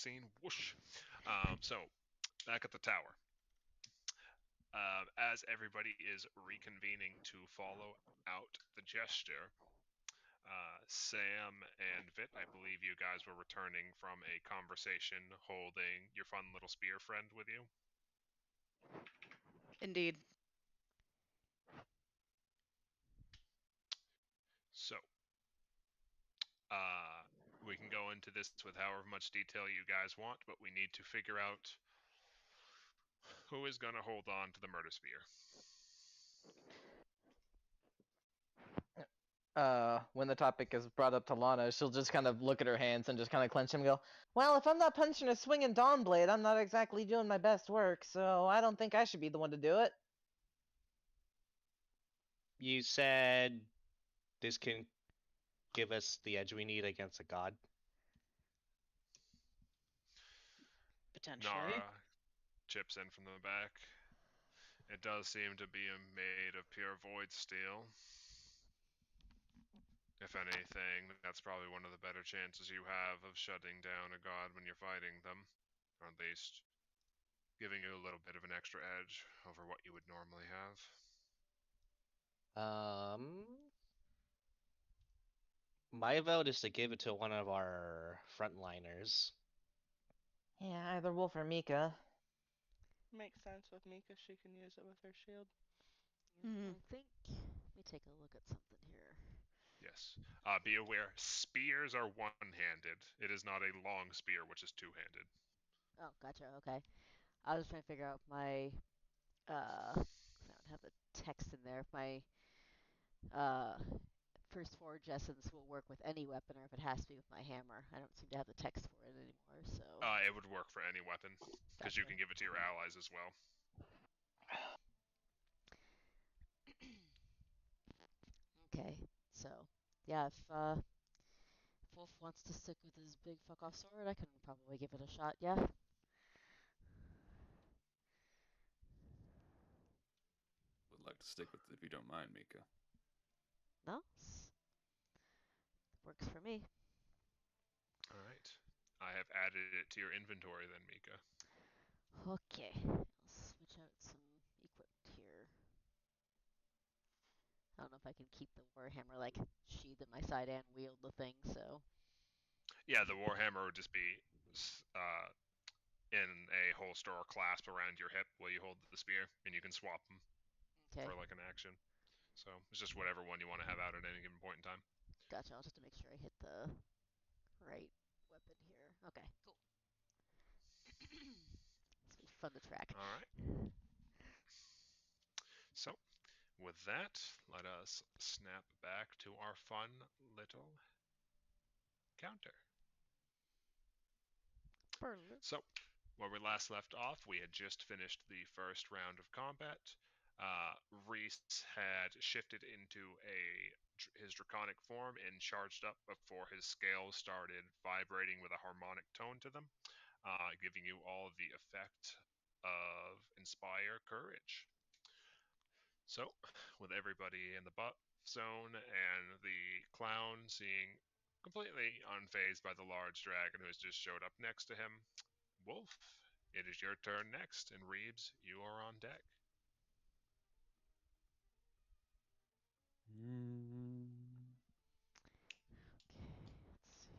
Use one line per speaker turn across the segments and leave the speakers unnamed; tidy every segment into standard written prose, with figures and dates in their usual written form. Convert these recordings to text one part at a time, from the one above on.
scene. Whoosh. So back at the tower. As everybody is reconvening to follow out the gesture, Sam and Vit, I believe you guys were returning from a conversation holding your fun little spear friend with you.
Indeed.
So, uh, we can go into this with however much detail you guys want, but we need to figure out who is going to hold on to the murder spear.
When the topic is brought up to Lana, she'll just kind of look at her hands and just kind of clench them and go, well, if I'm not punching a swinging dawn blade, I'm not exactly doing my best work, so I don't think I should be the one to do it.
You said this can give us the edge we need against a god.
Potentially.
Nara chips in from the back. It does seem to be made of pure void steel. If anything, that's probably one of the better chances you have of shutting down a god when you're fighting them. Or at least giving you a little bit of an extra edge over what you would normally have.
My vote is to give it to one of our frontliners.
Yeah, either Wolf or Mika.
Makes sense with Mika. She can use it with her shield.
I think. Let me take a look at something here.
Yes. Be aware, spears are one-handed. It is not a long spear, which is two-handed.
Oh, gotcha. Okay. I was trying to figure out my. 'Cause I don't have the text in there. If my first forge essence will work with any weapon, or if it has to be with my hammer. I don't seem to have the text for it anymore. So.
It would work for any weapon, because you
Gotcha.
can give it to your allies as well.
Okay. So, yeah, if Wolf wants to stick with his big fuck off sword, I can probably give it a shot. Yeah.
Would like to stick with it if you don't mind, Mika.
No. Works for me.
All right. I have added it to your inventory then, Mika.
Okay. I'll switch out some equipment here. I don't know if I can keep the warhammer like sheathed at my side and wield the thing. So.
Yeah, the warhammer would just be in a holster or clasp around your hip while you hold the spear, and you can swap them for like an action. So it's just whatever one you want to have out at any given point in time.
Gotcha. I'll just to make sure I hit the right weapon here. Okay, cool. This will be fun to track.
All right. So with that, let us snap back to our fun little counter. So, where we last left off, we had just finished the first round of combat. Reese had shifted into his draconic form and charged up before his scales started vibrating with a harmonic tone to them, giving you all the effect of Inspire Courage. So, with everybody in the buff zone and the clown seeing completely unfazed by the large dragon who has just showed up next to him, Wolf, it is your turn next, and Reeves, you are on deck.
Okay, let's see.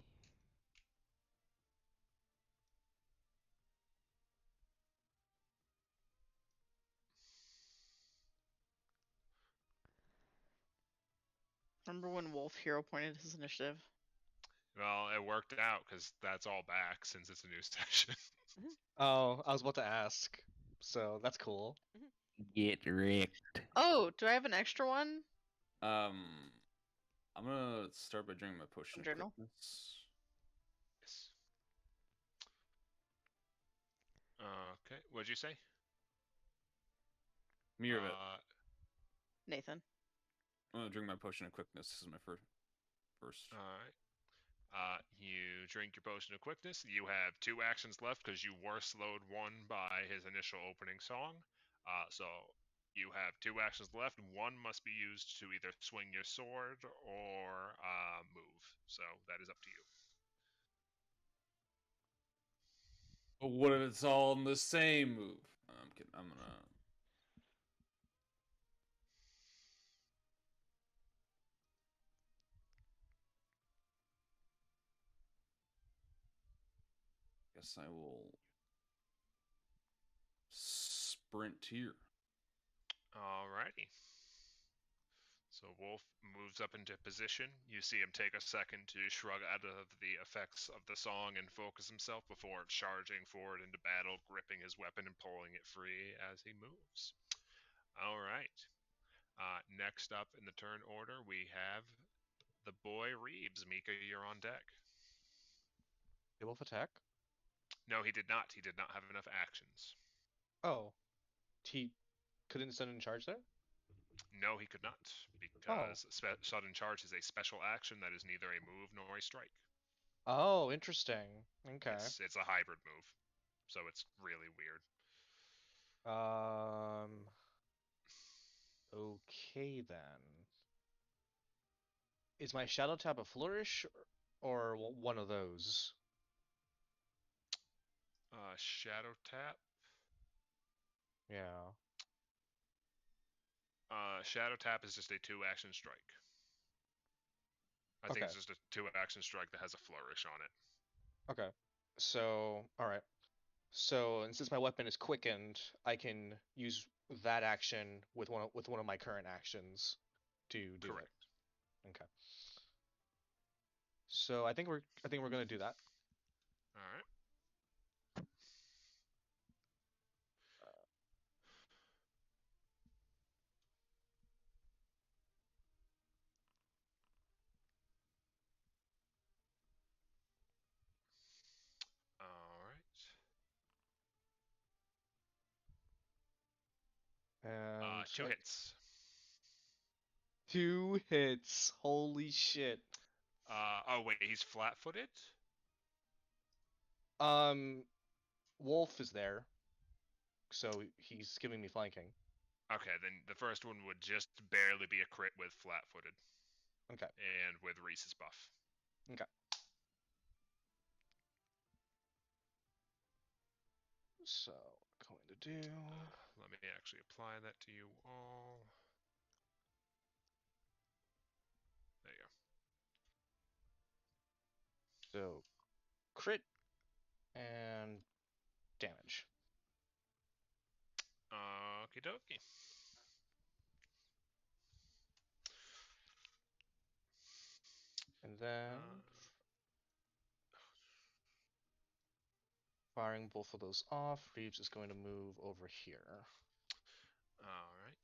Remember when Wolf hero pointed his initiative?
Well, it worked out because that's all back since it's a new session.
Oh, I was about to ask. So that's cool.
Get wrecked.
Oh, do I have an extra one?
I'm gonna start by drinking my potion of
Journal?
quickness.
Yes. Okay, what'd you say?
Me or Vit?
Nathan.
I'm gonna drink my potion of quickness. This is my first.
All right. You drink your potion of quickness. You have 2 actions left because you were slowed 1 by his initial opening song. So you have 2 actions left. 1 must be used to either swing your sword or move. So that is up to you.
But what if it's all in the same move? I'm kidding. I'm gonna. Guess I will sprint here.
Alrighty. So Wolf moves up into position. You see him take a second to shrug out of the effects of the song and focus himself before charging forward into battle, gripping his weapon and pulling it free as he moves. Alright. Next up in the turn order, we have the boy Reeves. Mika, you're on deck.
Did Wolf attack?
No, he did not. He did not have enough actions.
Oh. He couldn't send in charge there?
No, he could not, because sudden charge is a special action that is neither a move nor a strike.
Oh, interesting. Okay.
It's a hybrid move, so it's really weird.
Okay then. Is my Shadow Tap a flourish or one of those?
Shadow tap.
Yeah.
Shadow tap is just a 2-action strike. I think
Okay.
it's just a 2-action strike that has a flourish on it.
Okay. So, alright. So, and since my weapon is quickened, I can use that action with one of my current actions to do
Correct.
it. Okay. So I think we're gonna do that.
All right. All right.
And
2 hits.
2 hits. Holy shit.
Oh wait, he's flat-footed.
Wolf is there, so he's giving me flanking.
Okay, then the first one would just barely be a crit with flat-footed.
Okay.
And with Reese's buff.
Okay. So, going to do.
Let me actually apply that to you all. There you
go. So, crit and damage.
Okie dokie.
And then firing both of those off, Reeves is going to move over here.
All right.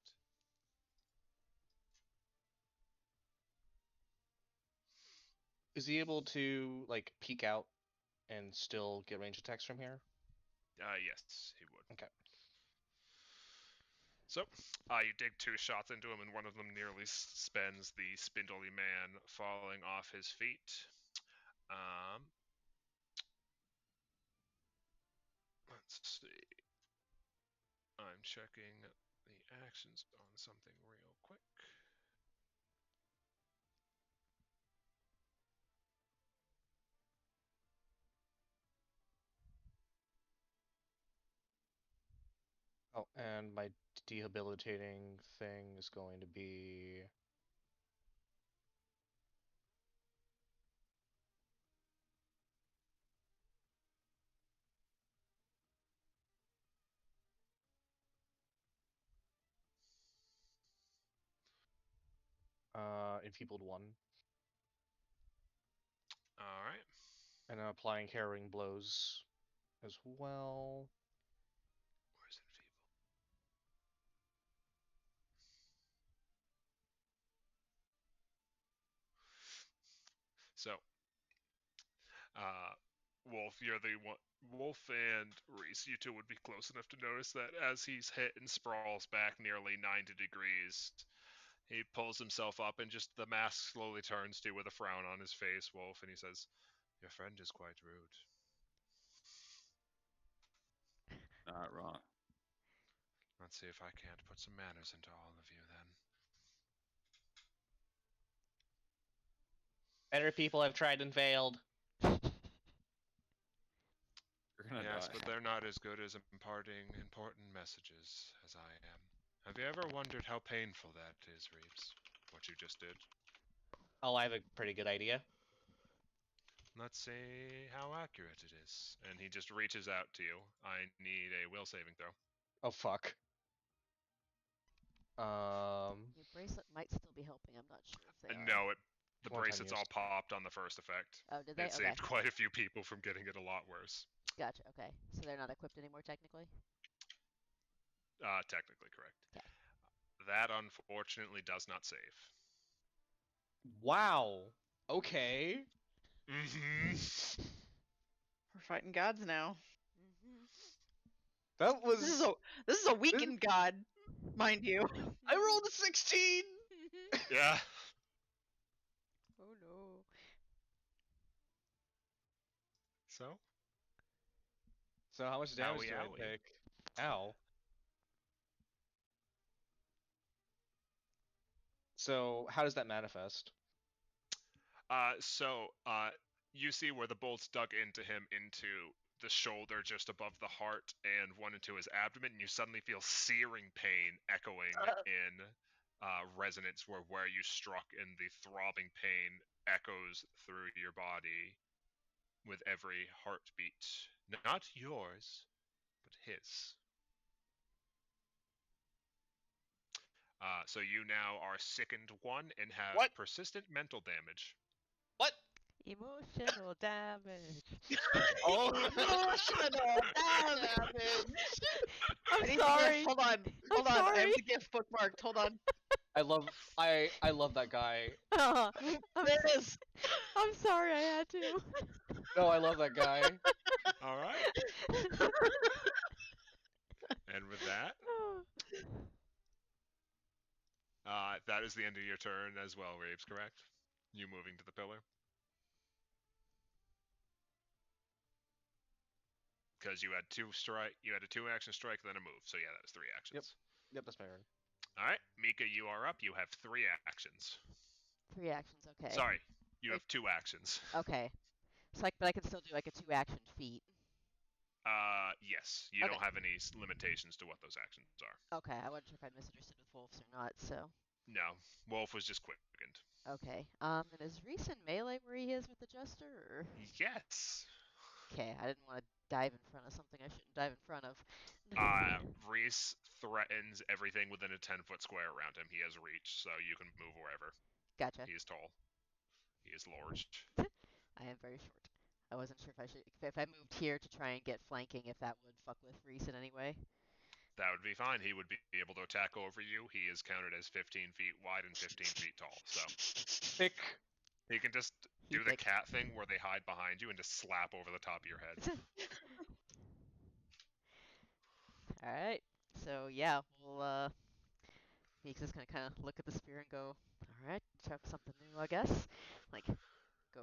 Is he able to like peek out and still get range attacks from here?
Yes, he would.
Okay.
So, you dig 2 shots into him, and one of them nearly spends the spindly man falling off his feet. Let's see. I'm checking the actions on something real quick.
Oh, and my debilitating thing is going to be enfeebled 1.
All right.
And I'm applying harrowing blows as well.
Where's enfeebled? So, Wolf, you're the one. Wolf and Reese, you two would be close enough to notice that as he's hit and sprawls back nearly 90 degrees, he pulls himself up and just the mask slowly turns to with a frown on his face, Wolf, and he says, "Your friend is quite rude."
Not wrong.
Let's see if I can't put some manners into all of you then.
Better people have tried and failed.
You're gonna
Yes, Yes, but they're not as good as imparting important messages as I am. Have you ever wondered how painful that is, Reeves? What you just did?
Oh, I have a pretty good idea.
Let's see how accurate it is. And he just reaches out to you. I need a will saving throw.
Oh fuck.
Your bracelet might still be helping. I'm not sure if they are.
No, the
One time
bracelets
use.
all popped on the first effect.
Oh, did they?
It
Okay.
saved quite a few people from getting it a lot worse.
Gotcha. Okay. So they're not equipped anymore, technically?
Technically correct.
Okay.
That unfortunately does not save.
Wow. Okay.
Mm-hmm.
We're fighting gods now.
Mm-hmm.
That was.
This is a weakened god, mind you.
I rolled a 16.
Yeah.
Oh no.
So?
So how much damage
Owie,
do
owie.
I take? Ow. So how does that manifest?
You see where the bolts dug into him into the shoulder just above the heart and one into his abdomen, and you suddenly feel searing pain echoing in resonance where you struck, and the throbbing pain echoes through your body with every heartbeat. Not yours, but his. So you now are sickened one and have
What?
persistent mental damage.
What?
Emotional damage.
Oh.
Emotional damage.
I'm
I need the
sorry.
GIF. Hold on.
I'm
Hold on. I have
sorry.
the GIF bookmarked. Hold on.
I love that guy.
I'm,
There it is.
I'm sorry I had to.
No, I love that guy.
All right. And with that, that is the end of your turn as well, Reeves, correct? You moving to the pillar? Because you had a 2-action strike, then a move. So yeah, that is 3 actions.
Yep, that's my turn.
All right, Mika, you are up. You have 3 actions.
3 actions, okay.
Sorry, you have 2 actions.
Okay. So but I can still do like a 2-action feat.
Yes. You
Okay.
don't have any limitations to what those actions are.
Okay, I wasn't sure if I'd misunderstood with wolves or not, so.
No, Wolf was just quickened.
Okay. And is Reese in melee where he is with the Jester, or?
Yes.
Okay, I didn't want to dive in front of something I shouldn't dive in front of.
Reese threatens everything within a 10-foot square around him. He has reach, so you can move wherever.
Gotcha.
He is tall. He is large.
I am very short. I wasn't sure if I moved here to try and get flanking, if that would fuck with Reese in any way.
That would be fine. He would be able to attack over you. He is counted as 15 feet wide and 15 feet tall. So
Thick.
he can just do the cat thing where they hide behind you and just slap over the top of your head.
Alright. So yeah, we'll Meeks is gonna kinda look at the spear and go, alright, try something new, I guess. Like go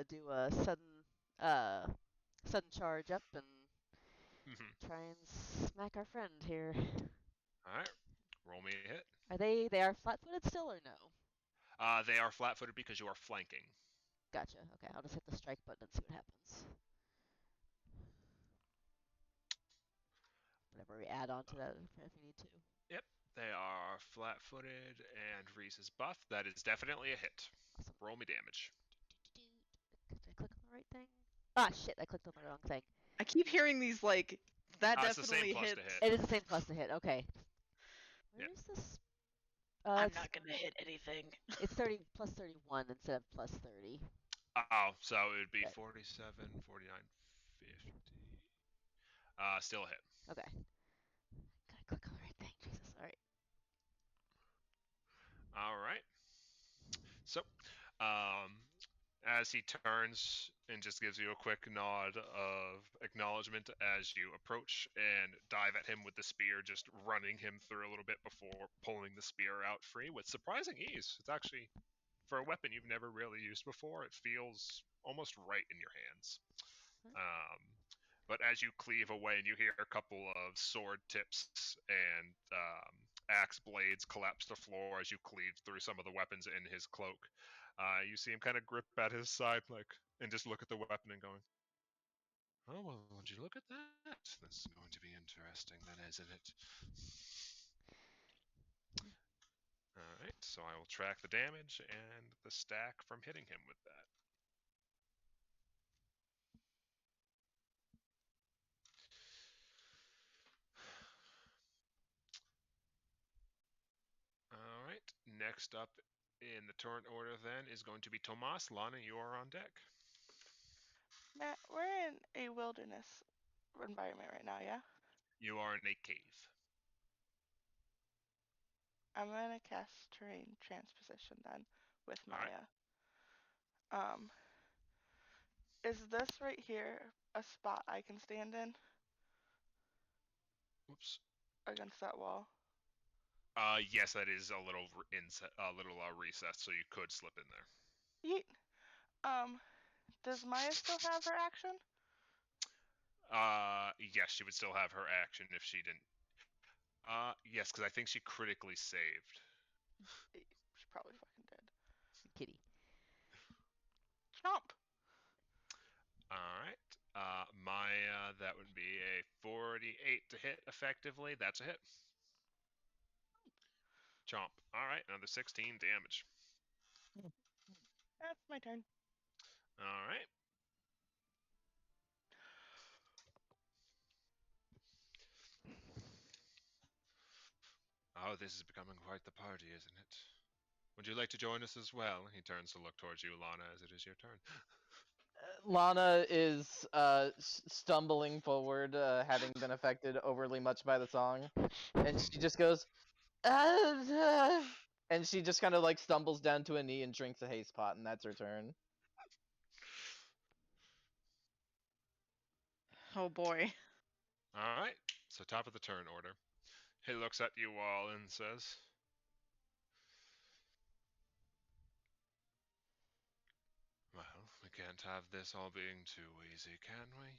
do a sudden charge up and try and smack our friend here.
Alright. Roll me a hit.
They are flat-footed still or no?
They are flat-footed because you are flanking.
Gotcha. Okay, I'll just hit the strike button and see what happens. Whatever we add on to that if we need to.
Yep. They are flat-footed and Reese is buff. That is definitely a hit.
Awesome.
Roll me damage.
Did I click on the right thing? Ah, shit, I clicked on the wrong thing.
I keep hearing these like that
It's the same
definitely
plus
hits.
to hit.
It is the same plus to hit. Okay. Where is this?
I'm not gonna hit anything.
It's 30 plus 31 instead of plus 30.
Oh, so it would be
Okay.
47, 49, 50. Still a hit.
Okay. Gotta click on the right thing. Jesus. All right.
All right. So, as he turns and just gives you a quick nod of acknowledgement as you approach and dive at him with the spear, just running him through a little bit before pulling the spear out free with surprising ease. It's actually, for a weapon you've never really used before, it feels almost right in your hands. But as you cleave away and you hear a couple of sword tips and axe blades collapse to the floor as you cleave through some of the weapons in his cloak, you see him kind of grip at his side, and just look at the weapon and going, Oh, well, would you look at that? This is going to be interesting, then, isn't it? Alright, so I will track the damage and the stack from hitting him with that. Alright, next up in the turn order then is going to be Tomas. Lana, you are on deck.
Matt, we're in a wilderness environment right now, yeah?
You are in a cave.
I'm gonna cast terrain transposition then with
Alright.
Maya. Is this right here a spot I can stand in
Whoops.
against that wall?
Yes, that is a little recessed, so you could slip in there.
Yeet. Does Maya still have her action?
Yes, she would still have her action if she didn't. Yes, because I think she critically saved.
She probably fucking did.
Kitty.
Chomp.
Alright. Maya, that would be a 48 to hit effectively. That's a hit. Chomp. Alright, another 16 damage.
That's my turn.
Alright. Oh, this is becoming quite the party, isn't it? Would you like to join us as well? He turns to look towards you, Lana, as it is your turn.
Lana is stumbling forward, having been affected overly much by the song, and she just goes, and she just kind of like stumbles down to a knee and drinks a haze pot, and that's her turn.
Oh boy.
Alright, so top of the turn order. He looks at you all and says, well, we can't have this all being too easy, can we?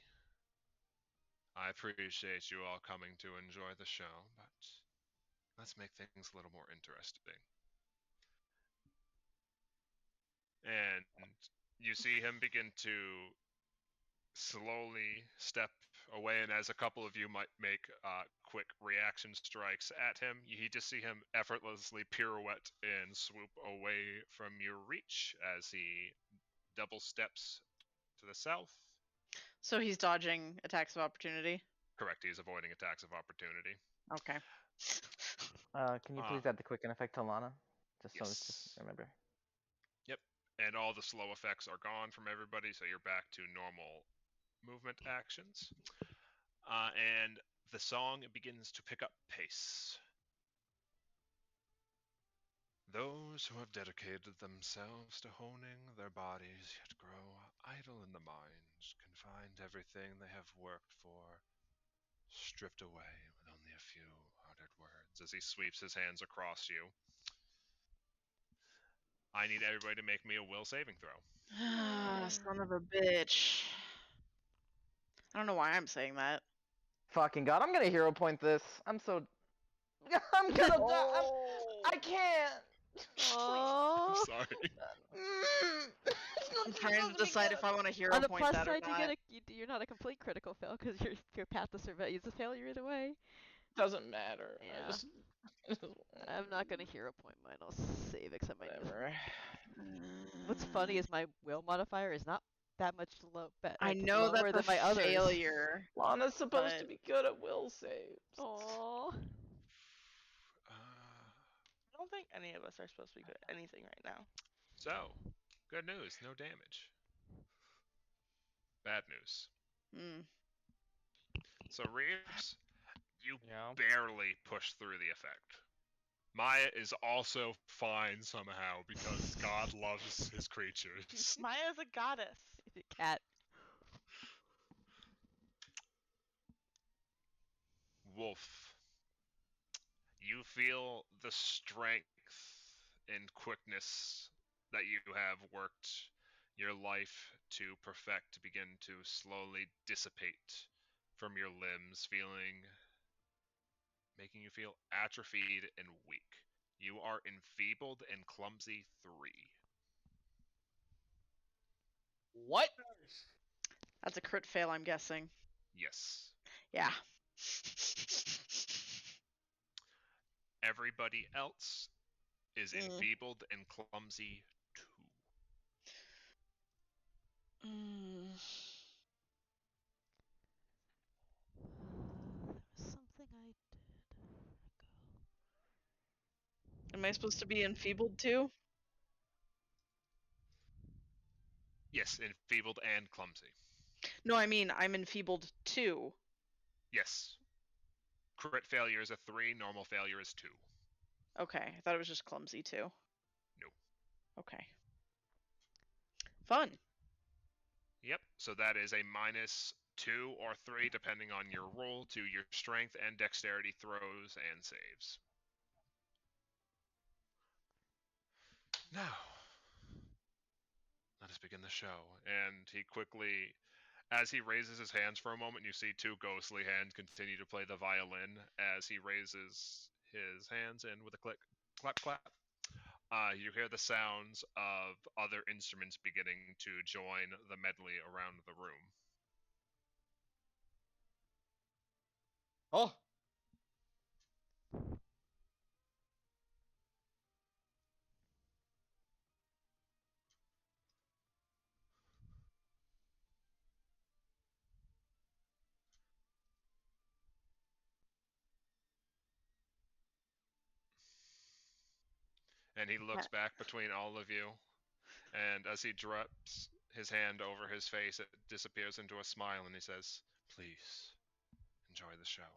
I appreciate you all coming to enjoy the show, but let's make things a little more interesting. And you see him begin to slowly step away, and as a couple of you might make quick reaction strikes at him, you just see him effortlessly pirouette and swoop away from your reach as he double steps to the south.
So he's dodging attacks of opportunity?
Correct, he's avoiding attacks of opportunity.
Okay.
Can you please add the quicken effect to Lana? Just
Yes.
remember.
Yep, and all the slow effects are gone from everybody, so you're back to normal movement actions. And the song begins to pick up pace. Those who have dedicated themselves to honing their bodies yet grow idle in the mind can find everything they have worked for stripped away with only a few uttered words. As he sweeps his hands across you, I need everybody to make me a will saving throw.
Son of a bitch. I don't know why I'm saying that.
Fucking god, I'm gonna hero point this. I'm so. I'm gonna die. I can't.
I'm
Oh.
sorry.
I'm trying to decide if I want to hero
On the
point
plus
that or
side,
not.
you're not a complete critical fail because your path to survive is a failure either way.
Doesn't matter.
Yeah. I'm not gonna hero point mine. I'll save it 'cause I might just.
Whatever.
What's funny is my will modifier is not that much
I know
lower
that's
than my
a
others.
failure.
Lana's supposed
but-
to be good at will saves.
Aww.
I don't think any of us are supposed to be good at anything right now.
So, good news, no damage. Bad news. So, Reeves, you barely push through the effect. Maya is also fine somehow because God loves his creatures.
Maya's a goddess.
Cat.
Wolf, you feel the strength and quickness that you have worked your life to perfect begin to slowly dissipate from your limbs, making you feel atrophied and weak. You are enfeebled and clumsy 3.
What?
That's a crit fail, I'm guessing.
Yes.
Yeah.
Everybody else is
Mm.
enfeebled and clumsy 2.
There was something I did.
Am I supposed to be enfeebled too?
Yes, enfeebled and clumsy.
No, I mean I'm enfeebled too.
Yes. Crit failure is a 3, normal failure is 2.
Okay, I thought it was just clumsy too.
No.
Okay. Fun.
Yep, so that is a -2 or 3, depending on your roll, to your strength and dexterity throws and saves. Now, let us begin the show. And he quickly, as he raises his hands for a moment, you see 2 ghostly hands continue to play the violin as he raises his hands in with a click, clap, clap. You hear the sounds of other instruments beginning to join the medley around the room.
Oh,
And he looks back between all of you, and as he drops his hand over his face, it disappears into a smile, and he says, "Please, enjoy the show."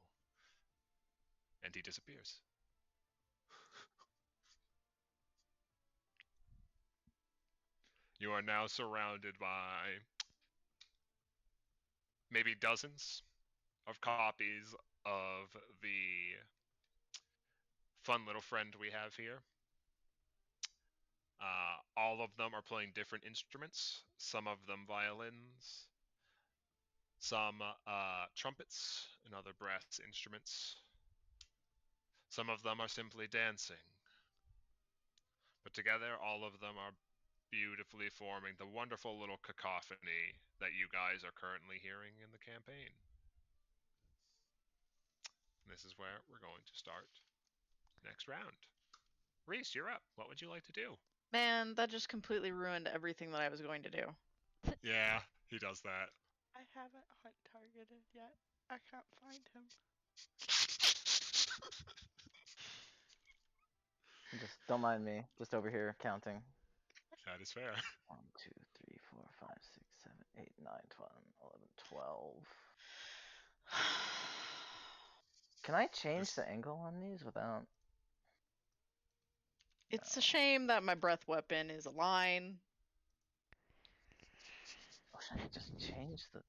And he disappears. You are now surrounded by maybe dozens of copies of the fun little friend we have here. All of them are playing different instruments, some of them violins, some trumpets and other brass instruments. Some of them are simply dancing. But together, all of them are beautifully forming the wonderful little cacophony that you guys are currently hearing in the campaign. This is where we're going to start next round. Reese, you're up. What would you like to do?
Man, that just completely ruined everything that I was going to do.
Yeah, he does that.
I haven't hunt targeted yet. I can't find him.
Just don't mind me. Just over here counting.
That is fair.
1, 2, 3, 4, 5, 6, 7, 8, 9, 10, 11, 12. Can I change the angle on these without?
It's a shame that my breath weapon is a line.
I wish I could just change the.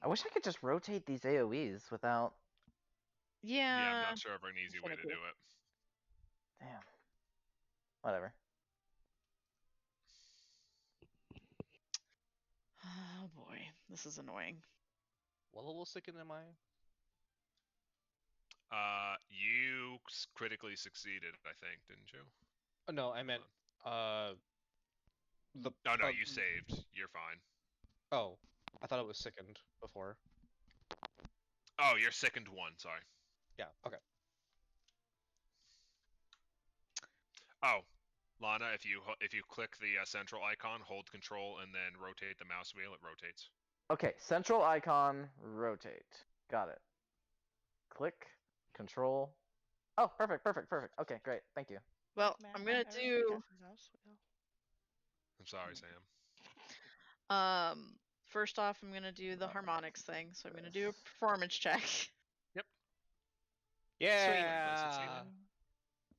I wish I could just rotate these AoEs without.
Yeah, I'm
Yeah.
not sure of an easy way to
finicky.
do it.
Damn. Whatever.
Oh boy, this is annoying.
what level second am I?
You critically succeeded, I think, didn't you?
Oh, no, I meant the.
Oh no, you saved. You're fine.
Oh, I thought it was second before.
Oh, you're sickened 1. Sorry.
Yeah. Okay.
Oh, Lana, if you click the central icon, hold Control, and then rotate the mouse wheel, it rotates.
Okay, central icon, rotate. Got it. Click, control. Oh, perfect. Okay, great. Thank you.
Well,
Man,
I'm gonna
everybody
do.
has a mouse wheel.
I'm sorry, Sam.
First off, I'm gonna do the harmonics thing, so I'm gonna do a performance check.
Yep.
Yeah.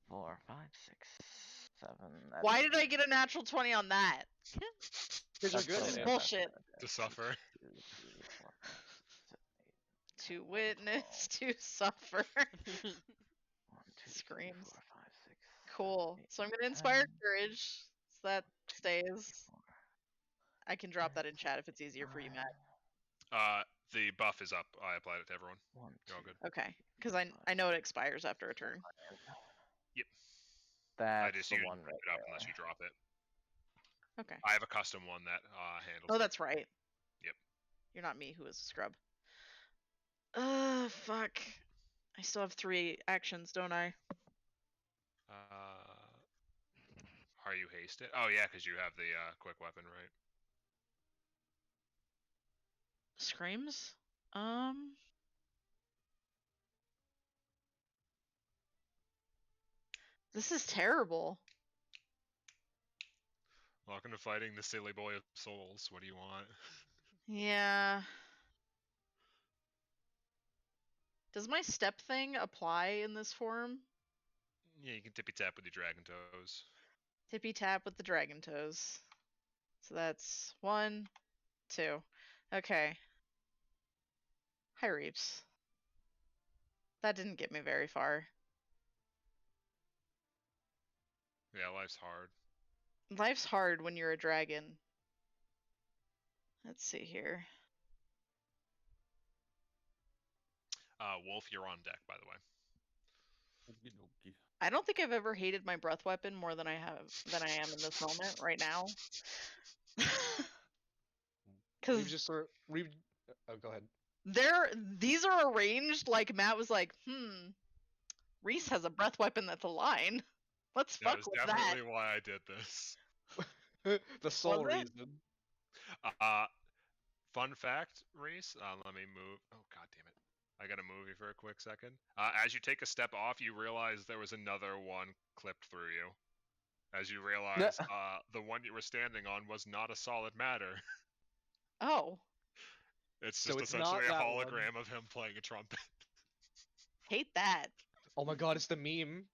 4, 5, 6, 7.
Why did I get a natural 20 on that?
Because you're
That's
good
This
at
is
it.
bullshit.
To suffer.
2, 3, 4, 5, 6, 7, 8,
To witness, to suffer.
1, 2, 3,
Screams.
4, 5, 6.
Cool.
8,
So I'm gonna inspire
10,
courage, so that
2, 3,
stays.
4,
I can drop that in chat if it's easier for you,
9,
Matt.
The buff is up. I applied it to everyone.
1, 2.
You're all good.
Okay, because I know it expires after a turn.
Yep.
That's
I just
the
usually
one
put
right
it up
there.
unless you drop it.
Okay.
I have a custom one that handles
Oh,
it.
that's right.
Yep.
You're not me who is a scrub. Fuck. I still have 3 actions, don't I?
Are you hasted? Oh yeah, because you have the quick weapon, right?
Screams? This is terrible.
Welcome to fighting the silly boy of souls. What do you want?
Yeah. Does my step thing apply in this form?
Yeah, you can tippy tap with your dragon toes.
Tippy tap with the dragon toes. So that's 1, 2. Okay. Hi, Reeps. That didn't get me very far.
Yeah, life's hard.
Life's hard when you're a dragon. Let's see here.
Wolf, you're on deck, by the way.
Okey-dokey.
I don't think I've ever hated my breath weapon more than I am in this moment right now.
We've
Cuz
just oh, go ahead.
these are arranged like Matt was like, Reese has a breath weapon that's a line. Let's
That
fuck
was
with that.
definitely why I did this.
The sole
Was it?
reason.
Fun fact, Reese. Let me move. Oh god damn it! I gotta move you for a quick second. As you take a step off, you realize there was another one clipped through you. As you realize, the one you were standing on was not a solid matter.
Oh,
It's
So
just
it's not
essentially a
that one.
hologram of him playing a trumpet.
hate that.
Oh my god, it's the meme.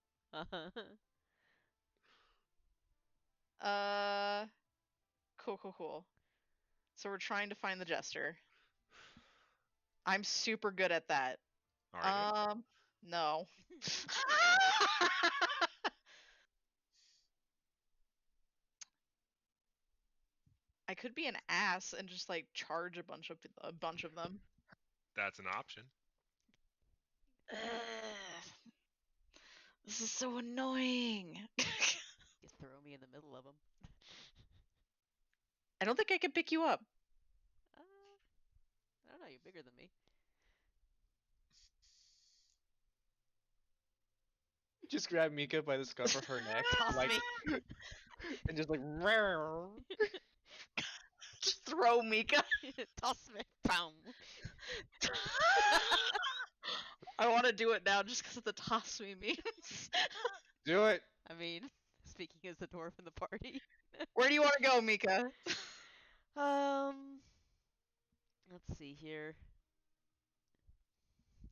Cool. So we're trying to find the jester. I'm super good at that.
Are you?
No. I could be an ass and just like charge a bunch of them.
That's an option.
This is so annoying.
Just throw me in the middle of them.
I don't think I can pick you up.
I don't know. You're bigger than me.
Just grab Mika by the scruff of her neck,
Toss
like,
me.
and just like.
Just throw Mika.
Toss me. Boom.
I want to do it now just because of the toss me memes.
Do it.
I mean, speaking as the dwarf in the party.
Where do you want to go, Mika?
Let's see here.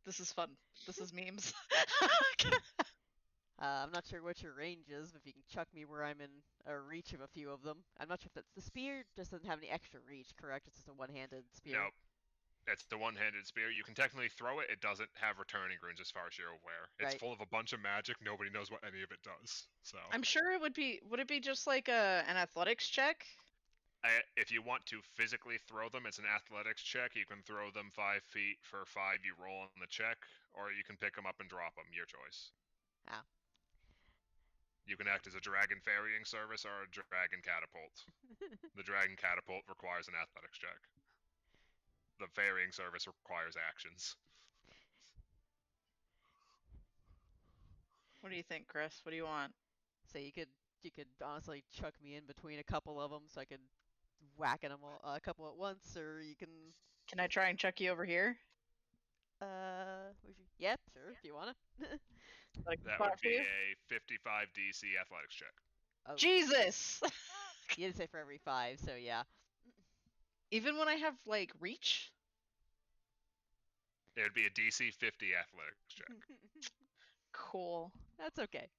This is fun. This is memes.
I'm not sure what your range is, but if you can chuck me where I'm in a reach of a few of them. I'm not sure if that's the spear. Just doesn't have any extra reach, correct? It's just a one-handed spear.
Nope. It's the one-handed spear. You can technically throw it. It doesn't have returning runes as far as you're aware. It's
Right.
full of a bunch of magic. Nobody knows what any of it does. So
I'm sure it would be. Would it be just like an athletics check?
if you want to physically throw them, it's an athletics check. You can throw them 5 feet for 5. You roll on the check, or you can pick them up and drop them. Your choice.
Ah.
You can act as a dragon ferrying service or a dragon catapult. The dragon catapult requires an athletics check. The ferrying service requires actions.
What do you think, Chris? What do you want?
So you could honestly chuck me in between a couple of them, so I could whack at them a couple at once, or you can.
Can I try and chuck you over here?
Yep, sure, if you wanna.
Like
That would be a 55 DC athletics check.
Oh,
Jesus!
you did say for every 5, so yeah.
Even when I have like reach?
It would be a DC 50 athletics check.
Cool.
That's okay.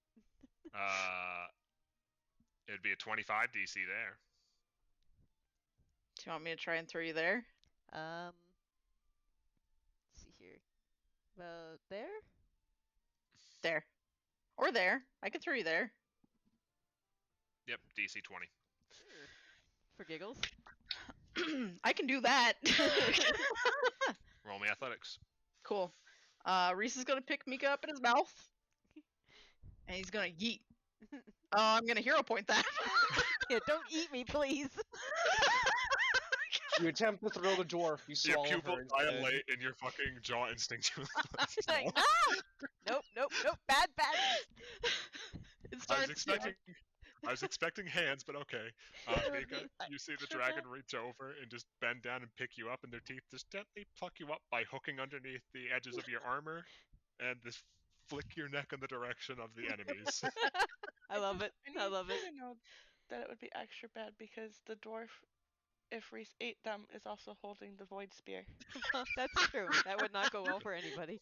It'd be a 25 DC there.
Do you want me to try and throw you there?
Let's see here. About there?
There. Or there. I could throw you there.
Yep, DC 20.
Sure. For giggles.
I can do that.
Roll me athletics.
Cool. Reese is gonna pick Mika up in his mouth. And he's gonna yeet. I'm gonna hero point that.
Yeah, don't eat me, please.
You attempt to throw the dwarf. You
Your
swallow
pupil
her instead.
dilate and your fucking jaw instinctually lets
Like,
go.
no! Nope. Bad.
It
I was
starts.
expecting hands, but okay.
It would
Mika,
be
you see the
extra
dragon
bad.
reach over and just bend down and pick you up, and their teeth just gently pluck you up by hooking underneath the edges of your armor, and just flick your neck in the direction of the enemies.
I love it.
I need you to know that it would be extra bad because the dwarf, if Reese ate them, is also holding the void spear.
Well, that's true. That would not go well for anybody.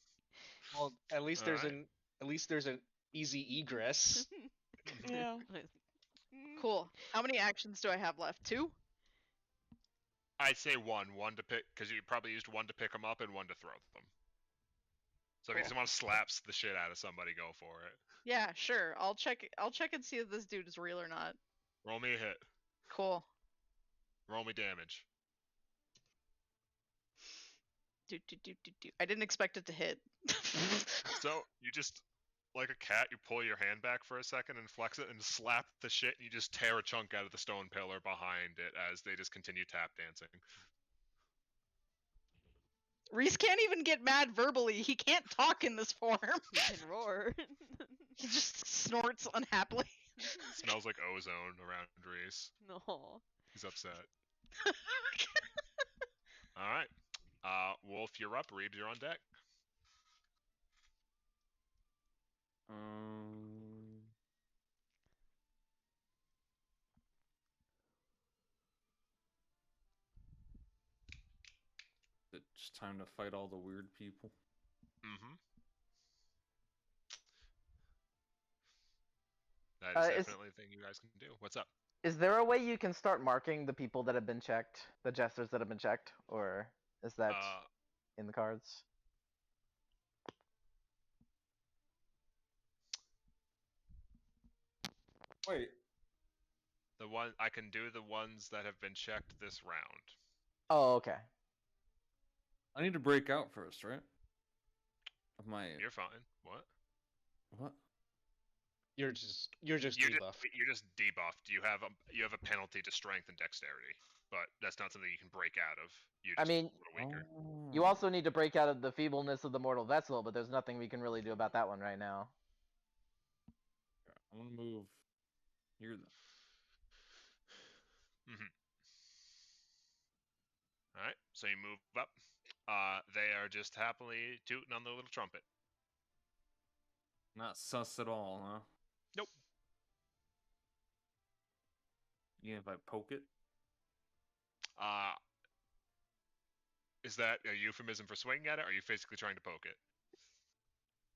Well, at least
All
there's
right.
an easy egress.
Yeah.
Cool. How many actions do I have left? 2?
I'd say one to pick, because you probably used one to pick them up and one to throw them. So if you
Cool.
just want to slap the shit out of somebody, go for it.
Yeah, sure. I'll check and see if this dude is real or not.
Roll me a hit.
Cool.
Roll me damage.
I didn't expect it to hit.
So you just, like a cat, you pull your hand back for a second and flex it and slap the shit, and you just tear a chunk out of the stone pillar behind it as they just continue tap dancing.
Reese can't even get mad verbally. He can't talk in this form.
He can roar.
He just snorts unhappily.
Smells like ozone around Reese.
No.
He's upset. All right. Wolf, you're up. Reed, you're on deck.
It's time to fight all the weird people.
Mm-hmm. That is definitely a thing you guys can do. What's up?
Is there a way you can start marking the people that have been checked, the jesters that have been checked, or is that in the cards?
Wait.
I can do the ones that have been checked this round.
Oh, okay.
I need to break out first, right? Of my.
You're fine. What?
What?
You're just debuffed.
You're just debuffed. You have a penalty to strength and dexterity, but that's not something you can break out of. You just
I mean,
weaker.
You also need to break out of the feebleness of the mortal vessel, but there's nothing we can really do about that one right now.
I'm gonna move here then.
Mm-hmm. All right, so you move up. They are just happily tooting on their little trumpet.
Not sus at all, huh?
Nope.
Even if I poke it?
Is that a euphemism for swinging at it, or are you physically trying to poke it?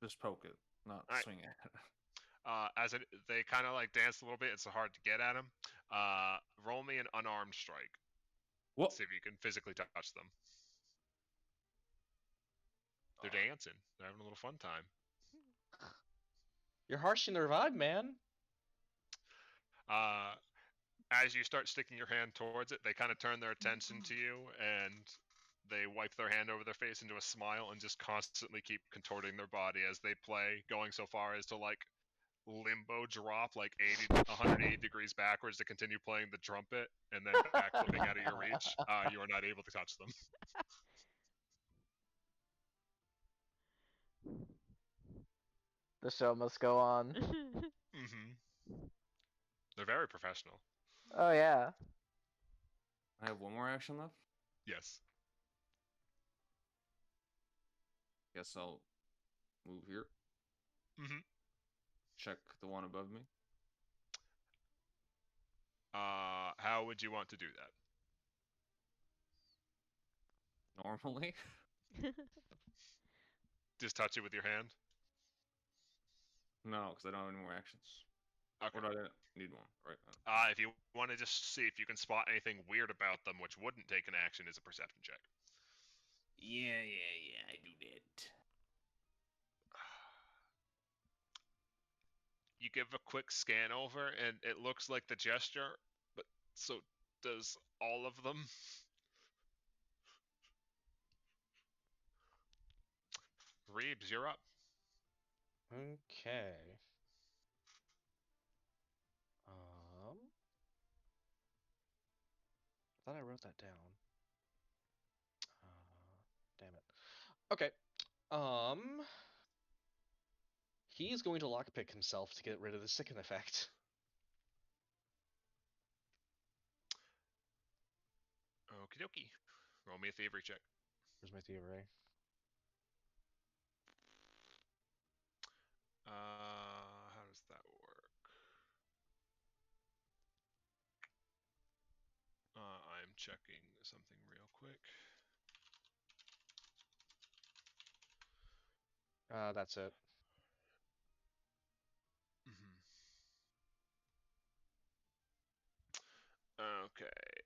Just poke it, not
All right.
swing at it.
They kind of like dance a little bit. It's hard to get at them. Roll me an unarmed strike.
What?
See if you can physically touch them. They're dancing. They're having a little fun time.
You're harshing their vibe, man.
As you start sticking your hand towards it, they kind of turn their attention to you, and they wipe their hand over their face into a smile and just constantly keep contorting their body as they play, going so far as to like limbo drop like 180 degrees backwards to continue playing the trumpet, and then backflipping out of your reach. You are not able to touch them.
The show must go on.
Mm-hmm. They're very professional.
Oh yeah.
I have one more action left?
Yes.
Guess I'll move here.
Mm-hmm.
Check the one above me.
How would you want to do that?
Normally?
Just touch it with your hand?
No, because I don't have any more actions.
Okay.
Or do I need one right now?
If you want to just see if you can spot anything weird about them which wouldn't take an action, is a perception check.
Yeah, I do that.
You give a quick scan over, and it looks like the gesture, but so does all of them. Reebs, you're up.
Okay. I thought I wrote that down. Okay. He's going to lockpick himself to get rid of the sicken effect.
Okie dokie. Roll me a thievery check.
Where's my thievery?
How does that work? I'm checking something real quick.
That's it.
Okay.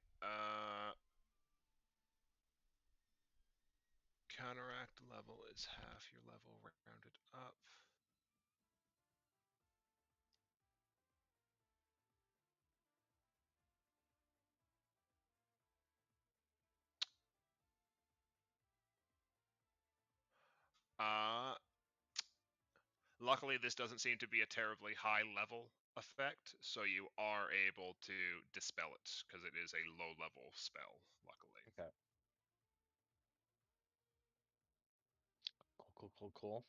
Counteract level is half your level rounded up. Uh, Luckily, this doesn't seem to be a terribly high level effect, so you are able to dispel it because it is a low level spell, luckily.
Okay. Cool.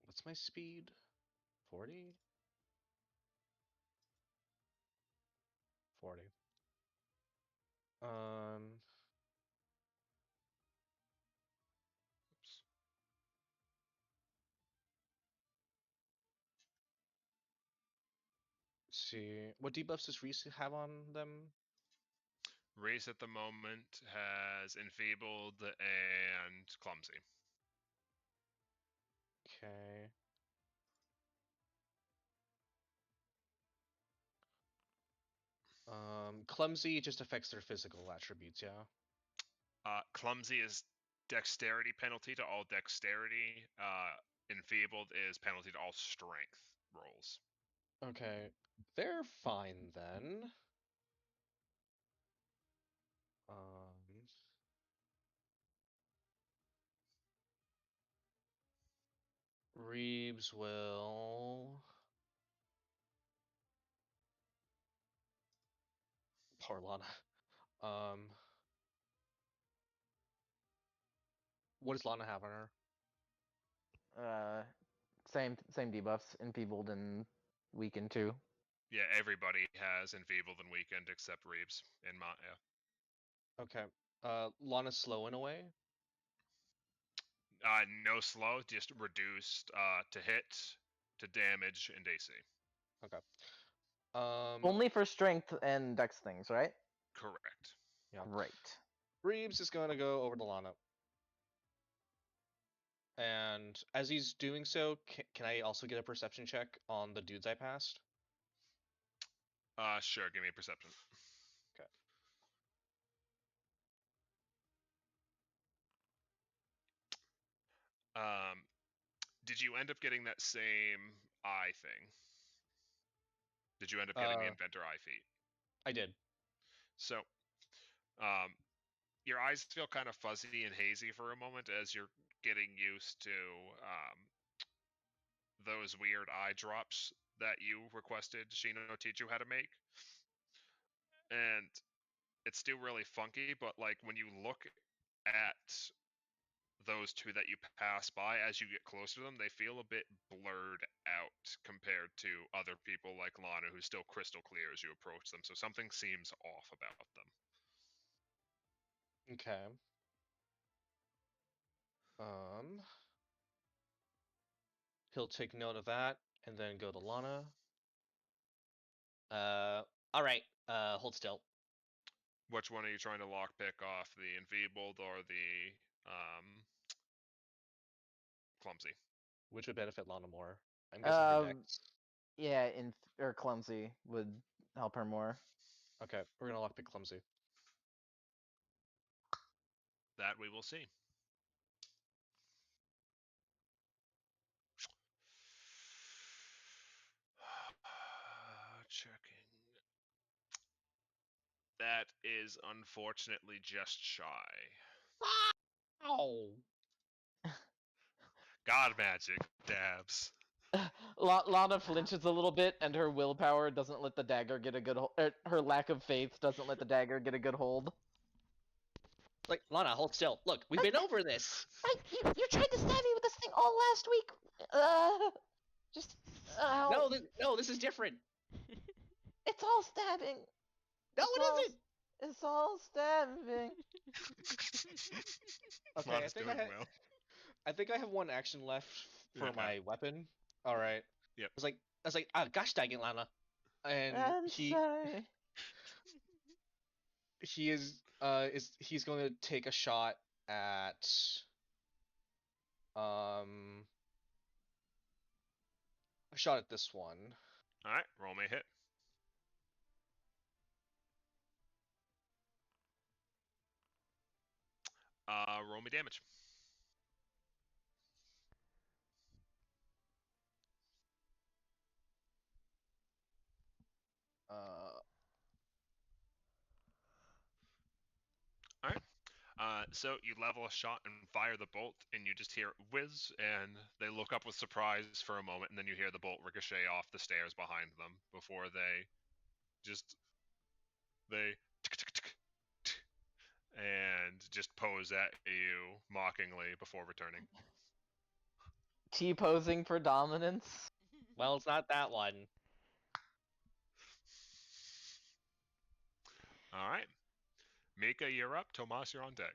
What's my speed? 40? 40.
Oops.
See. What debuffs does Reese have on them?
Race at the moment has enfeebled and clumsy.
Okay. Clumsy just affects their physical attributes, yeah?
Clumsy is dexterity penalty to all dexterity. Enfeebled is penalty to all strength rolls.
Okay. They're fine then. Reeves will... Poor Lana. What does Lana have on her?
Same debuffs, enfeebled and weakened too.
Yeah, everybody has enfeebled and weakened except Reeves and Maya.
Okay. Lana's slow in a way?
No slow, just reduced to hit, to damage, and AC.
Okay.
Only for strength and dex things, right?
Correct.
Yeah.
Right.
Reeves is going to go over to Lana. And as he's doing so, can I also get a perception check on the dudes I passed?
Sure, give me a perception.
Okay.
Did you end up getting that same eye thing? Did you end up getting the inventor eye feat?
I did.
So, your eyes feel kind of fuzzy and hazy for a moment as you're getting used to those weird eye drops that you requested Shino teach you how to make. And it's still really funky, but like when you look at those two that you pass by, as you get closer to them, they feel a bit blurred out compared to other people like Lana, who's still crystal clear as you approach them. So something seems off about them.
Okay. He'll take note of that and then go to Lana. All right. Hold still.
Which one are you trying to lockpick off? The enfeebled or the clumsy?
Which would benefit Lana more? I'm guessing her dex.
Yeah, or clumsy would help her more.
Okay, we're gonna lockpick clumsy.
That we will see. Checking. That is unfortunately just shy.
Ow!
God magic, dabs.
Lana flinches a little bit, and her willpower doesn't let the dagger get a good hold. Her lack of faith doesn't let the dagger get a good hold.
Like, Lana, hold still. Look, we've been over this.
You tried to stab me with this thing all last week. Just
No, no, this is different.
it's all stabbing.
No,
It's
it
all,
isn't.
It's all stabbing.
Okay,
Lana's doing well.
I think I have one action left for
Yeah.
my weapon. All right.
Yep.
I was like, ah, gosh dang it, Lana. And
I'm sorry.
he he's going to take a shot at a shot at this one.
All right, roll me a hit. Roll me damage. All right. So you level a shot and fire the bolt, and you just hear it whiz, and they look up with surprise for a moment, and then you hear the bolt ricochet off the stairs behind them before they and just pose at you mockingly before returning.
T-posing for dominance.
Well, it's not that one.
All right. Mika, you're up. Tomas, you're on deck.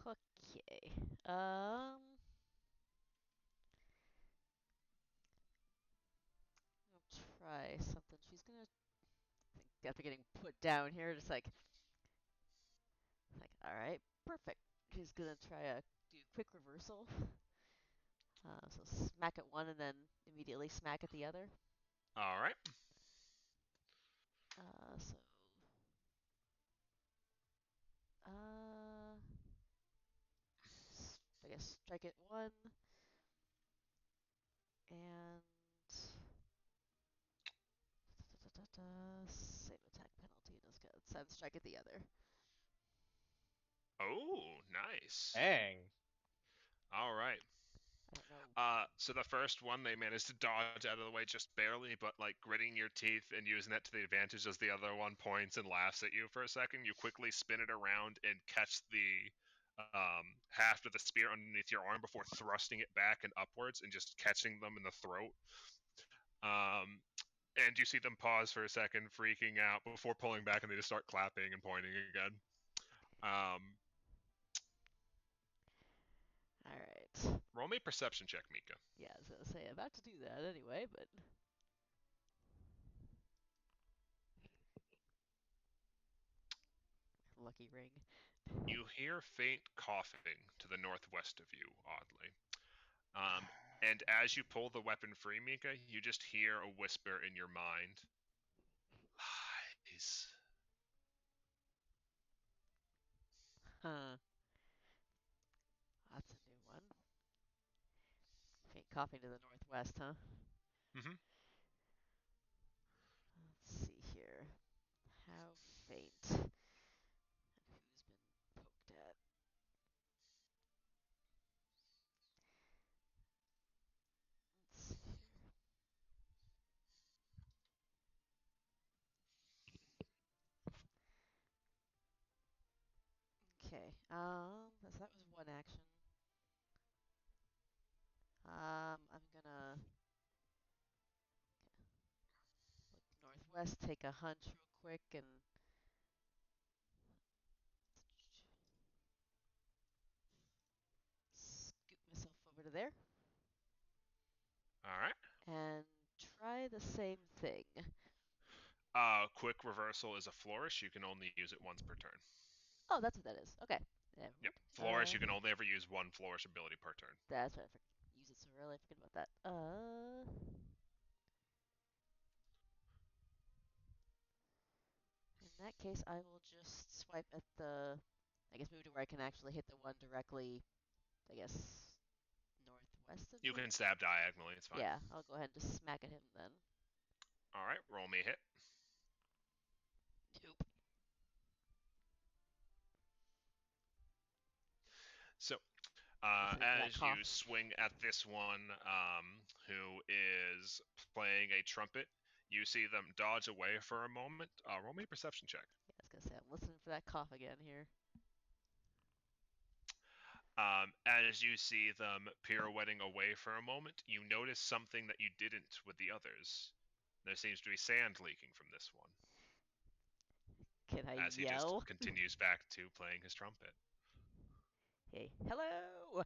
Okay. I'll try something. She's gonna after getting put down here, just like, all right, perfect. She's gonna try a do quick reversal. So smack at one and then immediately smack at the other.
All right.
So I guess strike at one and save attack penalty. Just go send strike at the other.
Oh, nice.
Dang.
All right.
I don't know.
So the first one they managed to dodge out of the way just barely, but like gritting your teeth and using that to the advantage as the other one points and laughs at you for a second, you quickly spin it around and catch the haft of the spear underneath your arm before thrusting it back and upwards and just catching them in the throat. And you see them pause for a second, freaking out before pulling back, and they just start clapping and pointing again.
All right.
Roll me a perception check, Mika.
Yeah, I was gonna say about to do that anyway, but lucky ring.
You hear faint coughing to the northwest of you, oddly. And as you pull the weapon free, Mika, you just hear a whisper in your mind. Lies.
Huh. That's a new one. Faint coughing to the northwest, huh?
Mm-hmm.
Let's see here. How faint? And who's been poked at? Let's see here. Okay. So that was one action. I'm gonna look northwest, take a hunch real quick, and scoot myself over to there.
All right.
And try the same thing.
Quick reversal is a flourish. You can only use it once per turn.
Oh, that's what that is. Okay. Never mind.
Yep. Flourish, you can only ever use one flourish ability per turn.
That's right. I use it so early. I forget about that. In that case, I will just swipe at the. I guess move to where I can actually hit the one directly. I guess northwest of
You
me.
can stab diagonally. It's fine.
Yeah, I'll go ahead and just smack at him then.
All right. Roll me a hit.
Nope.
So,
Listening for that
As you
cough.
swing at this one, who is playing a trumpet, you see them dodge away for a moment. Roll me a perception check.
Yeah, I was gonna say I'm listening for that cough again here.
As you see them pirouetting away for a moment, you notice something that you didn't with the others. There seems to be sand leaking from this one,
Can I
as he just
yell?
continues back to playing his trumpet.
Hey, hello!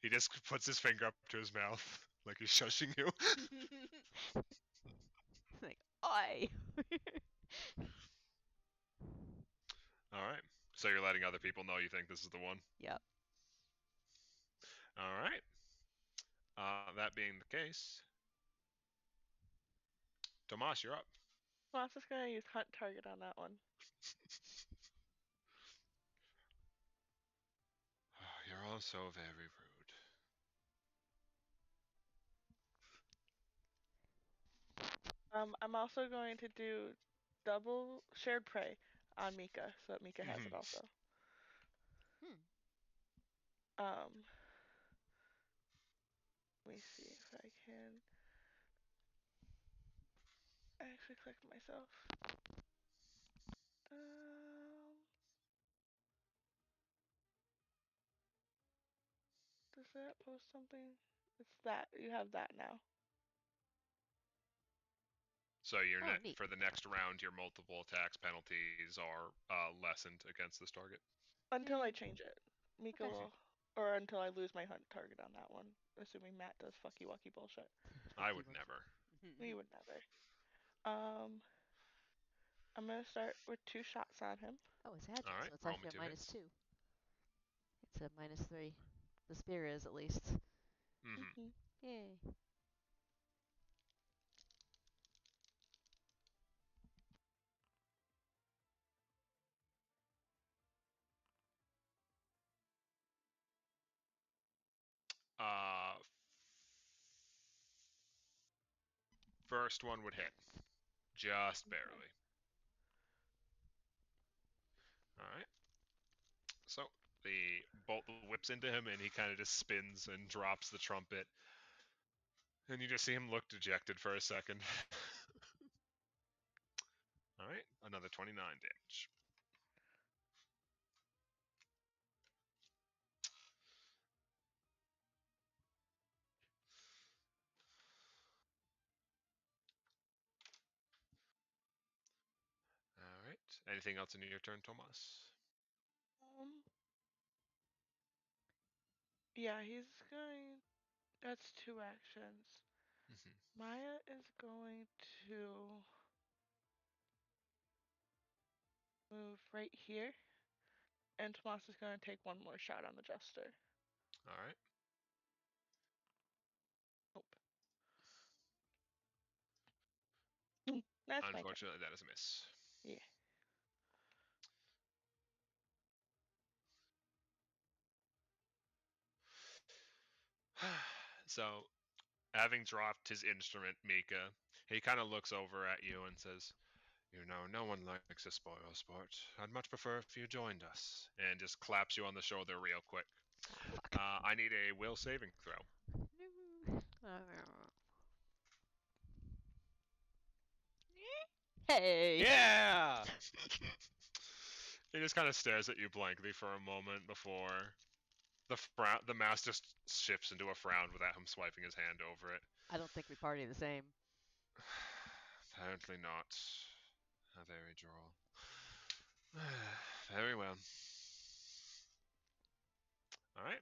He just puts his finger up to his mouth, like he's shushing you.
Like, oi!
All right. So you're letting other people know you think this is the one.
Yep.
All right. That being the case, Tomas, you're up.
Moss is gonna use hunt target on that one.
You're all so very rude.
I'm also going to do double shared prey on Mika, so that Mika has it also.
Hmm.
Let me see if I can actually click myself. Does that post something? It's that. You have that now.
So your
Oh, neat.
for the next round, your multiple attacks penalties are lessened against this target.
Until I
Yay.
change it. Mika
Okay.
will. Or until I lose my hunt target on that one. Assuming Matt does fucky wucky bullshit.
I would never.
We would never. I'm gonna start with 2 shots on him.
Oh, it's agile,
All right,
so it's
roll me
actually a
2 hits.
-2. It's a -3. The spear is, at least.
Mm-hmm.
Yay.
Uh, First one would hit, just barely. All right. So the bolt whips into him, and he kind of just spins and drops the trumpet. And you just see him look dejected for a second. All right, another 29 damage. All right. Anything else in your turn, Tomas?
Yeah, he's going. That's 2 actions.
Mm-hmm.
Maya is going to move right here. And Tomas is going to take 1 more shot on the Jester.
All right.
Nope. That's my turn.
Unfortunately, that is a miss.
Yeah.
So, having dropped his instrument, Mika, he kind of looks over at you and says, "You know, no one likes a spoil sport. I'd much prefer if you joined us." And just claps you on the shoulder real quick.
Ah, fuck.
I need a will saving throw.
Hey!
Yeah.
He just kind of stares at you blankly for a moment before the mask just shifts into a frown without him swiping his hand over it.
I don't think we party the same.
Apparently not. How very droll. Very well. All right.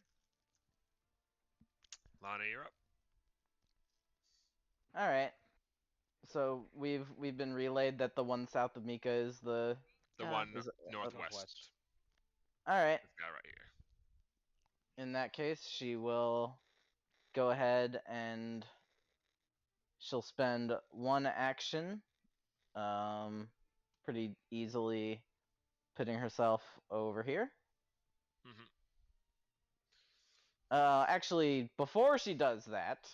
Lana, you're up.
All right. So we've been relayed that the one south of Mika is the
The
Uh,
one
is okay.
northwest.
All right.
This guy right here.
In that case, she will go ahead and she'll spend 1 action, pretty easily putting herself over here.
Mm-hmm.
Actually, before she does that,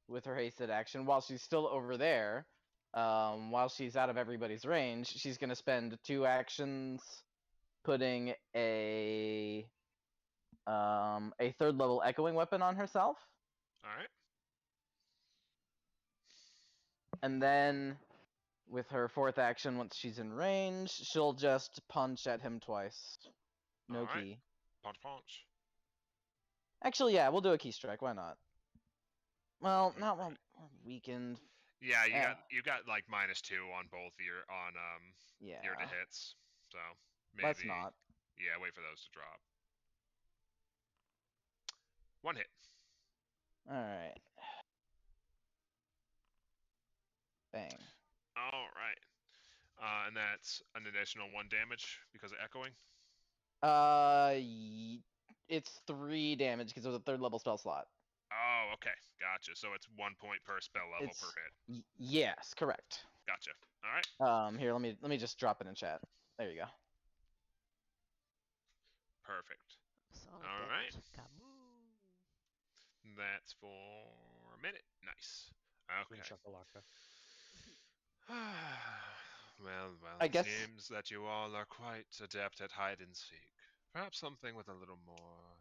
with her hasted action, while she's still over there, while she's out of everybody's range, she's gonna spend 2 actions putting a a third level echoing weapon on herself,
All right.
and then with her fourth action, once she's in range, she'll just punch at him twice. No
All right.
key.
Punch, punch.
Actually, yeah, we'll do a key strike. Why not? Well, not
Alright.
well, weakened.
Yeah, you
Eh,
got like -2 on both your your to
yeah.
hits. So
Let's
maybe
not.
yeah, wait for those to drop. One hit.
All right. Bang.
All right. And that's an additional 1 damage because of echoing.
It's 3 damage because it was a third level spell slot.
Oh, okay. Gotcha. So it's 1 point per spell level
It's
per hit.
yes, correct.
Gotcha. All right.
Here, let me just drop it in chat. There you go.
Perfect.
Solid
All
damage.
right.
Kaboom.
That's for a minute. Nice.
Green
Okay.
shakalaka.
Well,
I
it
guess
seems that you all are quite adept at hide and seek. Perhaps something with a little more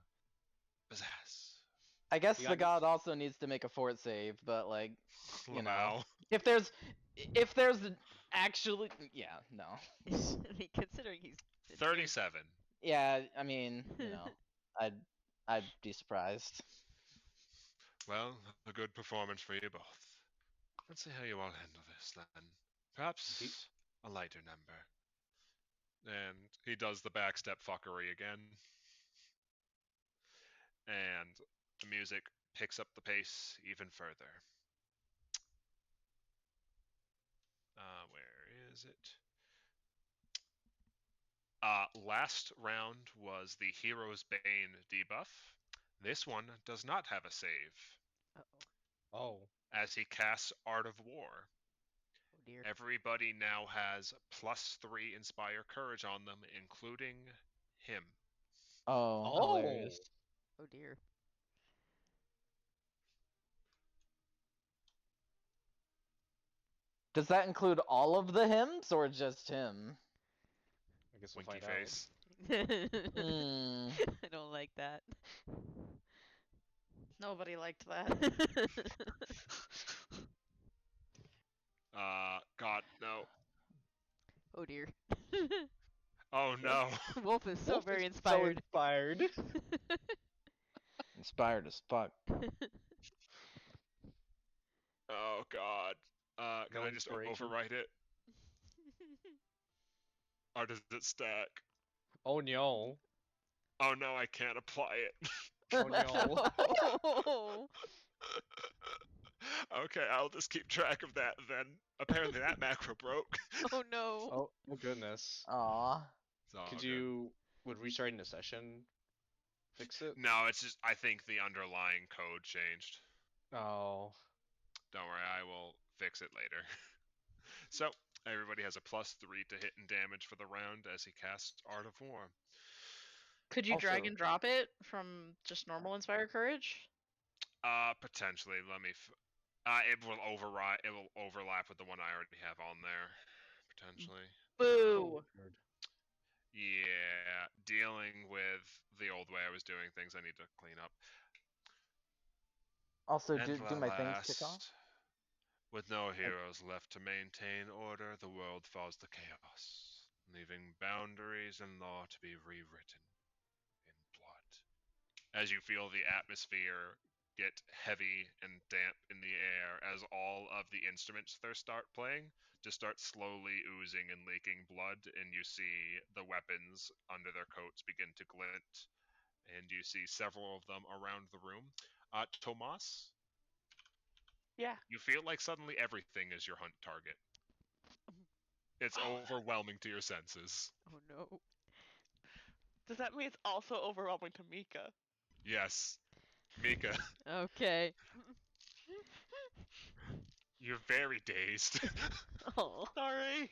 pizzazz.
I guess
We
the
got
god also needs to make a fort save, but like, you know,
Laval.
if there's actually no.
I mean, considering he's been doing-
37.
Yeah, I mean, I'd be surprised.
Well, a good performance for you both. Let's see how you all handle this then. Perhaps a lighter number. And he does the backstep fuckery again. And the music picks up the pace even further. Where is it? Last round was the Hero's Bane debuff. This one does not have a save,
Uh-oh.
Oh.
as he casts Art of War.
Oh dear.
Everybody now has +3 Inspire Courage on them, including him.
Oh,
Oh.
hilarious.
Oh dear.
Does that include all of the hymns or just him?
I guess we'll
Winky
find out.
face.
Hmm.
I don't like that.
Nobody liked that.
God, no.
Oh dear.
Oh no.
Wolf is so
Wolf
very
is so
inspired.
inspired.
Inspired as fuck.
Oh god. Can
No
I just
inspiration.
overwrite it? Or does it stack?
Oh no.
Oh no, I can't apply it.
Oh no.
Oh.
Okay, I'll just keep track of that then. Apparently that macro broke.
Oh no.
Oh goodness.
Aw.
It's all
Could
good.
you would restarting the session fix it?
No, it's just I think the underlying code changed.
Oh.
Don't worry, I will fix it later. So, everybody has a +3 to hit and damage for the round as he casts Art of War.
Could you drag
Also-
and drop it from just normal Inspire Courage?
Potentially. Let me. It will override. It will overlap with the one I already have on there. Potentially.
Boo!
Weird.
Yeah, dealing with the old way I was doing things, I need to clean up.
Also,
And
do my things kick off?
last, with no heroes left to maintain order, the world falls to chaos, leaving boundaries and law to be rewritten in blood. As you feel the atmosphere get heavy and damp in the air, as all of the instruments that start playing just start slowly oozing and leaking blood, and you see the weapons under their coats begin to glint, and you see several of them around the room. Tomas,
Yeah.
you feel like suddenly everything is your hunt target. It's overwhelming to your senses.
Oh no.
Does that mean it's also overwhelming to Mika?
Yes. Mika,
Okay.
you're very dazed.
Oh.
Sorry.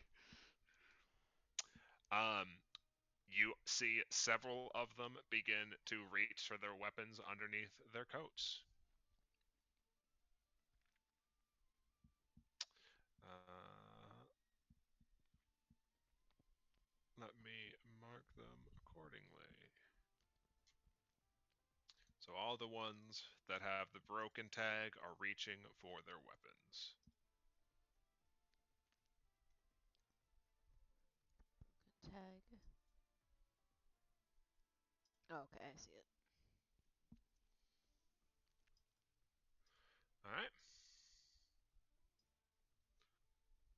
You see several of them begin to reach for their weapons underneath their coats. Let me mark them accordingly. So all the ones that have the broken tag are reaching for their weapons.
Tag. Okay, I see it.
All right.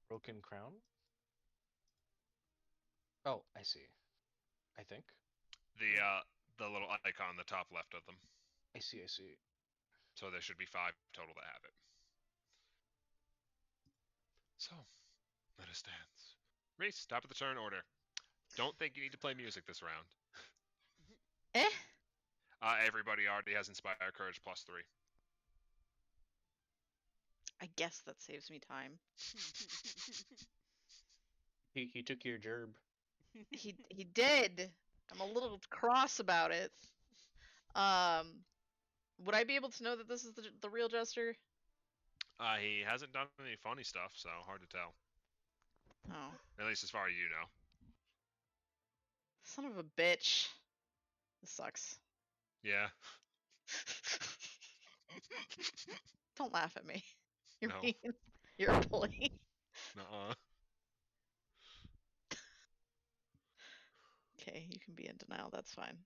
Broken crown. Oh, I see. I think.
The little icon on the top left of them.
I see. I see.
So there should be 5 total that have it. So, let us dance. Reese, top of the turn order. Don't think you need to play music this round.
Eh?
Everybody already has Inspire Courage +3.
I guess that saves me time.
He took your gerb.
He did. I'm a little cross about it. Would I be able to know that this is the real Jester?
He hasn't done any funny stuff, so hard to tell.
Oh,
At least as far as you know.
son of a bitch. This sucks.
Yeah.
Don't laugh at me. You're
No.
mean. You're a bully.
Nuh-uh.
Okay, you can be in denial. That's fine.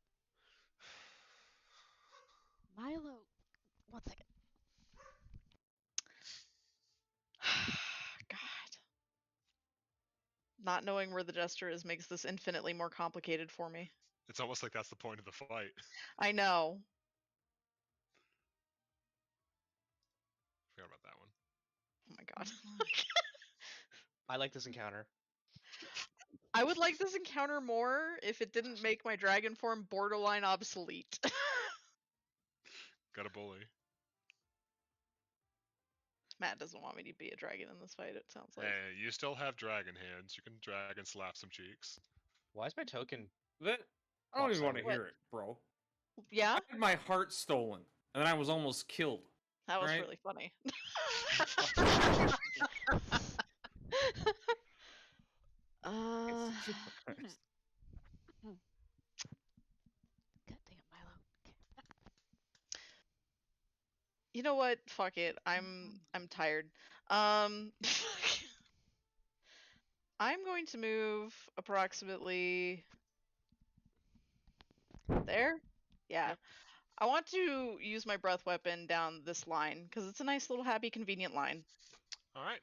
Milo. 1 second.
God. Not knowing where the Jester is makes this infinitely more complicated for me.
It's almost like that's the point of the fight.
I know.
Forgot about that one.
Oh my god.
I like this encounter.
I would like this encounter more if it didn't make my dragon form borderline obsolete.
Got a bully.
Matt doesn't want me to be a dragon in this fight, it sounds like.
Hey, you still have dragon hands. You can dragon slap some cheeks.
Why is my token?
That I don't even want to
What?
hear it, bro.
Yeah?
I had my heart stolen, and then I was almost killed.
That was
right?
really funny.
God damn, Milo.
You know what? Fuck it. I'm tired. I'm going to move approximately there. Yeah.
Yep.
I want to use my breath weapon down this line because it's a nice little happy convenient line.
All right.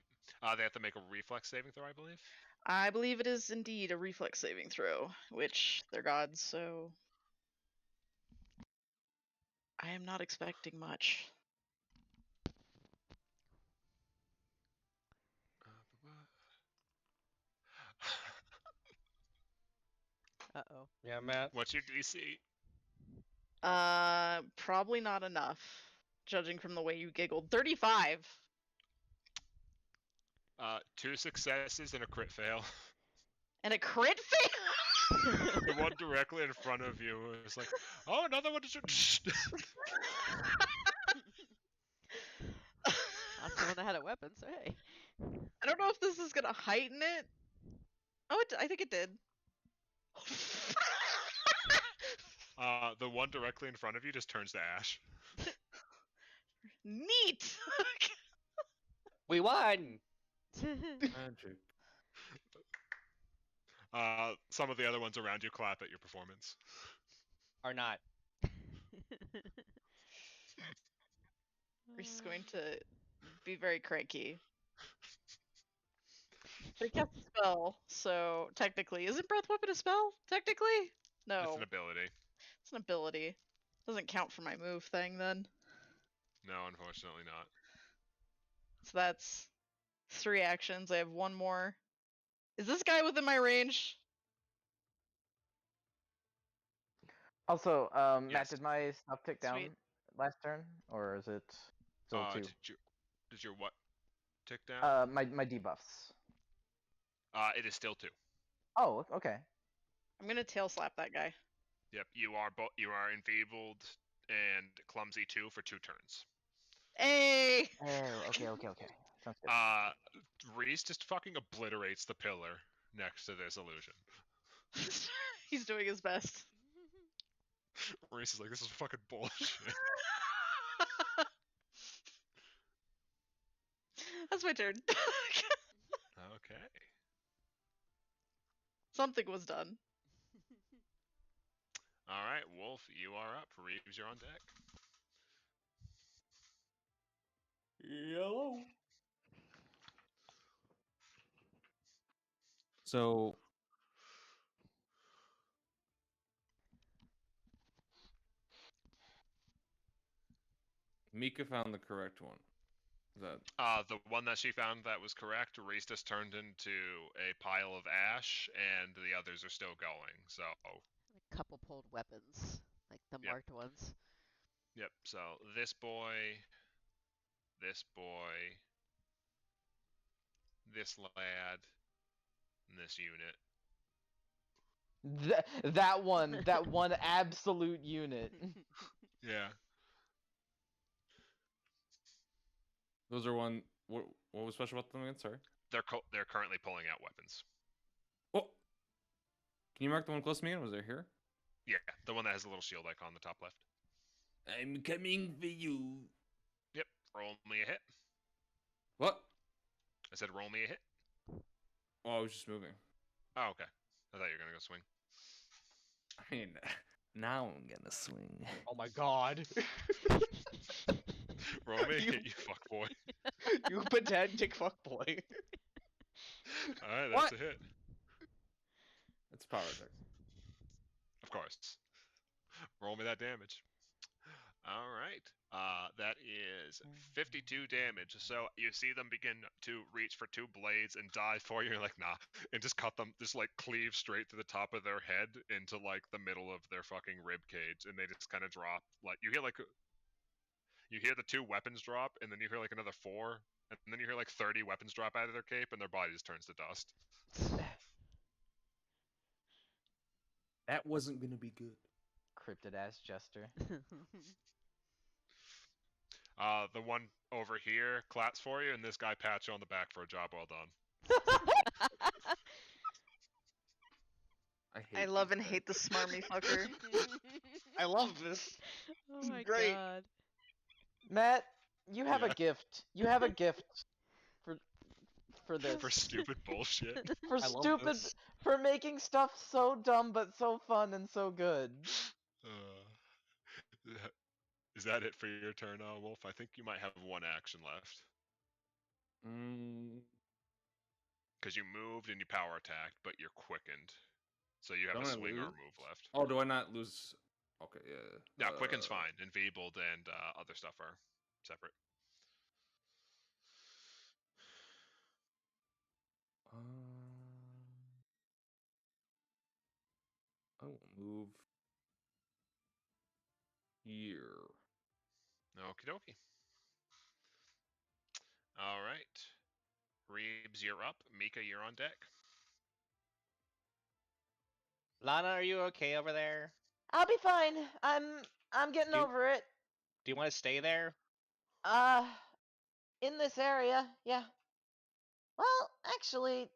They have to make a reflex saving throw, I believe.
I believe it is indeed a reflex saving throw, which they're gods, so I am not expecting much.
Uh-oh.
Yeah, Matt.
What's your DC?
Probably not enough, judging from the way you giggled. 35.
2 successes and a crit fail.
And a crit fail?
The one directly in front of you is like, oh, another one.
That's the one that had a weapon, so hey.
I don't know if this is gonna heighten it. Oh, I think it did.
The one directly in front of you just turns to ash.
Neat.
We won.
Magic.
Some of the other ones around you clap at your performance.
Or not.
Reese is going to be very cranky. But he cast a spell, so technically, isn't breath weapon a spell? Technically, no.
It's an ability.
It's an ability. Doesn't count for my move thing then.
No, unfortunately not.
So that's 3 actions. I have 1 more. Is this guy within my range?
Also, Matt,
Yes.
did my stuff tick down
Sweet.
last turn, or is it still 2?
Did your what tick down?
My debuffs.
It is still 2.
Oh, okay.
I'm gonna tail slap that guy.
Yep, you are enfeebled and clumsy 2 for 2 turns.
Hey!
Oh, okay. Sounds good.
Reese just fucking obliterates the pillar next to this illusion.
He's doing his best.
Reese is like, this is fucking bullshit.
That's my turn.
Okay.
Something was done.
All right, Wolf, you are up. Reeves, you're on deck.
Yellow. So Mika found the correct one. Is that
The one that she found that was correct, Reese just turned into a pile of ash, and the others are still going. So,
A couple pulled weapons, like the
Yep.
marked ones.
yep. So this boy, this boy, this lad, and this unit.
That one absolute unit.
Yeah.
those are one? What was special about them again? Sorry.
They're currently pulling out weapons.
Oh, can you mark the one close to me? Was it here?
Yeah, the one that has a little shield icon on the top left.
I'm coming for you.
Yep. Roll me a hit.
What?
I said roll me a hit.
Oh, I was just moving.
Oh, okay. I thought you were gonna go swing.
I mean, now I'm gonna swing.
Oh my god.
Roll me a
You-
hit, you fuckboy.
You pedantic fuckboy.
Alright, that's
What?
a hit.
It's power attack.
Of course. Roll me that damage. Alright. That is 52 damage. So you see them begin to reach for two blades and dive for you. You're like, nah. And just cut them, just like cleave straight through the top of their head into like the middle of their fucking rib cage. And they just kind of drop. Like, you hear the two weapons drop, and then you hear like another four. And then you hear like 30 weapons drop out of their cape, and their body just turns to dust.
That wasn't gonna be good.
Cryptid ass jester.
The one over here claps for you, and this guy pats you on the back for a job well done.
I
love
these
and
guys.
hate the smarmy fucker.
I love this.
Oh
This is
my
great.
god.
Matt, you have a
Yeah.
gift. You have a gift for this.
For stupid bullshit.
For
I love
stupid
this.
for making stuff so dumb but so fun and so good.
Is that it for your turn, Wolf? I think you might have one action left.
Mm,
Because you moved and you power attacked, but you're quickened. So you have
Don't
a
I
swing or a
lose?
move left.
oh, do I not lose? Okay, yeah.
No, quickened's fine. Enfeebled and other stuff are separate.
I will move here.
Okie dokie. All right. Reeves, you're up. Mika, you're on deck.
Lana, are you okay over there?
I'll be fine. I'm getting
Do-
over it.
Do you want to stay there?
Uh in this area, yeah. Well, actually,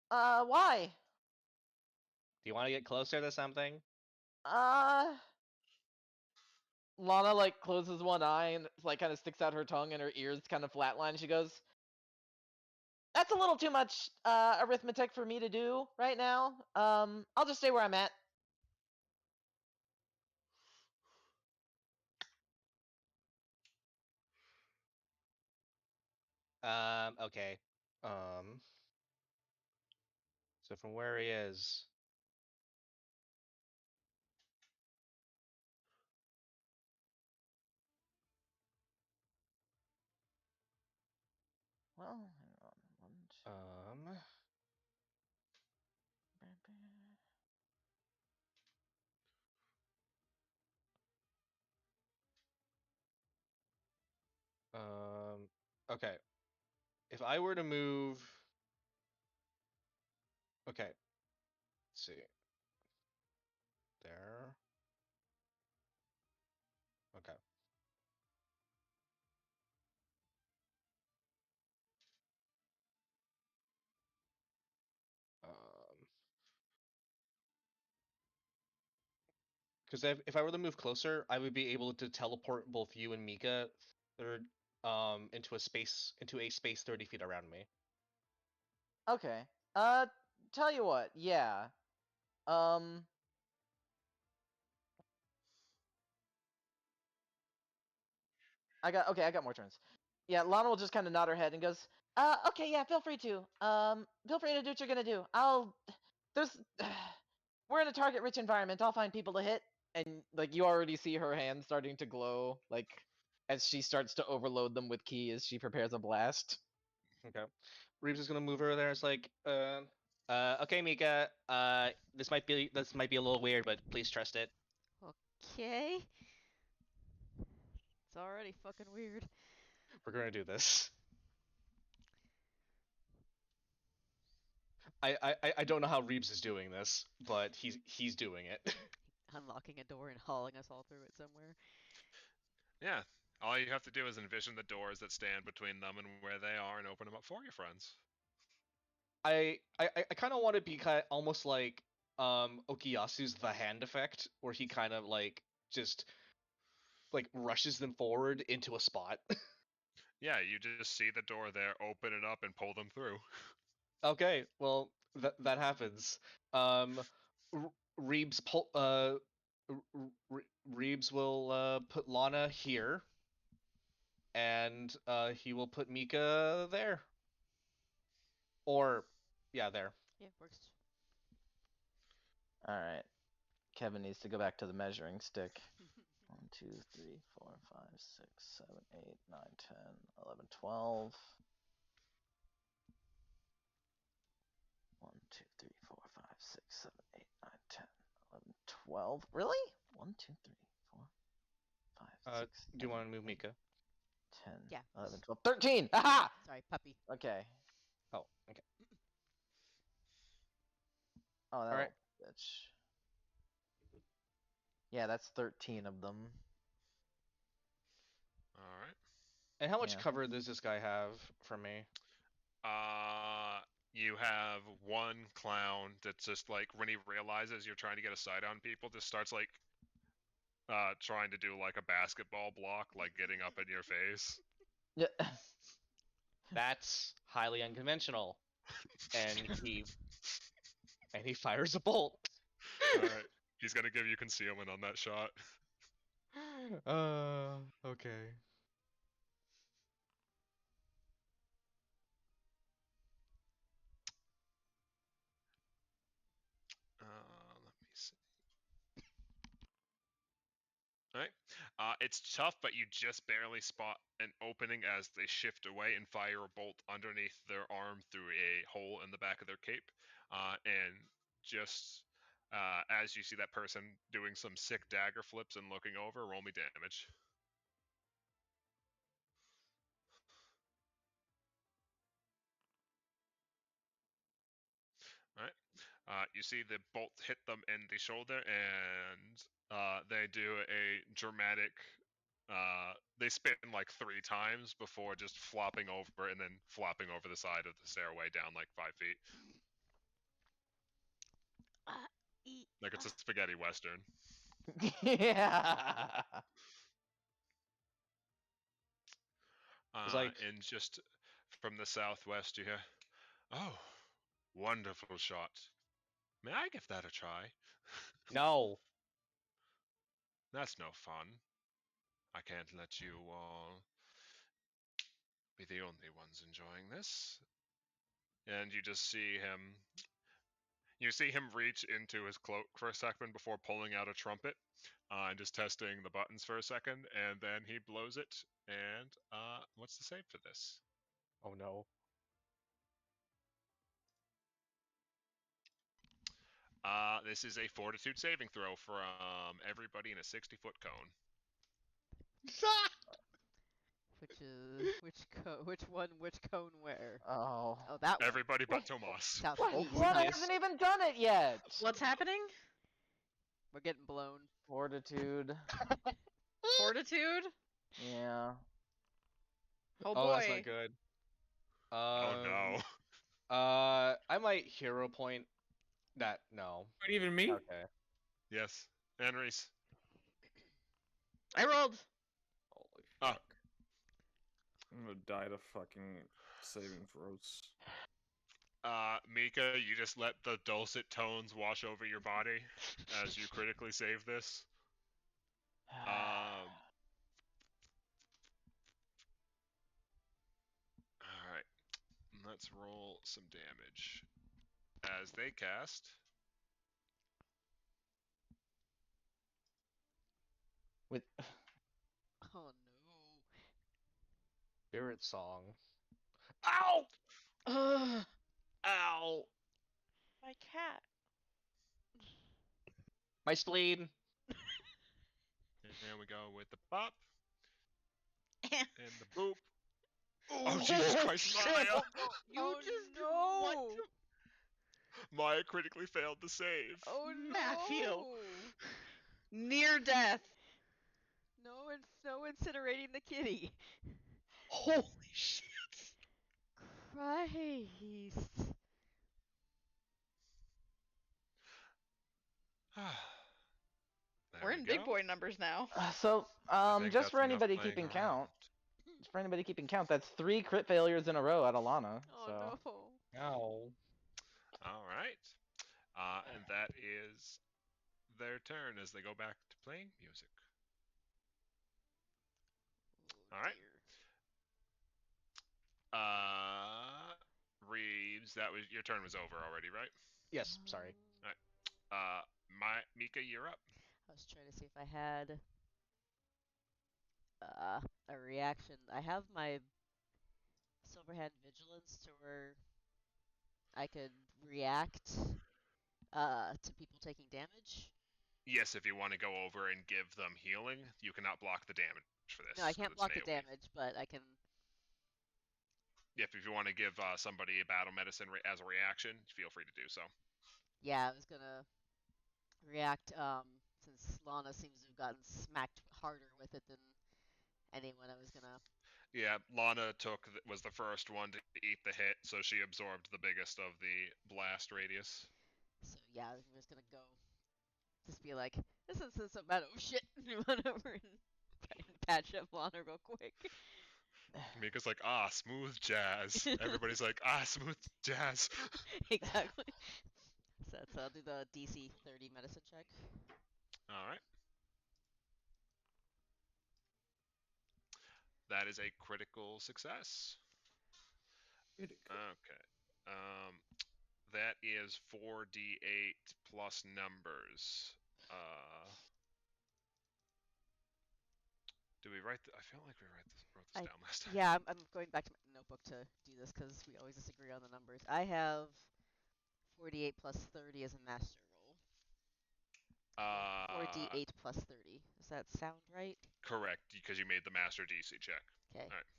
why?
Do you want to get closer to something?
Uh Lana like closes one eye and like kind of sticks out her tongue and her ears kind of flatline. She goes, "That's a little too much arithmetic for me to do right now. I'll just stay where I'm at."
Okay. So from where he is,
Well, hang on. One, two,
okay. If I were to move, okay. Let's see. There. Okay. Um, Because if I were to move closer, I would be able to teleport both you and Mika third into a space 30 feet around me.
Okay. Tell you what, yeah. I got more turns. Yeah, Lana will just kind of nod her head and goes, okay, yeah, feel free to. Feel free to do what you're gonna do. There's, we're in a target-rich environment. I'll find people to hit. And like you already see her hand starting to glow, like as she starts to overload them with ki as she prepares a blast.
Okay. Reeves is gonna move her there. It's like, okay, Mika. This might be a little weird, but please trust it.
Okay. It's already fucking weird.
We're gonna do this. I don't know how Reeves is doing this, but he's doing it.
Unlocking a door and hauling us all through it somewhere.
Yeah. All you have to do is envision the doors that stand between them and where they are and open them up for your friends.
I kind of want to be almost like Okiyasu's The Hand effect, where he kind of like just like rushes them forward into a spot.
Yeah, you just see the door there, open it up, and pull them through.
Okay, well that happens. Reeves Reeves will put Lana here, and he will put Mika there. Or yeah, there.
Yeah, works.
All right. Kevin needs to go back to the measuring stick. 1, 2, 3, 4, 5, 6, 7, 8, 9, 10, 11, 12. 1, 2, 3, 4, 5, 6, 7, 8, 9, 10, 11, 12. Really? 1, 2, 3, 4, 5, 6,
Do you
7,
want to move Mika?
10,
Yeah.
11, 12, 13! Aha!
Sorry, puppy.
Okay.
Oh, okay.
Oh, that
All right.
little bitch. Yeah, that's 13 of them.
All right.
And how much
Yeah.
cover does this guy have from me?
You have one clown that's just like when he realizes you're trying to get a sight on people, just starts like trying to do like a basketball block, like getting up in your face.
Yeah.
That's highly unconventional. And he fires a bolt.
All right. He's gonna give you concealment on that shot.
Okay.
Let me see. All right. It's tough, but you just barely spot an opening as they shift away and fire a bolt underneath their arm through a hole in the back of their cape. And just as you see that person doing some sick dagger flips and looking over, roll me damage. All right. You see the bolt hit them in the shoulder, and they do a dramatic. They spin like 3 times before just flopping over and then flopping over the side of the stairway down like 5 feet. Like it's a spaghetti western.
Yeah.
It's like,
And just from the southwest, you hear, "Oh, wonderful shot. May I give that a try?"
no.
That's no fun. I can't let you all be the only ones enjoying this. And you just see him. You see him reach into his cloak for a second before pulling out a trumpet and just testing the buttons for a second, and then he blows it. And what's the save for this?
Oh no.
This is a fortitude saving throw from everybody in a 60-foot cone.
Which one? Which cone? Where?
Oh.
Oh, that one.
Everybody but Tomas.
South.
What?
East.
Lana
Yes.
hasn't even done it yet.
What's happening?
We're getting blown.
Fortitude.
Fortitude?
Yeah.
Oh
Oh,
boy.
that's not good.
Oh no.
I might hero point that. No.
What, even me?
Okay.
Yes. Henry's.
I rolled.
Holy
Ah.
fuck. I'm gonna die to fucking saving throws.
Mika, you just let the dulcet tones wash over your body as you critically save this. Alright. Let's roll some damage. As they cast.
With
Oh no.
Spirit Song. Ow!
Ugh.
Ow!
My cat.
My spleen.
And we go with the pop. And the boop. Oh, Jesus Christ,
Shit.
Maya!
You
Oh
just
no.
what to
Maya critically failed to save.
Oh
Matthew.
no.
Near death.
No incinerating the kitty.
Holy shit.
Christ.
There
We're
we
in
go.
big boy numbers now.
So,
I think
just
that's
for
enough
anybody
playing
keeping
around.
count, that's 3 crit failures in a row at Alana.
Oh
So.
no.
Ow.
All right. And that is their turn as they go back to playing music.
Oh
All right.
dear.
Reeves, that was your turn was over already, right?
Yes, sorry.
Mika, you're up.
I was trying to see if I had a reaction. I have my Silverhand Vigilance to where I could react to people taking damage.
Yes, if you want to go over and give them healing, you cannot block the damage for this.
No, I
'cause
can't
it's
block
an
the
AoE.
damage, but I can.
Yep, if you want to give somebody a battle medicine as a reaction, feel free to do so.
Yeah, I was gonna react since Lana seems to have gotten smacked harder with it than anyone. I was gonna.
Yeah, Lana was the first one to eat the hit, so she absorbed the biggest of the blast radius.
So yeah, I was just gonna go. Just be like, this isn't so bad. Oh shit! Run over and try and patch up Lana real quick.
Mika's like, smooth jazz. Everybody's like, smooth jazz.
Exactly. So I'll do the DC 30 medicine check.
All right. That is a critical success. Okay. That is 4d8 plus numbers. Do we write? I feel like we wrote this down last time.
Yeah, I'm going back to my notebook to do this because we always disagree on the numbers. I have 48 plus 30 as a master roll. 4d8 plus 30. Does that sound right?
Correct, because you made the master DC check.
Okay.
All right.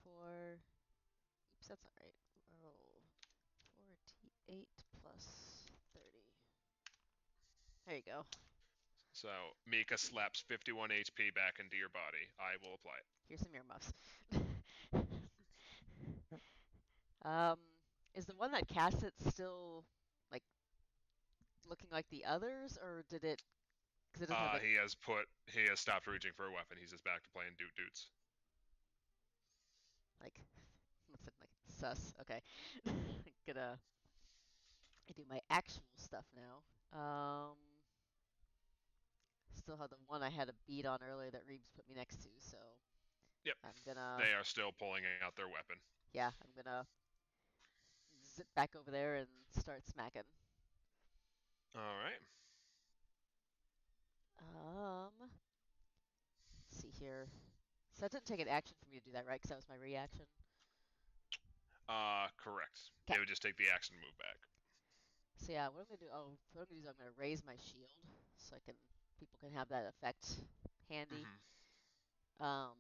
4. Oops, that's not right. Roll 4d8 plus 30. There you go.
So Mika slaps 51 HP back into your body. I will apply it.
Here's some earmuffs. Is the one that cast it still like looking like the others, or did it? Because it doesn't have
He has stopped reaching for a weapon. He's just back to playing Doot Doots.
like what's it like sus? Okay, gonna do my actual stuff now. Still have the one I had a beat on earlier that Reeves put me next to, so
Yep.
I'm gonna.
They are still pulling out their weapon.
Yeah, I'm gonna zip back over there and start smacking.
All right.
Let's see here. So that didn't take an action for me to do that, right? Because that was my reaction.
Correct.
Okay.
It would just take the action to move back.
So yeah, what I'm gonna do? Oh, what I'm gonna do is I'm gonna raise my shield so people can have that effect handy.
Mm-hmm.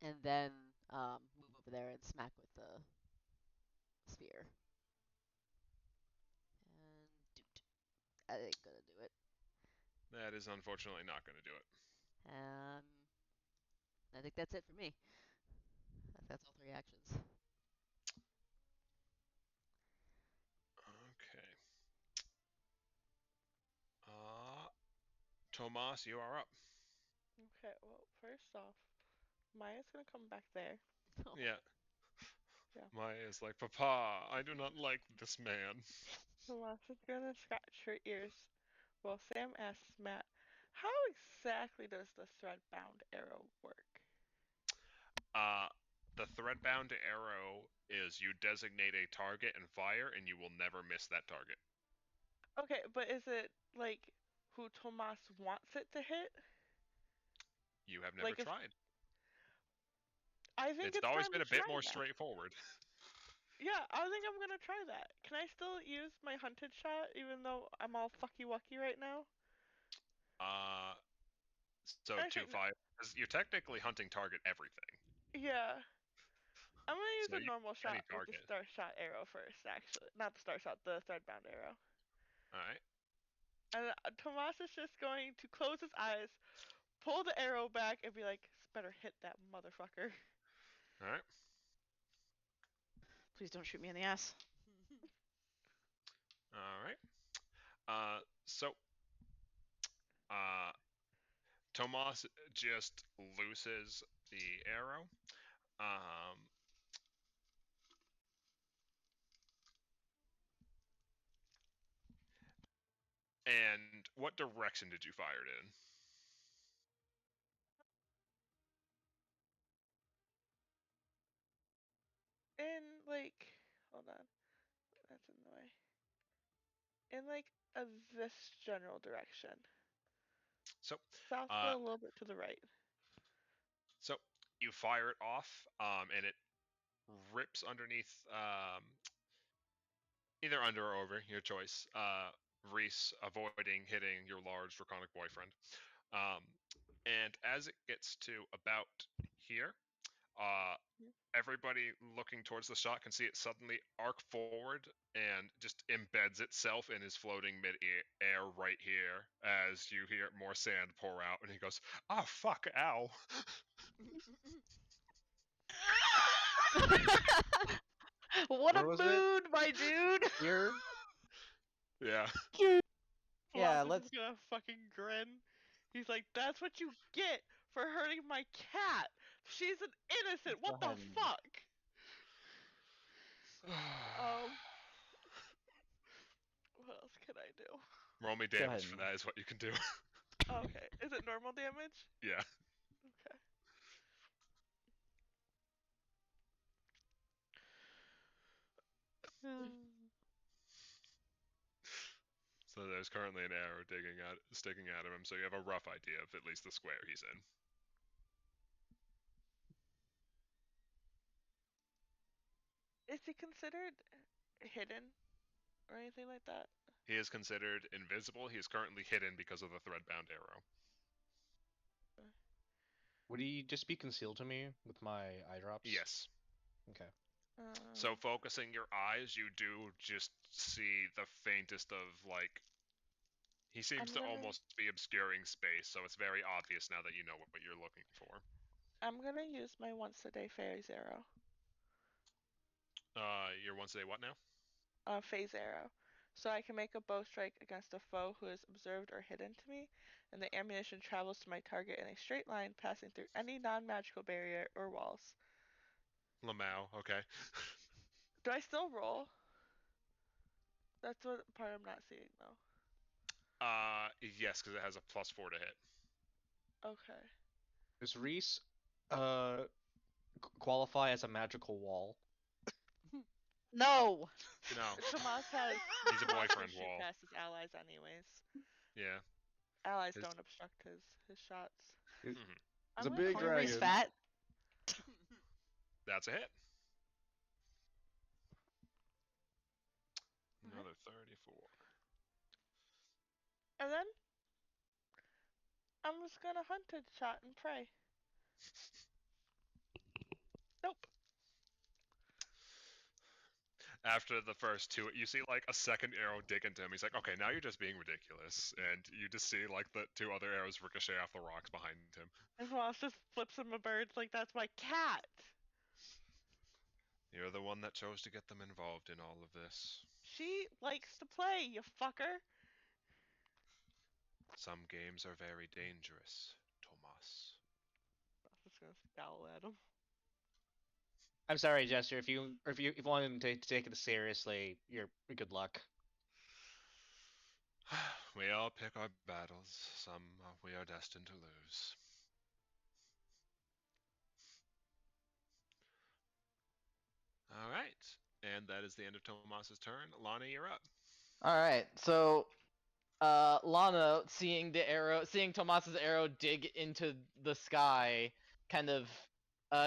And then move over there and smack with the spear. And doot. I ain't gonna do it.
That is unfortunately not going to do it.
I think that's it for me. That's all 3 actions.
Okay. Tomas, you are up.
Okay, well, first off, Maya's gonna come back there.
Oh.
Yeah.
Yeah.
Maya is like, Papa, I do not like this man.
Tomas is gonna scratch her ears. Well, Sam asks Matt, how exactly does the thread-bound arrow work?
The thread-bound arrow is you designate a target and fire, and you will never miss that target.
Okay, but is it like who Tomas wants it to hit?
You have never
Like if
tried.
I think
It's
it's
always
time
been
to
a bit
try
more
that.
straightforward.
Yeah, I think I'm gonna try that. Can I still use my hunted shot even though I'm all fucky wucky right now?
Uh, so
Actually,
to fire, because you're technically hunting target everything.
yeah. I'm gonna use
So
a
you
normal
any
shot with the
target.
star shot arrow first, actually. Not the star shot, the thread-bound arrow.
All right.
And Tomas is just going to close his eyes, pull the arrow back, and be like, better hit that motherfucker.
All right.
Please don't shoot me in the ass.
All right. So uh, Tomas just looses the arrow. Um, and what direction did you fire it in?
In, like, hold on. That's in the way. In, like, this general direction.
So,
South, but
uh,
a little bit to the right.
so you fire it off, and it rips underneath, either under or over, your choice. Reese avoiding hitting your large draconic boyfriend. Um, and as it gets to about here, uh, everybody looking towards the shot can see it suddenly arc forward and just embeds itself in his floating mid-air right here as you hear more sand pour out, and he goes, "Oh fuck, ow!"
What
Where
a
was it?
mood, my dude!
Here?
Yeah.
Yeah,
Colossus
let's.
is gonna fucking grin. He's like, that's what you get for hurting my cat. She's an innocent.
Go
What the
ahead and-
fuck? Um, what else can I do?
Roll me
Go ahead
damage for
and-
that is what you can do.
Okay, is it normal damage?
Yeah.
Okay.
So there's currently an arrow sticking out of him, so you have a rough idea of at least the square he's in.
Is he considered hidden or anything like that?
He is considered invisible. He is currently hidden because of the thread-bound arrow.
Would he just be concealed to me with my eye drops?
Yes.
Okay.
So focusing your eyes, you do just see the faintest of like. He seems to almost be obscuring space, so it's very obvious now that you know what you're looking for.
I'm gonna use my once a day phase arrow.
Your once a day what now?
Phase arrow. So I can make a bow strike against a foe who is observed or hidden to me, and the ammunition travels to my target in a straight line, passing through any non-magical barrier or walls.
Lamau, okay.
Do I still roll? That's what part I'm not seeing though.
Yes, because it has a +4 to hit.
Okay.
Does Reese qualify as a magical wall?
No!
No,
Tomas has
he's a
Tomas can
boyfriend
shoot
wall.
past his allies anyways.
Yeah.
Allies
His-
don't obstruct his shots.
It-
Mhm.
It's a
I'm
big
gonna
Call Reese
dragon.
fat.
That's a hit.
Alright.
Another 34.
And then I'm just gonna hunted shot and pray. Nope.
After the first two, you see like a second arrow dig into him. He's like, okay, now you're just being ridiculous. And you just see like the two other arrows ricochet off the rocks behind him.
And Tomas just flips him a bird like that's my cat.
You're the one that chose to get them involved in all of this.
She likes to play, you fucker.
Some games are very dangerous, Tomas.
gonna scowl at him.
I'm sorry, Jester. If you want him to take it seriously, you're good luck.
We all pick our battles. Some we are destined to lose. All right. And that is the end of Tomas's turn. Lana, you're up.
All right, so Lana, seeing Tomas's arrow dig into the sky, kind of,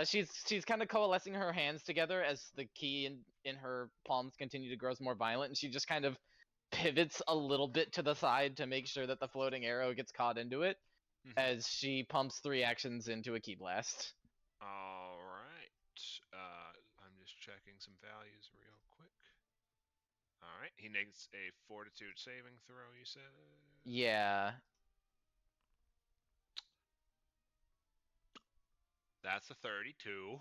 she's kind of coalescing her hands together as the key in her palms continue to grow more violent, and she just kind of pivots a little bit to the side to make sure that the floating arrow gets caught into it, as she pumps 3 actions into a key blast.
All right. I'm just checking some values real quick. All right. He makes a fortitude saving throw, you said?
Yeah.
That's a 32.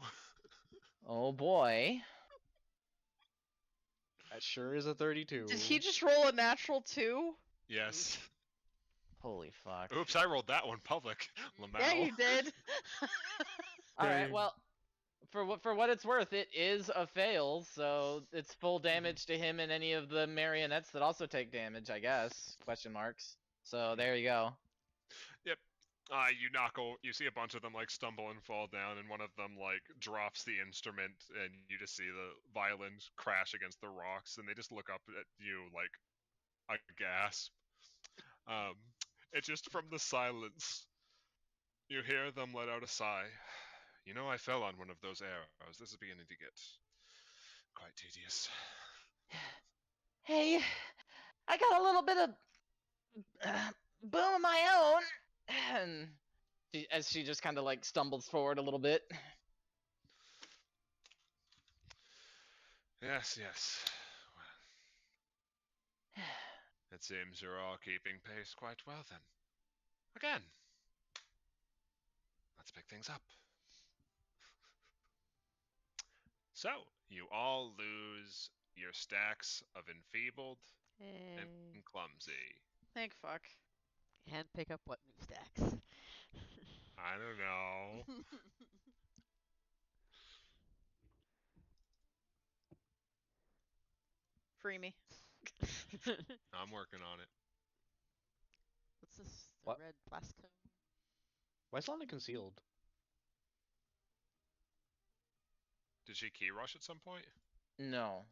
Oh boy.
That sure is a 32.
Did he just roll a natural 2?
Yes.
Holy fuck.
Oops, I rolled that one public. Lamau.
Yeah, you did.
All right, well, for what it's worth, it is a fail, so it's full damage to him and any of the marionettes that also take damage, I guess. Question marks. So there you go.
Yep. You see a bunch of them like stumble and fall down, and one of them like drops the instrument, and you just see the violin crash against the rocks, and they just look up at you like aghast. It's just from the silence. You hear them let out a sigh. You know, I fell on one of those arrows. This is beginning to get quite tedious.
Hey, I got a little bit of boom of my own. And as she just kind of like stumbles forward a little bit.
Yes, yes. Well, it seems you're all keeping pace quite well then. Again, let's pick things up. So, you all lose your stacks of enfeebled and clumsy.
Thank fuck.
And pick up what new stacks?
I don't know.
Free me.
I'm working on it.
What's this? The
What?
red blast cone?
Why is Lana concealed?
Did she key rush at some point?
No.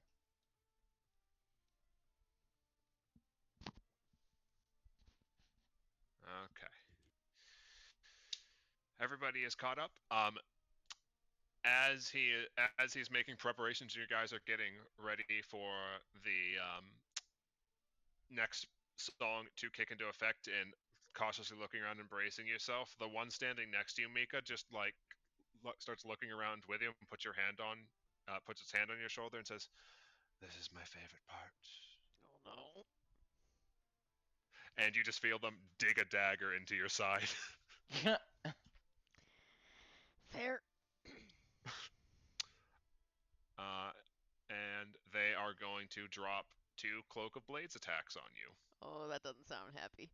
Okay. Everybody is caught up. As he's making preparations, you guys are getting ready for the next song to kick into effect, and cautiously looking around and bracing yourself. The one standing next to you, Mika, just like starts looking around with you and puts its hand on your shoulder and says, "This is my favorite part."
Oh no.
And you just feel them dig a dagger into your side.
Fair.
And they are going to drop 2 Cloak of Blades attacks on you.
Oh, that doesn't sound happy.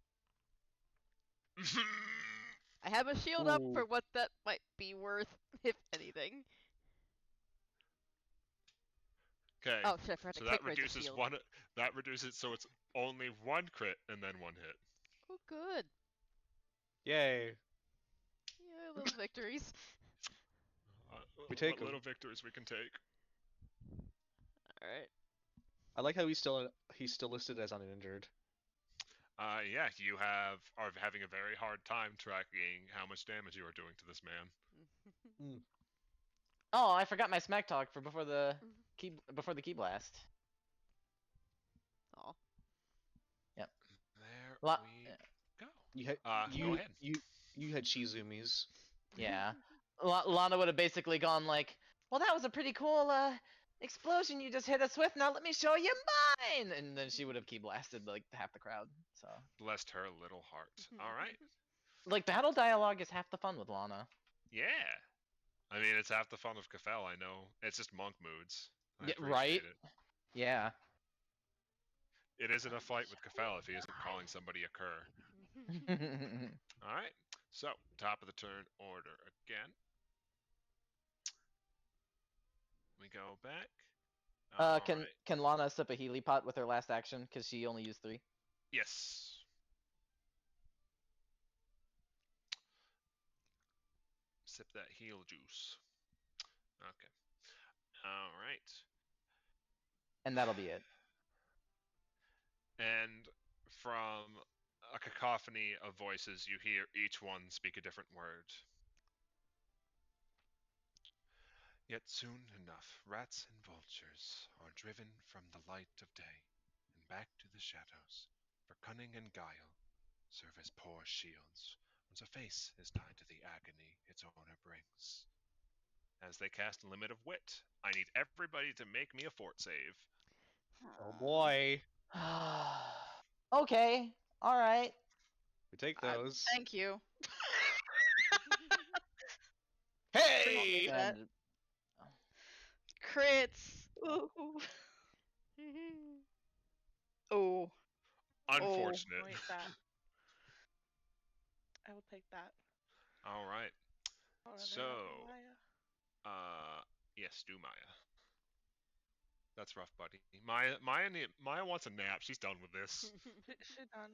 I have a shield up for what that might be worth, if anything.
Okay.
Oh shit! I forgot
So
to
that
quick raise the
reduces
shield.
one. That reduces so it's only 1 crit and then 1 hit.
Oh, good.
Yay.
Yeah, little victories.
We take
what
'em.
little victories we can take.
All right.
I like how he's still listed as uninjured.
Yeah, you are having a very hard time tracking how much damage you are doing to this man.
Oh, I forgot my smack talk for before the key blast.
Oh.
Yep.
There
La-
we go.
You had
Go ahead.
you had Shizumis.
Yeah. Lana would have basically gone like, "Well, that was a pretty cool explosion you just hit us with. Now let me show you mine." And then she would have key blasted like half the crowd. So,
Blessed her little heart. All right.
like, battle dialogue is half the fun with Lana.
Yeah. I mean, it's half the fun of Cafel, I know. It's just monk moods. I
Yeah,
appreciate
right?
it.
Yeah.
It isn't a fight with Cafel if he isn't calling somebody a cur. All right. So, top of the turn order again. We go back. All right.
Can Lana sip a Healy pot with her last action because she only used 3?
Yes. Sip that heal juice. Okay. All right.
And that'll be it.
And from a cacophony of voices, you hear each one speak a different word. Yet soon enough, rats and vultures are driven from the light of day and back to the shadows, for cunning and guile serve as poor shields once a face is tied to the agony its owner brings. As they cast Limit of Wit, I need everybody to make me a fort save.
Oh boy.
Okay. All right.
We take those.
Thank you.
Hey!
That.
And
Crits. Ooh. Oh.
Unfortunate.
Wait, that. I will take that.
All right.
Hold on, I have
So,
Maya.
yes, do Maya. That's rough, buddy. Maya wants a nap. She's done with this.
She done.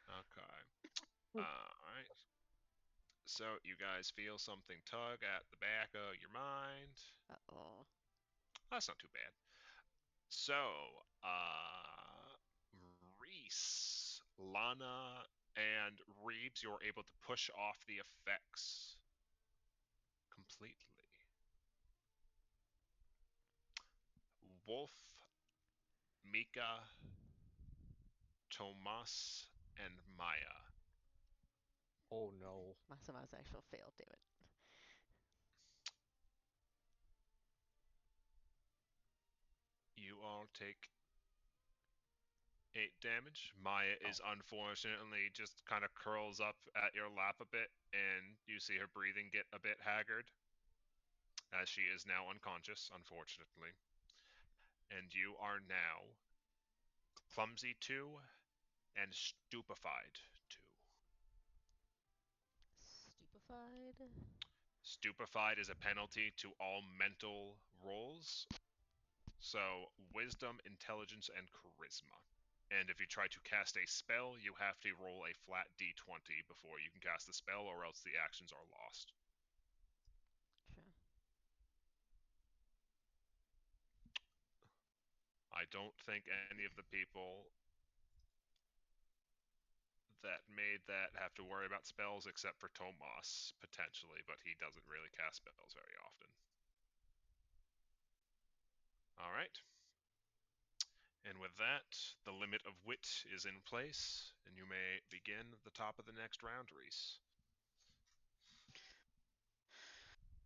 Okay. Alright. So you guys feel something tug at the back of your mind.
Uh-oh.
That's not too bad. So, Reese, Lana, and Reeves, you're able to push off the effects completely. Wolf, Mika, Tomas, and Maya.
Oh no.
Masama's actual fail, damn it.
You all take 8 damage. Maya is unfortunately just kind of curls up at your lap a bit, and you see her breathing get a bit haggard, as she is now unconscious, unfortunately. And you are now clumsy 2 and stupefied 2.
Stupefied?
Stupefied is a penalty to all mental rolls, so wisdom, intelligence, and charisma. And if you try to cast a spell, you have to roll a flat d20 before you can cast the spell, or else the actions are lost.
Sure.
I don't think any of the people that made that have to worry about spells except for Tomas, potentially, but he doesn't really cast spells very often. Alright. And with that, the limit of wit is in place, and you may begin the top of the next round, Reese.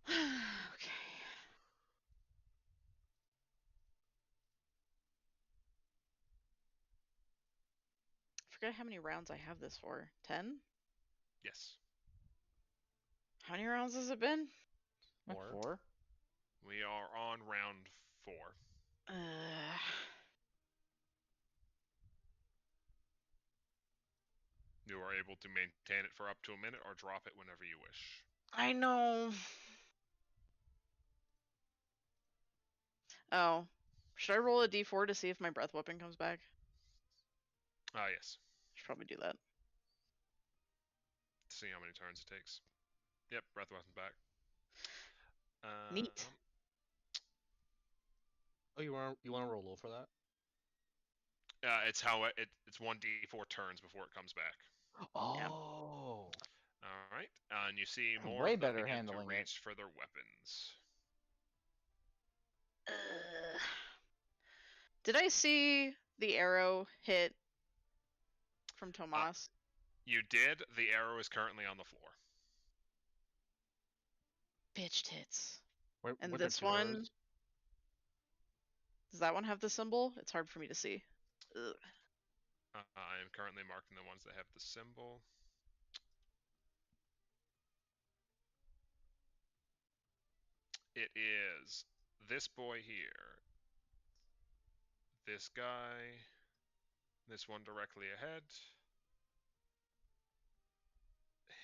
Okay. I forget how many rounds I have this for. 10?
Yes.
How many rounds has it been?
like 4.
We are on round 4.
Uh,
You are able to maintain it for up to a minute or drop it whenever you wish.
I know. Oh. Should I roll a d4 to see if my breath weapon comes back?
Yes.
Should probably do that.
See how many turns it takes. Yep, breath weapon's back.
Neat.
Oh, you want to roll low for that?
It's how it's 1d4 turns before it comes back.
Oh.
All right, and you see more
Way
of them
better
begin to
handling it.
reach for their weapons.
Did I see the arrow hit from Tomas?
You did. The arrow is currently on the floor.
Bitch tits.
Where
And
there
this
two
one,
arrows?
does that one have the symbol? It's hard for me to see. Ugh.
I am currently marking the ones that have the symbol. It is this boy here, this guy, this one directly ahead,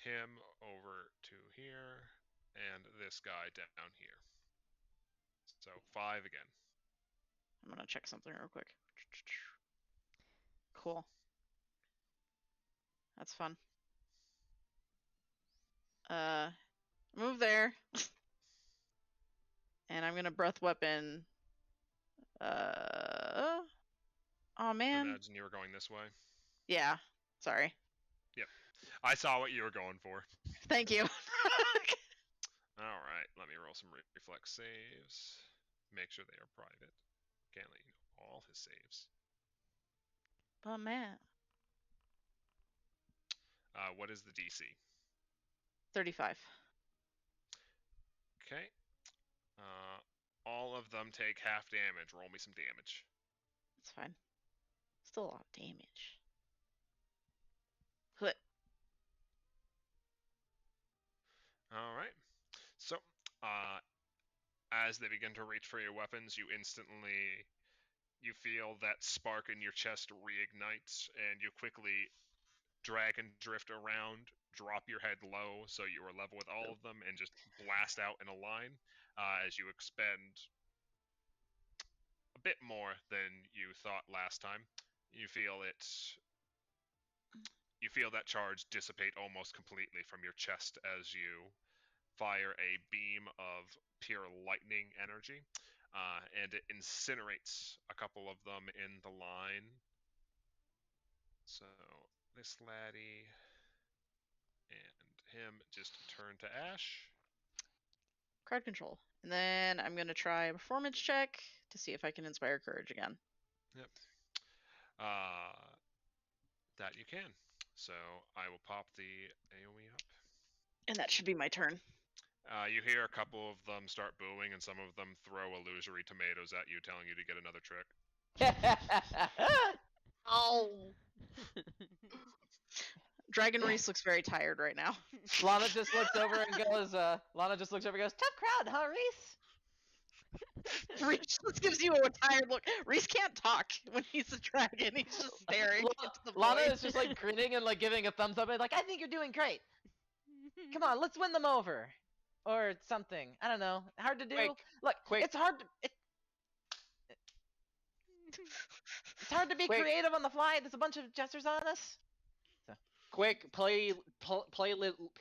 him over to here, and this guy down here. So 5 again.
I'm gonna check something real quick. Cool. That's fun. Move there. And I'm gonna breath weapon. Oh man.
Imagine you were going this way.
Yeah. Sorry.
I saw what you were going for.
Thank you.
All right, let me roll some reflex saves. Make sure they are private. Can't let you know all his saves.
But man.
What is the DC?
35.
Okay. All of them take half damage. Roll me some damage.
That's fine. Still a lot of damage. Hut.
All right. So, as they begin to reach for your weapons, you feel that spark in your chest reignites, and you quickly drag and drift around, drop your head low so you are level with all of them, and just blast out in a line as you expend a bit more than you thought last time. You feel that charge dissipate almost completely from your chest as you fire a beam of pure lightning energy, and it incinerates a couple of them in the line. So this laddie and him just turn to ash.
Crowd control. And then I'm gonna try a performance check to see if I can inspire courage again.
Yep. That you can. So I will pop the AoE up.
And that should be my turn.
You hear a couple of them start booing, and some of them throw illusory tomatoes at you, telling you to get another trick.
Oh.
Dragon Reese looks very tired right now.
Lana just looks over and goes, tough crowd, huh, Reese?
Reese just gives you a tired look. Reese can't talk when he's a dragon. He's just staring into the
Lana
void.
is just like grinning and like giving a thumbs up and like, I think you're doing great. Come on, let's win them over. Or something. I don't know. Hard to do. Look, it's hard to it's hard to be creative on the fly. There's a bunch of jesters on us. So.
Quick, play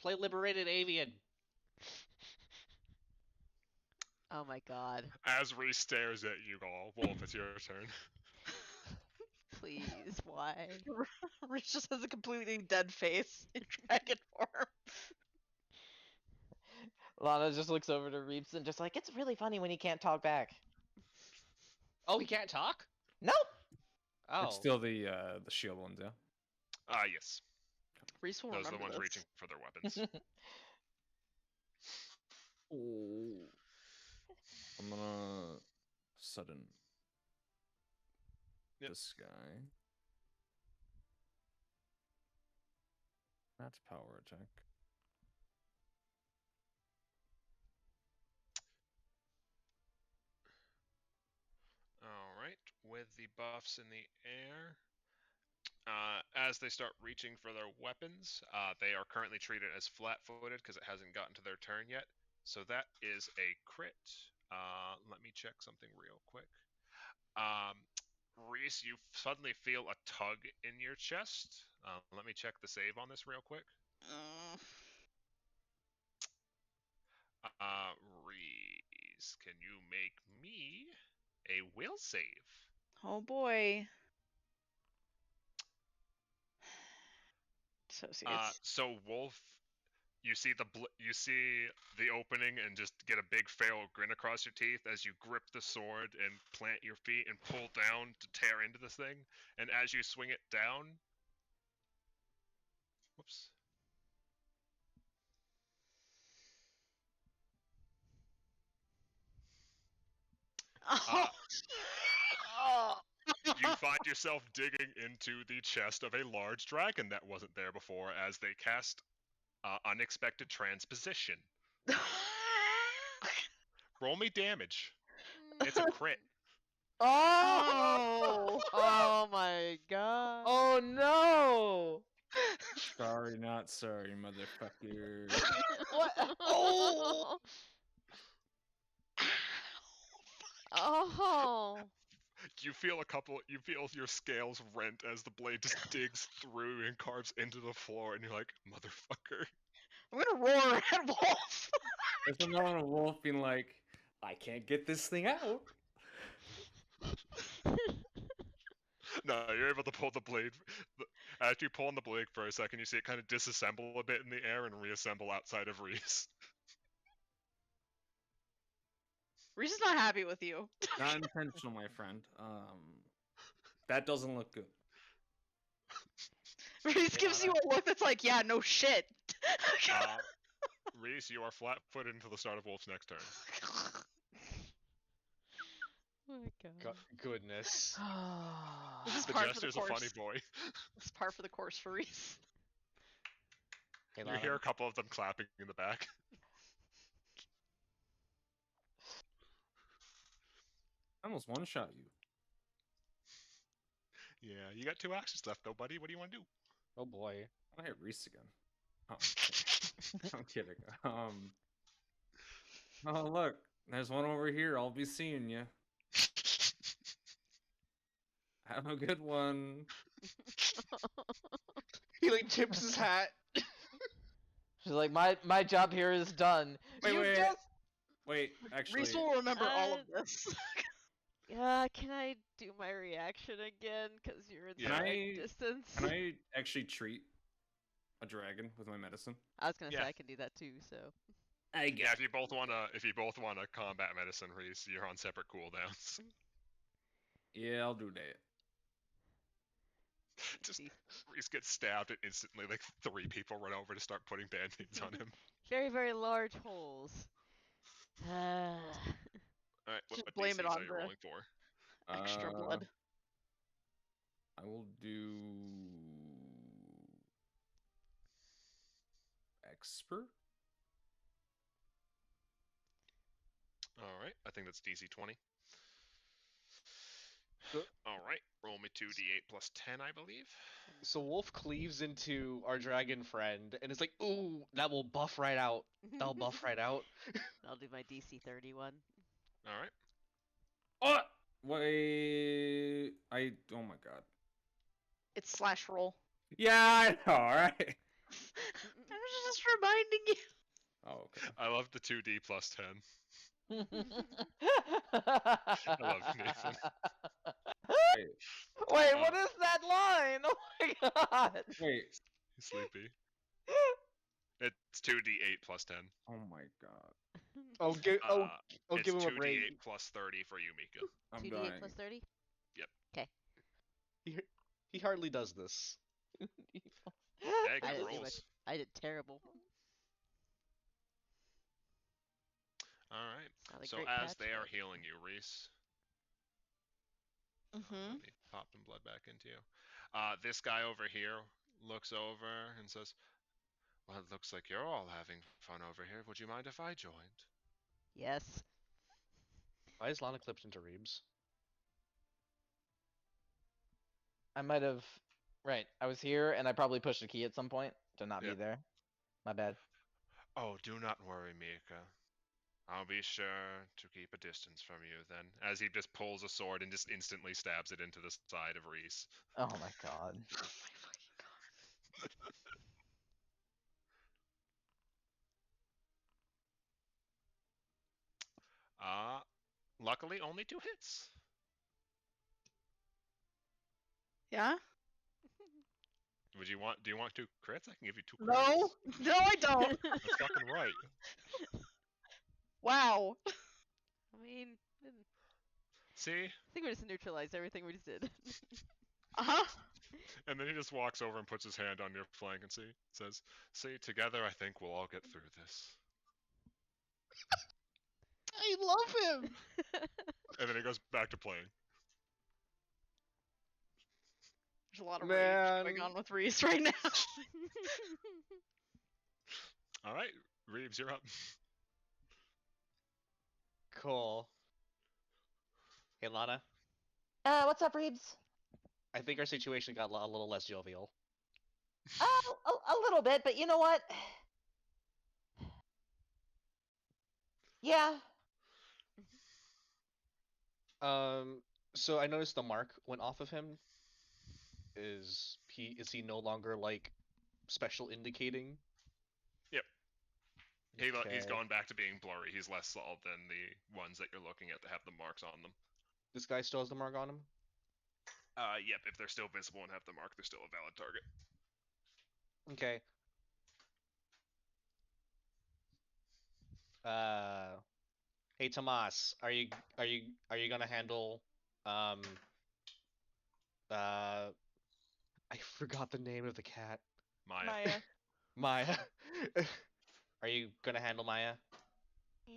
Liberated Avian.
Oh my god.
As Reese stares at you all, Wolf, it's your turn.
Please, why?
Reese just has a completely dead face in dragon form.
Lana just looks over to Reeps and just like, it's really funny when he can't talk back.
Oh, he can't talk?
Nope.
Oh.
It's still the shield ones, yeah?
Yes.
Reese will
Those are the
remember
ones
this.
reaching for their weapons.
Oh. I'm gonna sudden this guy. That's power attack.
Alright, with the buffs in the air, as they start reaching for their weapons, they are currently treated as flat-footed because it hasn't gotten to their turn yet. So that is a crit. Let me check something real quick. Reese, you suddenly feel a tug in your chest. Let me check the save on this real quick. Reese, can you make me a will save?
Oh boy.
So Wolf, you see the opening and just get a big fail grin across your teeth as you grip the sword and plant your feet and pull down to tear into this thing. And as you swing it down, whoops. You find yourself digging into the chest of a large dragon that wasn't there before as they cast unexpected transposition. Roll me damage. It's a crit.
Oh!
Oh my god.
Oh no!
Sorry, not sorry, motherfucker.
What?
Oh!
Oh.
You feel your scales rent as the blade just digs through and carves into the floor, and you're like, motherfucker.
I'm gonna roar at Wolf.
There's another wolf being like, I can't get this thing out.
No, you're able to pull the blade. After you pull on the blade for a second, you see it kind of disassemble a bit in the air and reassemble outside of Reese.
Reese is not happy with you.
Not intentional, my friend. That doesn't look good.
Reese gives you a look that's like, yeah, no shit.
Reese, you are flat-footed until the start of Wolf's next turn.
Oh my god.
Goodness.
This is
The
par for the
Jester's a funny
course.
boy.
This is par for the course for Reese.
Hey,
You
Lana.
hear a couple of them clapping in the back.
I almost one-shot you.
Yeah, you got 2 actions left though, buddy. What do you want to do?
Oh boy.
I'll hit Reese again. Oh, I'm kidding. Oh look, there's one over here. I'll be seeing you. Have a good one.
He like tips his hat.
She's like, my job here is done.
Wait,
you
wait.
just
Wait, actually,
Reese will remember all of this.
Can I do my reaction again? Because you're in
Yeah.
striking distance.
can I actually treat a dragon with my medicine?
I was gonna say
Yeah.
I can do that too. So.
I
Yeah, if you both wanna combat medicine, Reese, you're on separate cooldowns.
Yeah, I'll do that.
Just
See.
Reese gets stabbed and instantly like 3 people run over to start putting band-aids on him.
Very, very large holes.
Alright,
Just
what
blame it
DCs
on
are you
the
rolling for?
extra blood.
I will do expert.
Alright, I think that's DC 20.
Good.
Alright, roll me 2d8 plus 10, I believe.
So Wolf cleaves into our dragon friend, and it's like, ooh, that will buff right out. That'll buff right out.
I'll do my DC 31.
Alright.
Oh, wait. Oh my god.
It's slash roll.
Yeah, I know. All right.
I was just reminding you.
Oh, okay.
I love the 2d plus 10. I love you, Nathan.
Wait, what is that line? Oh my god!
Wait.
He's sleepy. It's 2d8 plus 10.
Oh my god.
I'll give
It's
him a
2d8
break.
plus 30 for you, Mika.
I'm
2d8
dying.
plus 30?
He hardly does this.
Hey,
I
good
didn't do
rolls.
much. I did terrible.
Alright.
Not a
So
great
as
catch,
they are
but-
healing you, Reese,
Mm-hmm.
let me pop some blood back into you. This guy over here looks over and says, well, it looks like you're all having fun over here. Would you mind if I joined?
Yes.
Why is Lana clipped into Reebs?
I might have. Right, I was here and I probably pushed a key at some point to not be
Yep.
there. My bad.
Oh, do not worry, Mika. I'll be sure to keep a distance from you then. As he just pulls a sword and just instantly stabs it into the side of Reese.
Oh my god.
Oh my fucking god.
Luckily, only 2 hits.
Yeah?
Do you want 2 crits? I can give you 2 crits.
No. No, I don't.
That's fucking right.
Wow.
I mean,
See?
I think we just neutralized everything we just did.
Uh-huh.
And then he just walks over and puts his hand on your flank and says, see, together I think we'll all get through this.
I love him.
And then he goes back to playing.
There's a lot of
Man.
rage going on with Reese right now.
Alright, Reeves, you're up.
Cool. Hey, Lana.
What's up, Reebs?
I think our situation got a little less jovial.
A little bit, but you know what? Yeah.
So I noticed the mark went off of him. Is he no longer like special indicating?
Yep. He's
Okay.
gone back to being blurry. He's less solid than the ones that you're looking at that have the marks on them.
This guy still has the mark on him?
Yep, if they're still visible and have the mark, they're still a valid target.
Okay. Uh, hey Tomas, are you gonna handle um uh I forgot the name of the cat.
Maya.
Maya.
Maya. Are you gonna handle Maya?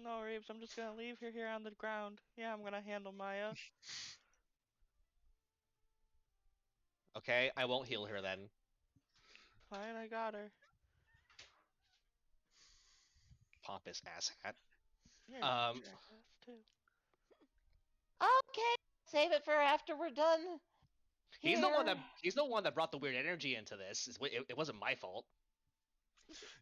No, Reeves, I'm just gonna leave her here on the ground. Yeah, I'm gonna handle Maya.
Okay, I won't heal her then.
Fine, I got her.
Pompous asshat.
You're
Um,
jackass too.
Okay, save it for after we're done.
he's the one that
Here.
he's the one that brought the weird energy into this. It wasn't my fault.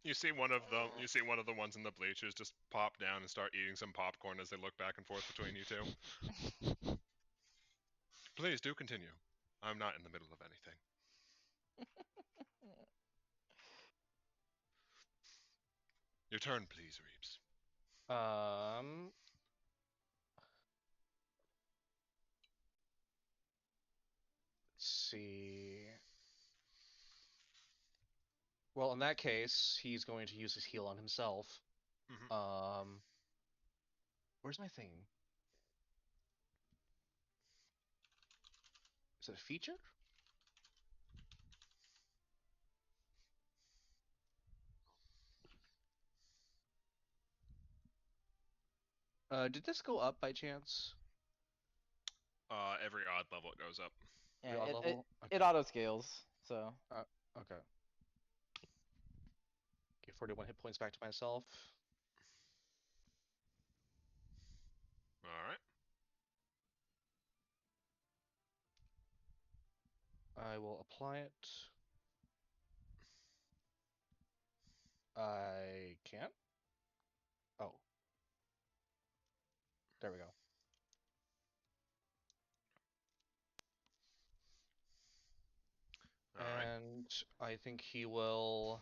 You see one of them. You see one of the ones in the bleachers just pop down and start eating some popcorn as they look back and forth between you two. Please do continue. I'm not in the middle of anything. Your turn, please, Reeves.
Um, let's see. Well, in that case, he's going to use his heal on himself.
Mhm.
Where's my thing? Is it a feature? Did this go up by chance?
Every odd level it goes up.
Yeah,
The odd
it
level?
it auto scales. So
Okay. Give 41 hit points back to myself.
All right.
I will apply it. I can't. Oh. There we go.
All right.
And I think he will.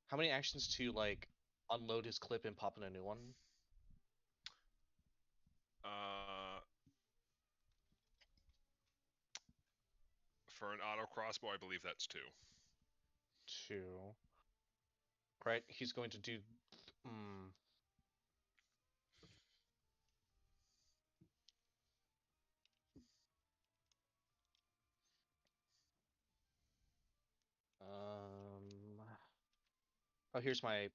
How many actions to like unload his clip and pop in a new one?
Uh, for an auto crossbow, I believe that's 2.
2. Right, he's going to do. Hmm. Oh, here's my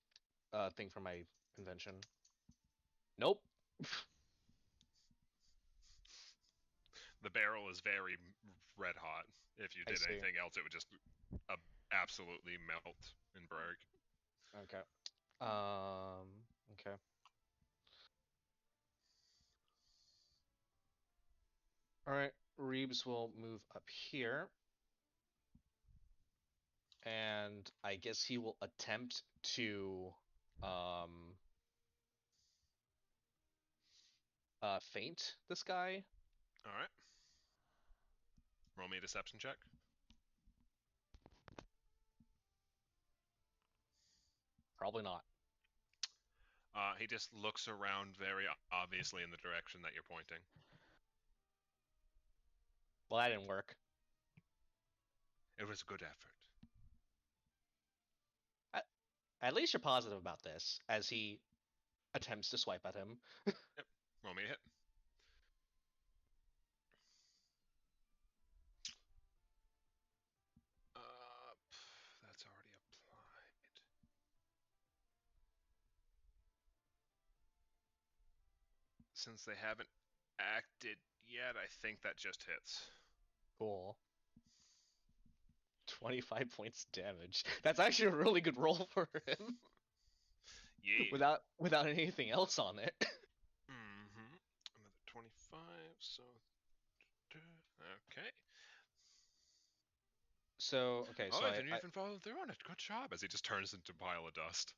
thing for my invention. Nope.
The barrel is very red hot. If you
I
did
see.
anything else, it would just absolutely melt and break.
Okay. Okay. All right. Reeves will move up here, and I guess he will attempt to um feint this guy.
All right. Roll me a deception check.
Probably not.
He just looks around very obviously in the direction that you're pointing.
Well, that didn't work.
It was a good effort.
At least you're positive about this, as he attempts to swipe at him.
Yep. Roll me a hit. That's already applied. Since they haven't acted yet, I think that just hits.
Cool. 25 points damage. That's actually a really good roll for him.
Yeah.
Without anything else on it.
Mm-hmm. Another 25, so... Okay.
So, okay,
Oh,
so
I didn't even follow through on it. Good job. As he just turns into a pile of dust.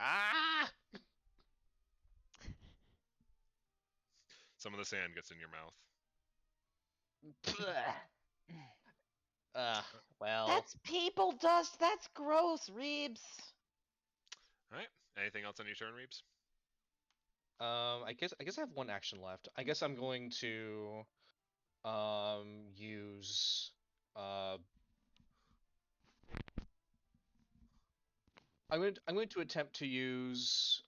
Ah!
Some of the sand gets in your mouth.
Well.
That's people dust. That's gross, Reebs.
All right. Anything else on your turn, Reeves?
I guess I have one action left. I guess I'm going to use I'm going to attempt to use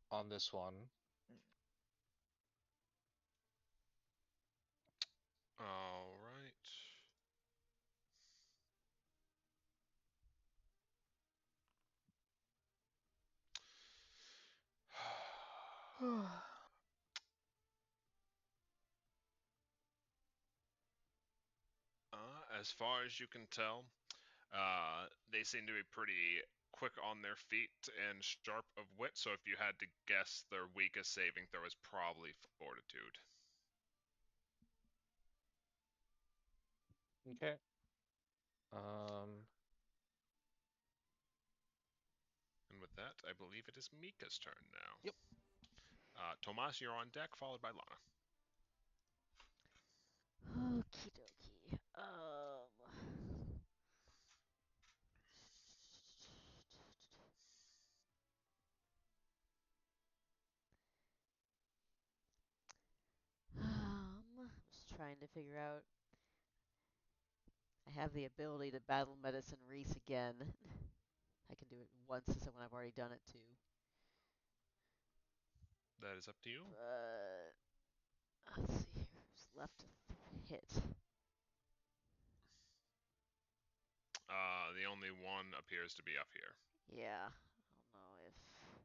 on this one.
All right. As far as you can tell, they seem to be pretty quick on their feet and sharp of wit. So if you had to guess, their weakest saving throw is probably Fortitude.
Okay.
And with that, I believe it is Mika's turn now.
Yep.
Tomas, you're on deck, followed by Lana.
Okie dokie. Just trying to figure out. I have the ability to battle medicine Reese again. I can do it once instead when I've already done it too.
That is up to you.
But let's see here. Who's left to hit?
The only one appears to be up here.
Yeah. I don't know if. Can I?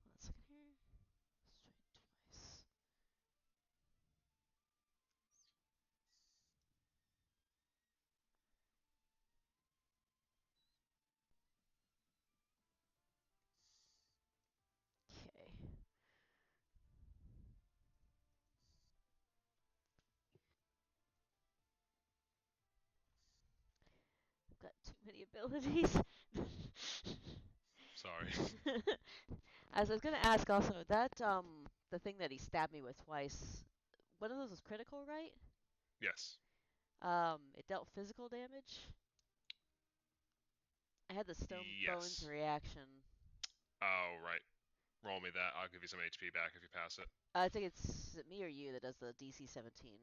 One second here. Let's try twice. Okay. I've got too many abilities.
Sorry.
As I was gonna ask also, that the thing that he stabbed me with twice, one of those was critical, right?
Yes.
It dealt physical damage. I had the stone bones
Yes.
reaction.
Oh, right. Roll me that. I'll give you some HP back if you pass it.
I think it's is it me or you that does the DC 17.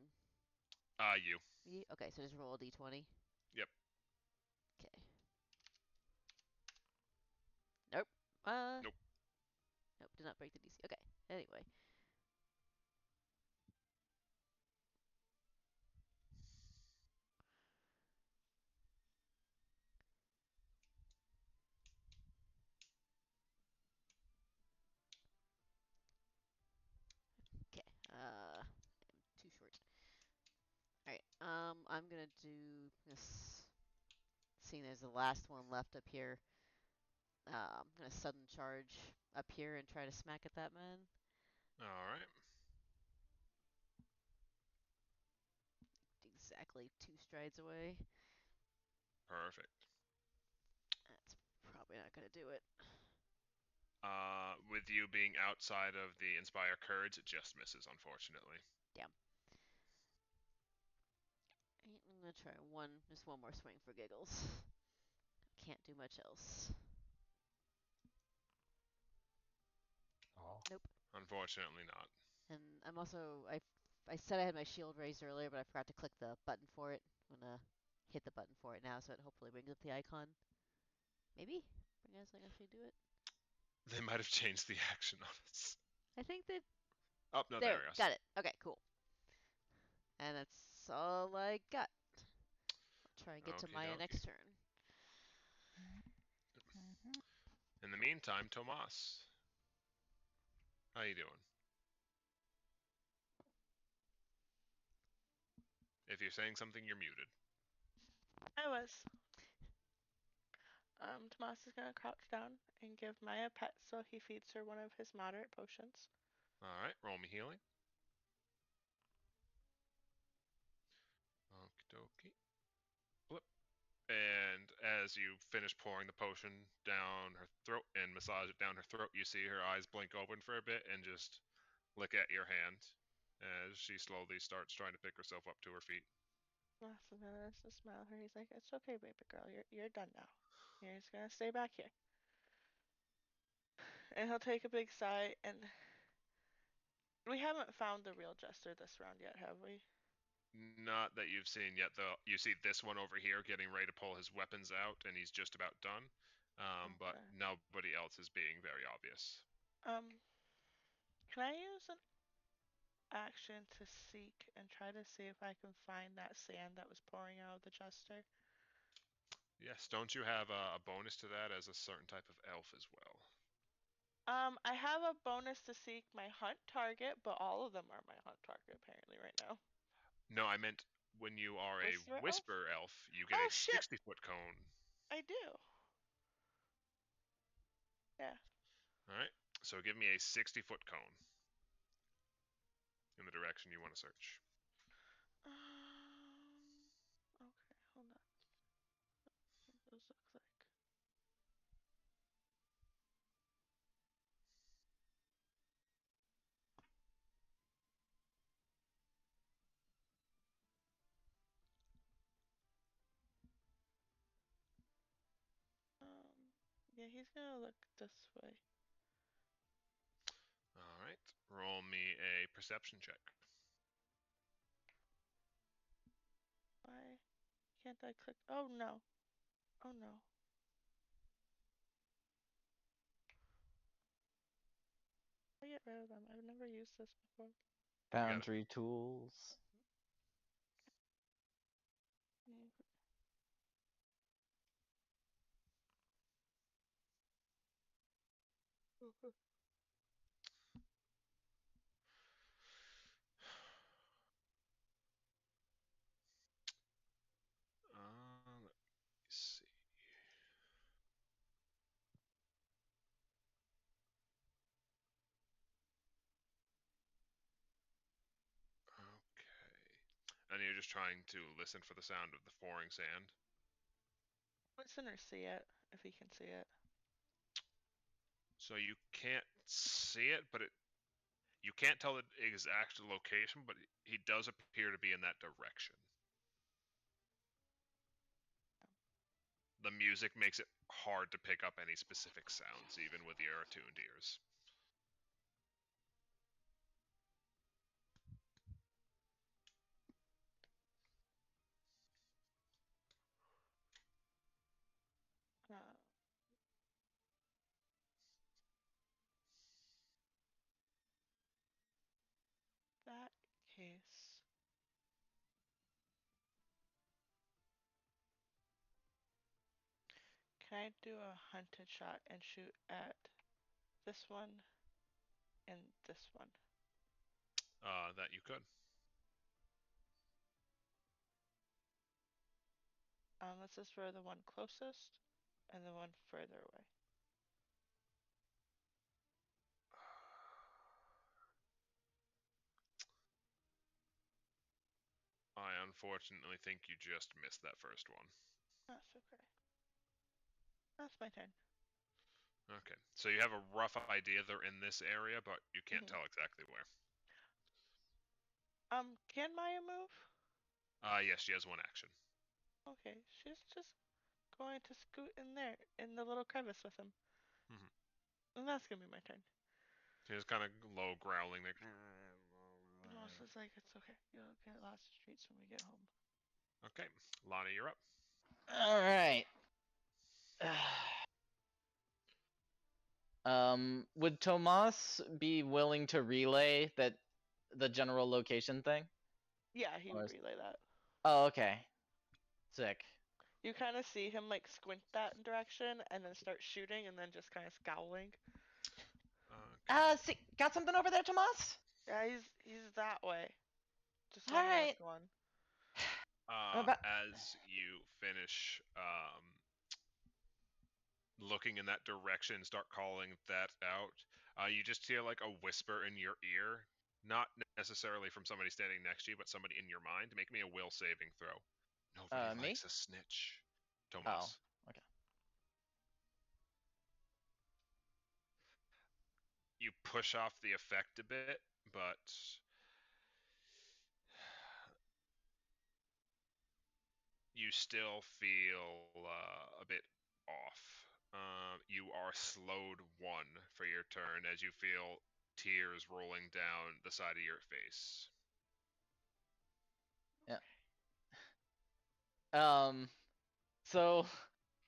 You.
Me? Okay, so just roll a d20.
Yep.
Okay. Nope.
Nope.
Nope. Did not break the DC. Okay. Anyway. Okay. I'm too short. All right. I'm gonna do this. Seeing there's the last one left up here. I'm gonna sudden charge up here and try to smack at that man.
All right.
Exactly 2 strides away.
Perfect.
That's probably not gonna do it.
With you being outside of the Inspire Courage, it just misses, unfortunately.
Damn. I'm gonna try just one more swing for giggles. Can't do much else.
Oh.
Nope.
Unfortunately not.
And I'm also I said I had my shield raised earlier, but I forgot to click the button for it. I'm gonna hit the button for it now, so it hopefully brings up the icon. Maybe bring us like actually do it.
They might have changed the action on us.
I think that
Oh, no,
there,
there it goes.
got it. Okay, cool. And that's all I got. I'll try and get to
Okie
my
dokie.
next turn.
In the meantime, Tomas. How you doing? If you're saying something, you're muted.
I was. Tomas is gonna crouch down and give Maya a pet so he feeds her one of his moderate potions.
All right, roll me healing. dokie. Blip. And as you finish pouring the potion down her throat and massage it down her throat, you see her eyes blink open for a bit and just look at your hand as she slowly starts trying to pick herself up to her feet.
Massimo has to smile her. He's like, "It's okay, baby girl. You're done now. You're just gonna stay back here." And he'll take a big sigh. And we haven't found the real Jester this round yet, have we?
Not that you've seen yet, though. You see this one over here getting ready to pull his weapons out, and he's just about done. But
Okay.
nobody else is being very obvious.
Can I use an action to seek and try to see if I can find that sand that was pouring out of the Jester?
Yes, don't you have a bonus to that as a certain type of elf as well?
I have a bonus to seek my hunt target, but all of them are my hunt target apparently right now.
No, I meant when you are a
Whisper elf?
whisper elf, you get
Oh
a
shit!
60-foot cone.
I do. Yeah.
All right, so give me a 60-foot cone in the direction you want to search.
Okay, hold on. What those look like? Yeah, he's gonna look this way.
All right, roll me a perception check.
Why can't I click? Oh no. Oh no. I get rid of them. I've never used this before.
Boundary tools.
Let me see. Okay. And you're just trying to listen for the sound of the pouring sand?
Listen or see it, if he can see it.
So you can't see it, but you can't tell the exact location, but he does appear to be in that direction. The music makes it hard to pick up any specific sounds, even with your attuned ears.
Uh, that case. Can I do a hunted shot and shoot at this one and this one?
That you could.
This is for the one closest and the one further away.
I unfortunately think you just missed that first one.
That's okay. That's my turn.
Okay, so you have a rough idea they're in this area, but you can't
Mhm.
tell exactly where.
Can Maya move?
Yes, she has one action.
Okay, she's just going to scoot in there, in the little crevice with him.
Mhm.
And that's gonna be my turn.
She's kind of low growling there.
Melissa's like, it's okay. You'll get lots of treats when we get home.
Okay, Lonnie, you're up.
All right. Would Tomas be willing to relay that the general location thing?
Yeah, he would
Or is-
relay that.
Oh, okay. Sick.
You kind of see him like squint that direction and then start shooting and then just kind of scowling.
See, got something over there, Tomas?
Yeah, he's that way. Just
All
one
right.
last one.
As you finish looking in that direction, start calling that out, you just hear like a whisper in your ear. Not necessarily from somebody standing next to you, but somebody in your mind. Make me a will saving throw. Nobody
Me?
likes a snitch.
Oh,
Tomas.
okay.
You push off the effect a bit, but you still feel a bit off. You are slowed one for your turn as you feel tears rolling down the side of your face.
So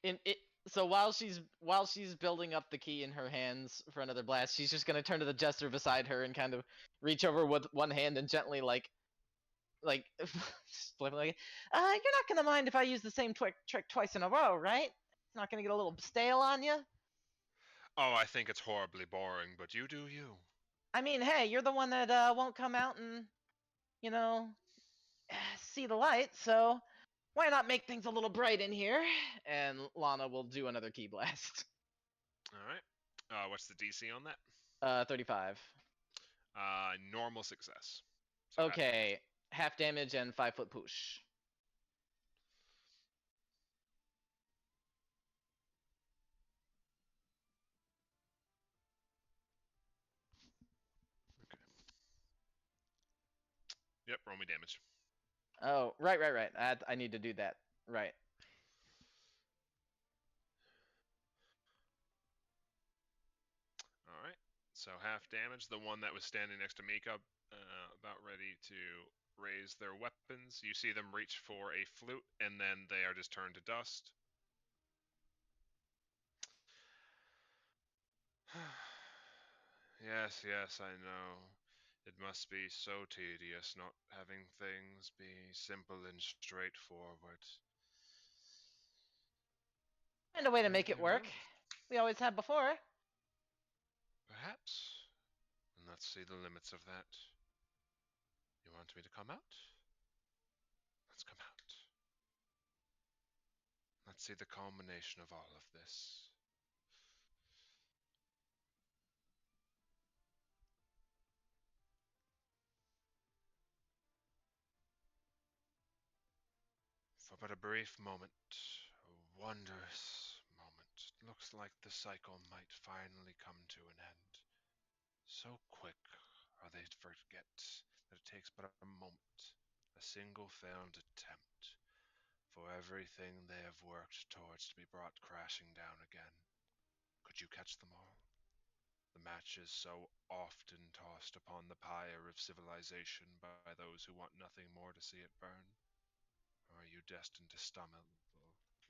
in it so while she's building up the key in her hands for another blast, she's just gonna turn to the jester beside her and kind of reach over with one hand and gently like just flip it like, you're not gonna mind if I use the same trick twice in a row, right? It's not gonna get a little stale on you.
Oh, I think it's horribly boring, but you do you.
I mean, hey, you're the one that won't come out and you know see the light, so why not make things a little bright in here? And Lana will do another key blast.
All right. What's the DC on that?
35.
Normal success. So
Okay, half damage and 5 foot push.
Okay. Yep, roll me damage.
Oh, right. I need to do that. Right.
All right. So half damage. The one that was standing next to Mika, about ready to raise their weapons. You see them reach for a flute, and then they are just turned to dust. Yes, I know. It must be so tedious not having things be simple and straightforward.
Find a way to make it
Very
work.
well.
We always have before.
Perhaps. And let's see the limits of that. You want me to come out? Let's come out. Let's see the culmination of all of this. For but a brief moment, a wondrous moment, it looks like the cycle might finally come to an end. So quick are they to forget that it takes but a moment, a single failed attempt, for everything they have worked towards to be brought crashing down again. Could you catch them all? The matches so often tossed upon the pyre of civilization by those who want nothing more to see it burn? Or are you destined to stumble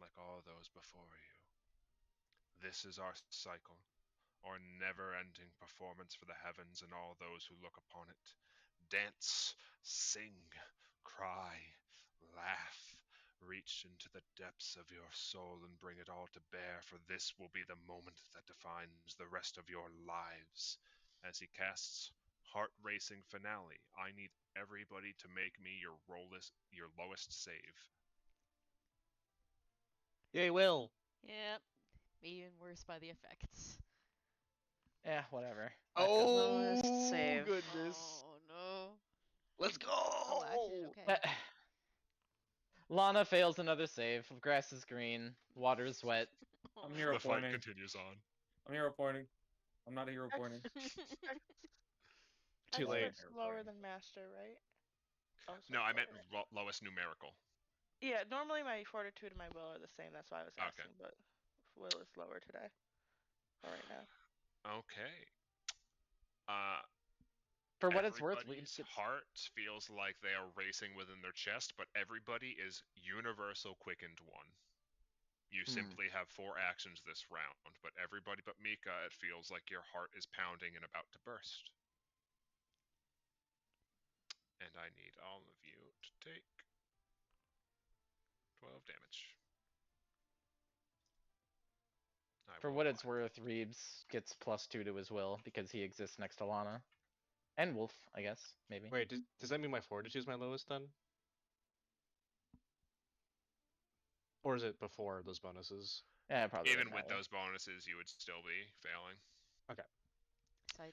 like all those before you? This is our cycle, or never-ending performance for the heavens and all those who look upon it. Dance, sing, cry, laugh, reach into the depths of your soul and bring it all to bear, for this will be the moment that defines the rest of your lives. As he casts heart-racing finale, I need everybody to make me your lowest save.
Yay, Will.
Yep. Made even worse by the effects.
Yeah, whatever.
Lowest
Oh
save.
goodness.
Oh no.
Let's go.
Oh, actually, okay.
Lana fails another save. Grass is green. Water is wet.
I'm hero
The fight
pointing.
continues on.
I'm hero pointing. I'm not hero pointing.
Too late.
Expert's lower than master, right? Oh,
No,
sorry,
I meant
lower.
lowest numerical.
Yeah, normally my fortitude and my will are the same. That's why I was
Okay.
asking, but will is lower today. Or right now.
Okay. Uh,
For what it's worth,
everybody's heart feels like they are racing within their chest, but everybody is universal quickened one. You simply have 4 actions this round, but everybody but Mika, it feels like your heart is pounding and about to burst. And I need all of you to take 12 damage.
For what it's worth, Reeves gets +2 to his will because he exists next to Lana. And Wolf, I guess, maybe.
Wait, does that mean my fortitude is my lowest then? Or is it before those bonuses?
Yeah, probably.
Even with those bonuses, you would still be failing.
Okay.
So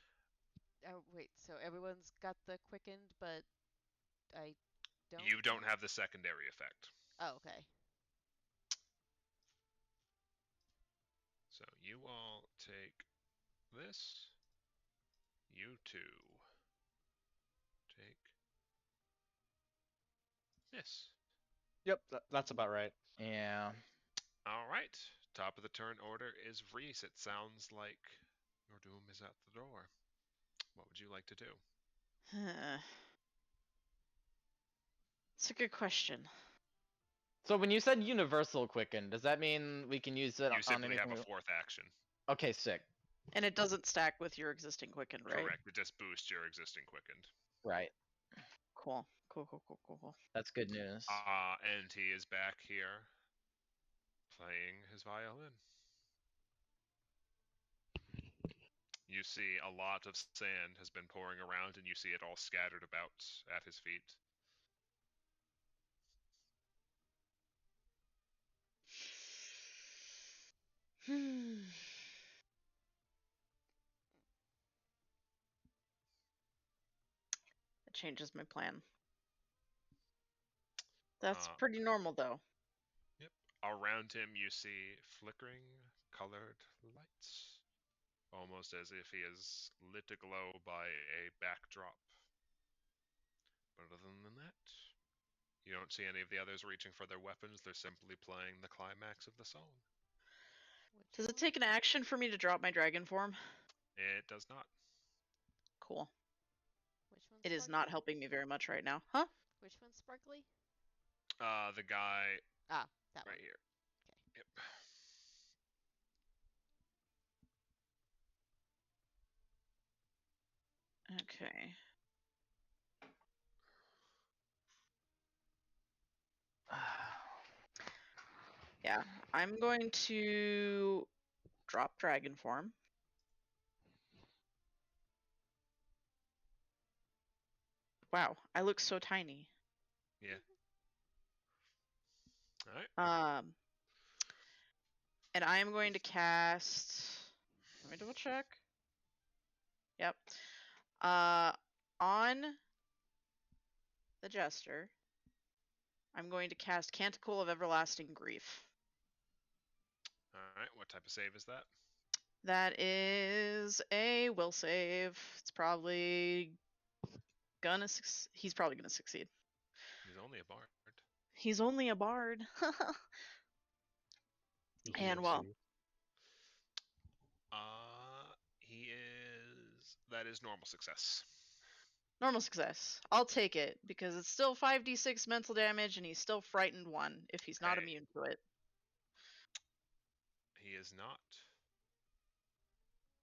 oh wait, so everyone's got the quickened, but I don't.
You don't have the secondary effect.
Oh, okay.
So you all take this. You two take this.
Yep, that's about right.
Yeah.
All right. Top of the turn order is Reese. It sounds like your doom is at the door. What would you like to do?
It's a good question.
So when you said universal quicken, does that mean we can use it
You
on
simply have
anything?
a fourth action.
Okay, sick.
And it doesn't stack with your existing quicken, right?
Correct. It just boosts your existing quickened.
Right.
Cool. Cool.
That's good news.
And he is back here playing his violin. You see a lot of sand has been pouring around, and you see it all scattered about at his feet.
It changes my plan. That's
Uh,
pretty normal, though.
Yep. Around him, you see flickering colored lights, almost as if he is lit aglow by a backdrop. But other than that, you don't see any of the others reaching for their weapons. They're simply playing the climax of the song.
Which
Does it
one?
take an action for me to drop my dragon form?
It does not.
Cool.
Which one's
It is
sparkly?
not helping me very much right now. Huh?
Which one's sparkly?
The guy
Ah, that
right
one.
here. Yep.
Okay. Yeah, I'm going to drop dragon form. Wow, I look so tiny.
Yeah. All right.
And I am going to cast. Let me double check. Yep. On the jester, I'm going to cast Canticle of Everlasting Grief.
All right. What type of save is that?
That is a will save. It's probably gonna. He's probably gonna succeed.
He's only a bard.
He's only a bard. And well,
He is. That is normal success.
normal success. I'll take it because it's still 5d6 mental damage, and he's still frightened 1 if he's not
Hey.
immune to it.
He is not.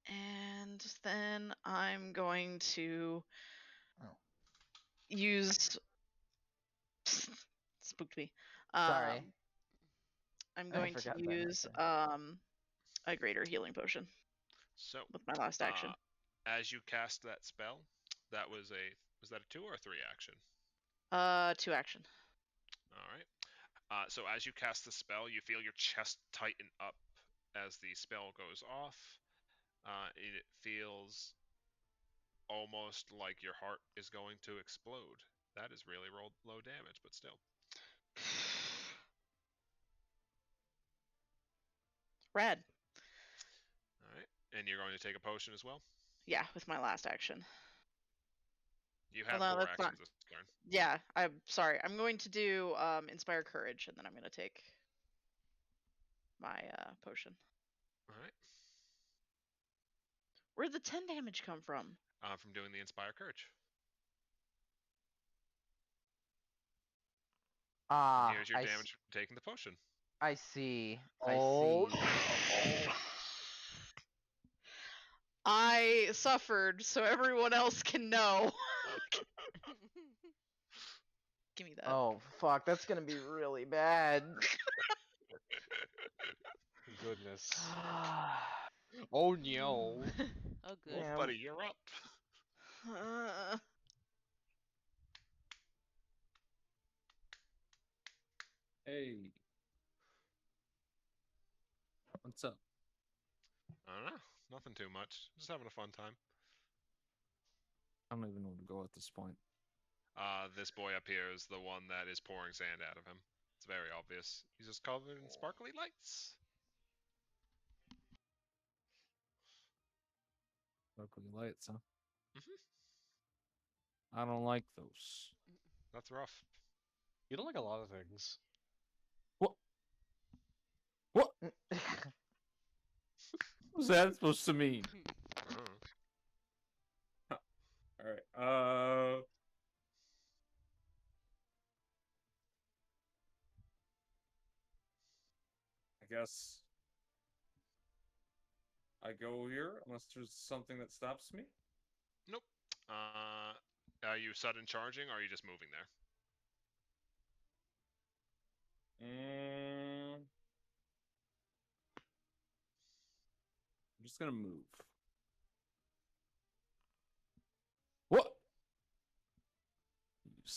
And then I'm going to use. Spooked me.
Sorry.
I'm
I
going to
forgot that
use
happened.
a greater healing potion
So,
with my last action.
as you cast that spell, that was that a 2 or a 3 action?
2 action.
All right. So as you cast the spell, you feel your chest tighten up as the spell goes off. It feels almost like your heart is going to explode. That is really low damage, but still.
Rad.
All right. And you're going to take a potion as well?
Yeah, with my last action.
You have
no,
4
that's
actions
not.
this turn.
Yeah, I'm sorry. I'm going to do Inspire Courage, and then I'm going to take my potion.
All right.
Where'd the 10 damage come from?
From doing the Inspire Courage. Here's your damage from taking the potion.
I see.
Oh.
I suffered, so everyone else can know. Give me that.
Oh, fuck. That's gonna be really bad.
Goodness. Oh no.
Oh, good.
Wolf
Yeah.
buddy, you're up.
Hey. What's up?
I don't know. Nothing too much. Just having a fun time.
I don't even know where to go at this point.
This boy up here is the one that is pouring sand out of him. It's very obvious. He's just covered in sparkly lights.
Sparkly lights, huh?
Mhm.
I don't like those.
That's rough.
You don't like a lot of things.
What? What was that supposed to mean?
Oh.
All right. I guess I go here unless there's something that stops me.
Nope. Are you sudden charging, or are you just moving there?
I'm just gonna move. What?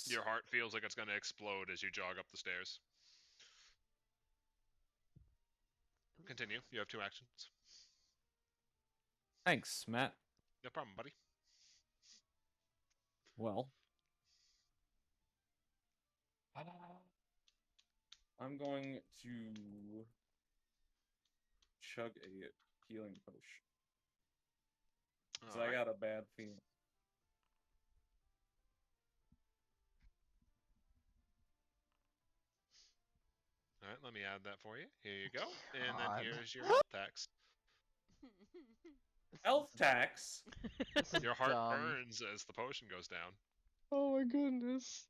Your heart feels like it's going to explode as you jog up the stairs. Continue. You have 2 actions.
Thanks, Matt.
No problem, buddy.
Well, I'm going to chug a healing potion because I got a bad feeling.
All right, let me add that for you. Here you go. And
God.
then here's your health tax.
Elf tax.
This is
Your heart
dumb.
burns as the potion goes down.
Oh my goodness.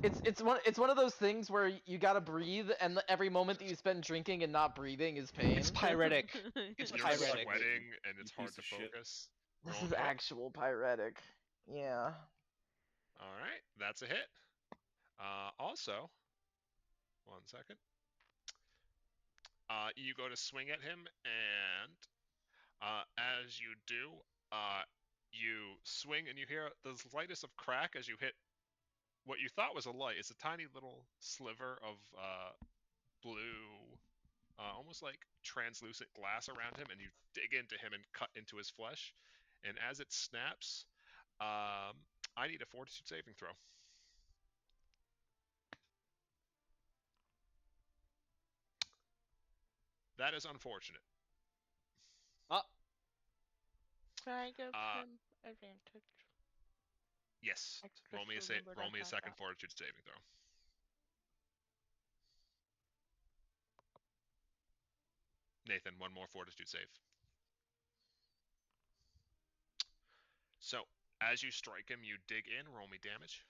It's one of those things where you gotta breathe, and every moment that you spend drinking and not breathing is pain.
It's pyretic. It's
You're
pyretic.
sweating and it's
You
hard
piece
to
of shit.
focus.
This
Roll
is
to hit.
actual pyretic. Yeah.
All right, that's a hit. Also, 1 second. You go to swing at him, and as you do, you swing and you hear the slightest of crack as you hit what you thought was a light. It's a tiny little sliver of blue, almost like translucent glass around him, and you dig into him and cut into his flesh. And as it snaps, I need a fortitude saving throw. That is unfortunate.
Can I give
Uh,
him advantage?
Yes.
I
Roll me a
just remembered
roll
I
me a
had
second
that.
fortitude saving throw. Nathan, one more fortitude save. So, as you strike him, you dig in. Roll me damage.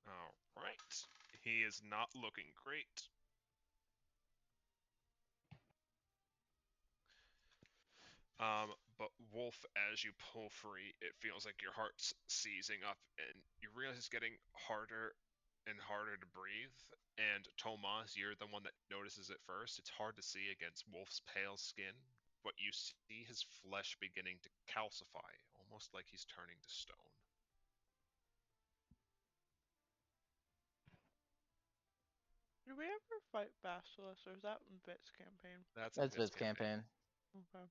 All right. He is not looking great. But Wolf, as you pull free, it feels like your heart's seizing up, and you realize it's getting harder and harder to breathe. And Tomas, you're the one that notices it first. It's hard to see against Wolf's pale skin, but you see his flesh beginning to calcify, almost like he's turning to stone.
Did we ever fight Basilisk, or is that in Bit's campaign?
That's
That's
Vit's
Bit's campaign.
Okay.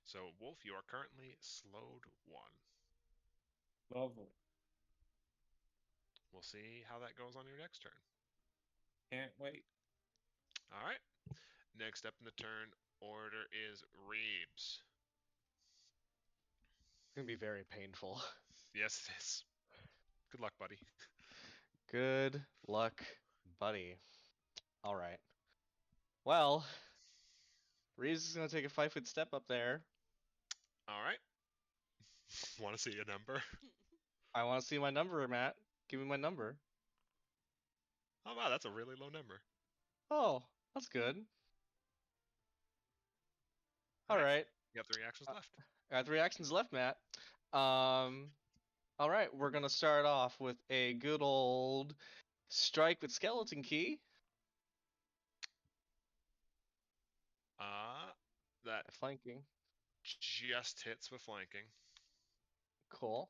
So, Wolf, you are currently slowed 1.
Lovely.
We'll see how that goes on your next turn.
Can't wait.
All right. Next up in the turn order is Reeves.
It's gonna be very painful.
Yes, it is. Good luck, buddy.
Good luck, buddy. All right. Well, Reeves is gonna take a 5-foot step up there.
All right. Want to see a number?
I want to see my number, Matt. Give me my number.
Oh, wow, that's a really low number.
Oh, that's good.
All
All right.
You have 3 actions left.
I got 3 actions left, Matt. All right. We're gonna start off with a good old strike with skeleton key.
That
Flanking.
just hits with flanking.
Cool.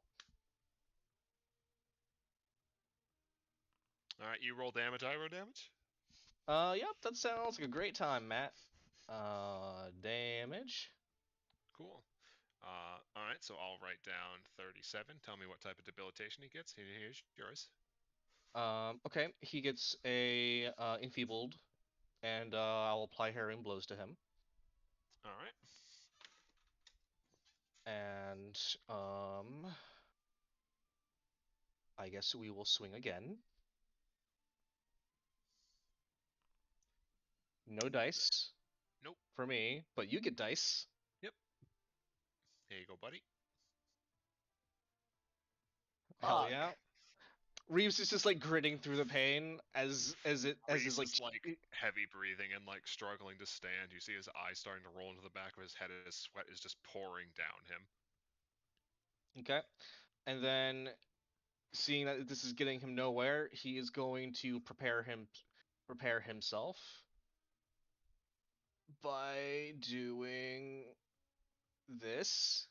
All right, you roll damage, I roll damage.
Yep, that sounds like a great time, Matt. Damage.
Cool. All right, so I'll write down 37. Tell me what type of debilitation he gets. Here's yours.
Okay, he gets a enfeebled, and I'll apply harrowing blows to him.
All right.
And I guess we will swing again. No dice
Nope.
for me, but you get dice.
Yep. Here you go, buddy.
Hell
Fuck.
yeah. Reeves is just like gritting through the pain as his
Reese
like
is like heavy breathing and like struggling to stand. You see his eyes starting to roll into the back of his head as sweat is just pouring down him.
okay, and then seeing that this is getting him nowhere, he is going to prepare himself by doing this.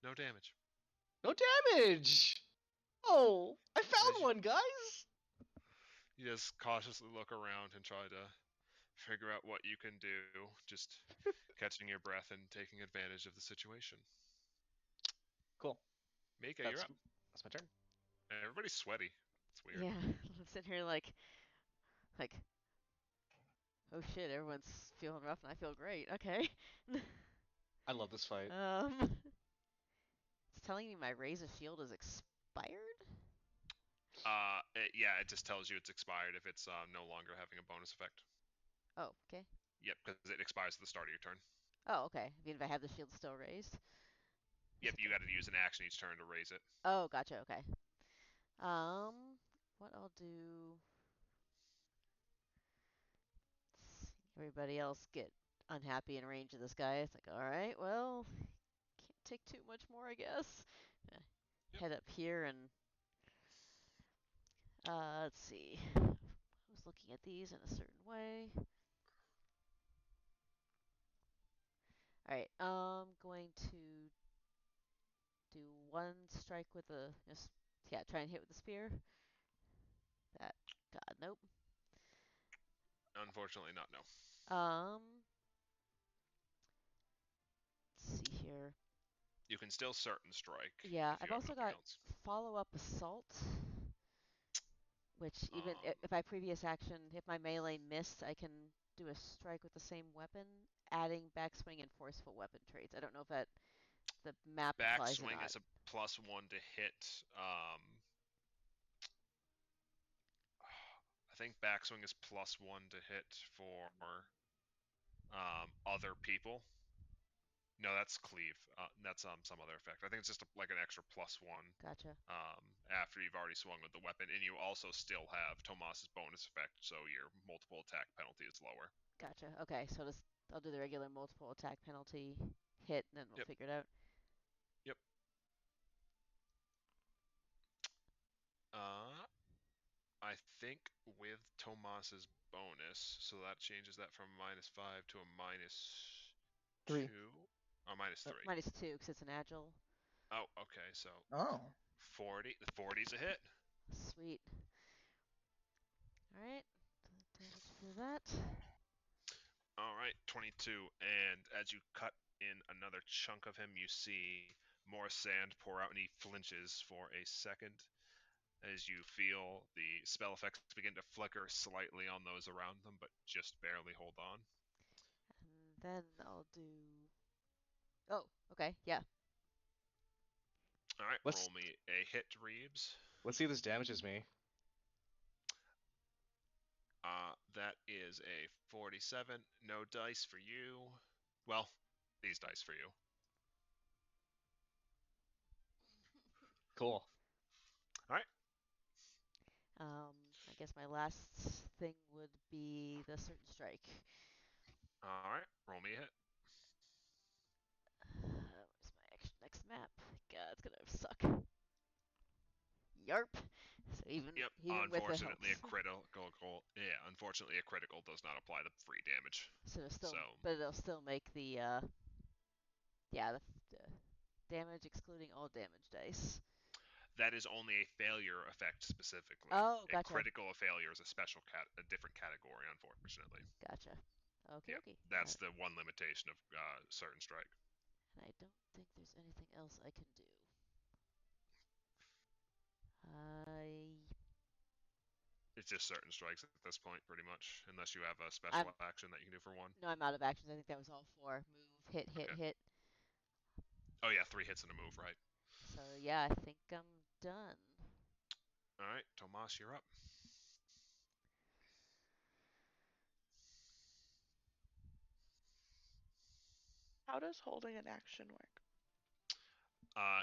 No damage.
No damage. Oh, I
As
found
you,
one, guys.
you just cautiously look around and try to figure out what you can do, just catching your breath and taking advantage of the situation.
Cool.
Mika, you're
That's
up.
that's my turn.
Everybody's sweaty. It's weird.
Yeah, I'm sitting here like, oh shit, everyone's feeling rough and I feel great. Okay.
I love this fight.
It's telling me my Razor Shield is expired?
Yeah, it just tells you it's expired if it's no longer having a bonus effect.
Oh, okay.
Yep, because it expires at the start of your turn.
Oh, okay. I mean, if I have the shield still raised.
Yep, you got to use an action each turn to raise it.
Oh, gotcha. Okay. What I'll do. Everybody else get unhappy in range of this guy. It's like, all right, well, can't take too much more, I guess.
Yep.
Head up here and let's see. I was looking at these in a certain way. All right, I'm going to do one strike with a yeah, try and hit with the spear. That God, nope.
Unfortunately, not no.
Let's see here.
You can still certain strike
Yeah,
if you
I've
have
also
nothing
got
else.
follow-up assault, which even
Um,
if my previous action, if my melee missed, I can do a strike with the same weapon, adding backswing and forceful weapon traits. I don't know if that the map applies or
backswing
not.
is a +1 to hit. I think backswing is +1 to hit for other people. No, that's cleave. That's some other effect. I think it's just like an extra +1
Gotcha.
after you've already swung with the weapon, and you also still have Tomas's bonus effect, so your multiple attack penalty is lower.
Gotcha. Okay, so just I'll do the regular multiple attack penalty hit, and then we'll
Yep.
figure it out.
Yep. I think with Tomas's bonus, so that changes that from -5 to a
Three.
-2. Oh, -3.
-2 because it's an agile.
Oh, okay, so
Oh.
40. The 40's a hit.
Sweet. All right. Damage for that.
All right, 22. And as you cut in another chunk of him, you see more sand pour out, and he flinches for a second as you feel the spell effects begin to flicker slightly on those around them, but just barely hold on.
And then I'll do. Oh, okay, yeah.
All right,
Let's
roll me a hit, Reeves.
let's see if this damages me.
That is a 47. No dice for you. Well, these dice for you.
Cool.
All right.
I guess my last thing would be the certain strike.
All right. Roll me a hit.
Where's my next map? God, it's gonna suck. Yarp. So even
Yep.
with the help.
Unfortunately, a critical. Yeah. Unfortunately, a critical does not apply the free damage.
So it'll still,
So.
but it'll still make the yeah the damage excluding all damage dice.
That is only a failure effect specifically.
Oh,
A
gotcha.
critical failure is a special a different category, unfortunately.
Gotcha. Okay,
Yeah,
okay.
that's the one limitation of certain strike.
And I don't think there's anything else I can do. I
It's just certain strikes at this point, pretty much, unless you have a special action that you can do for one.
No, I'm out of actions. I think that was all 4. Move, hit, hit,
Okay.
hit.
Oh yeah, 3 hits and a move, right?
So yeah, I think I'm done.
All right, Tomas, you're up.
How does holding an action work?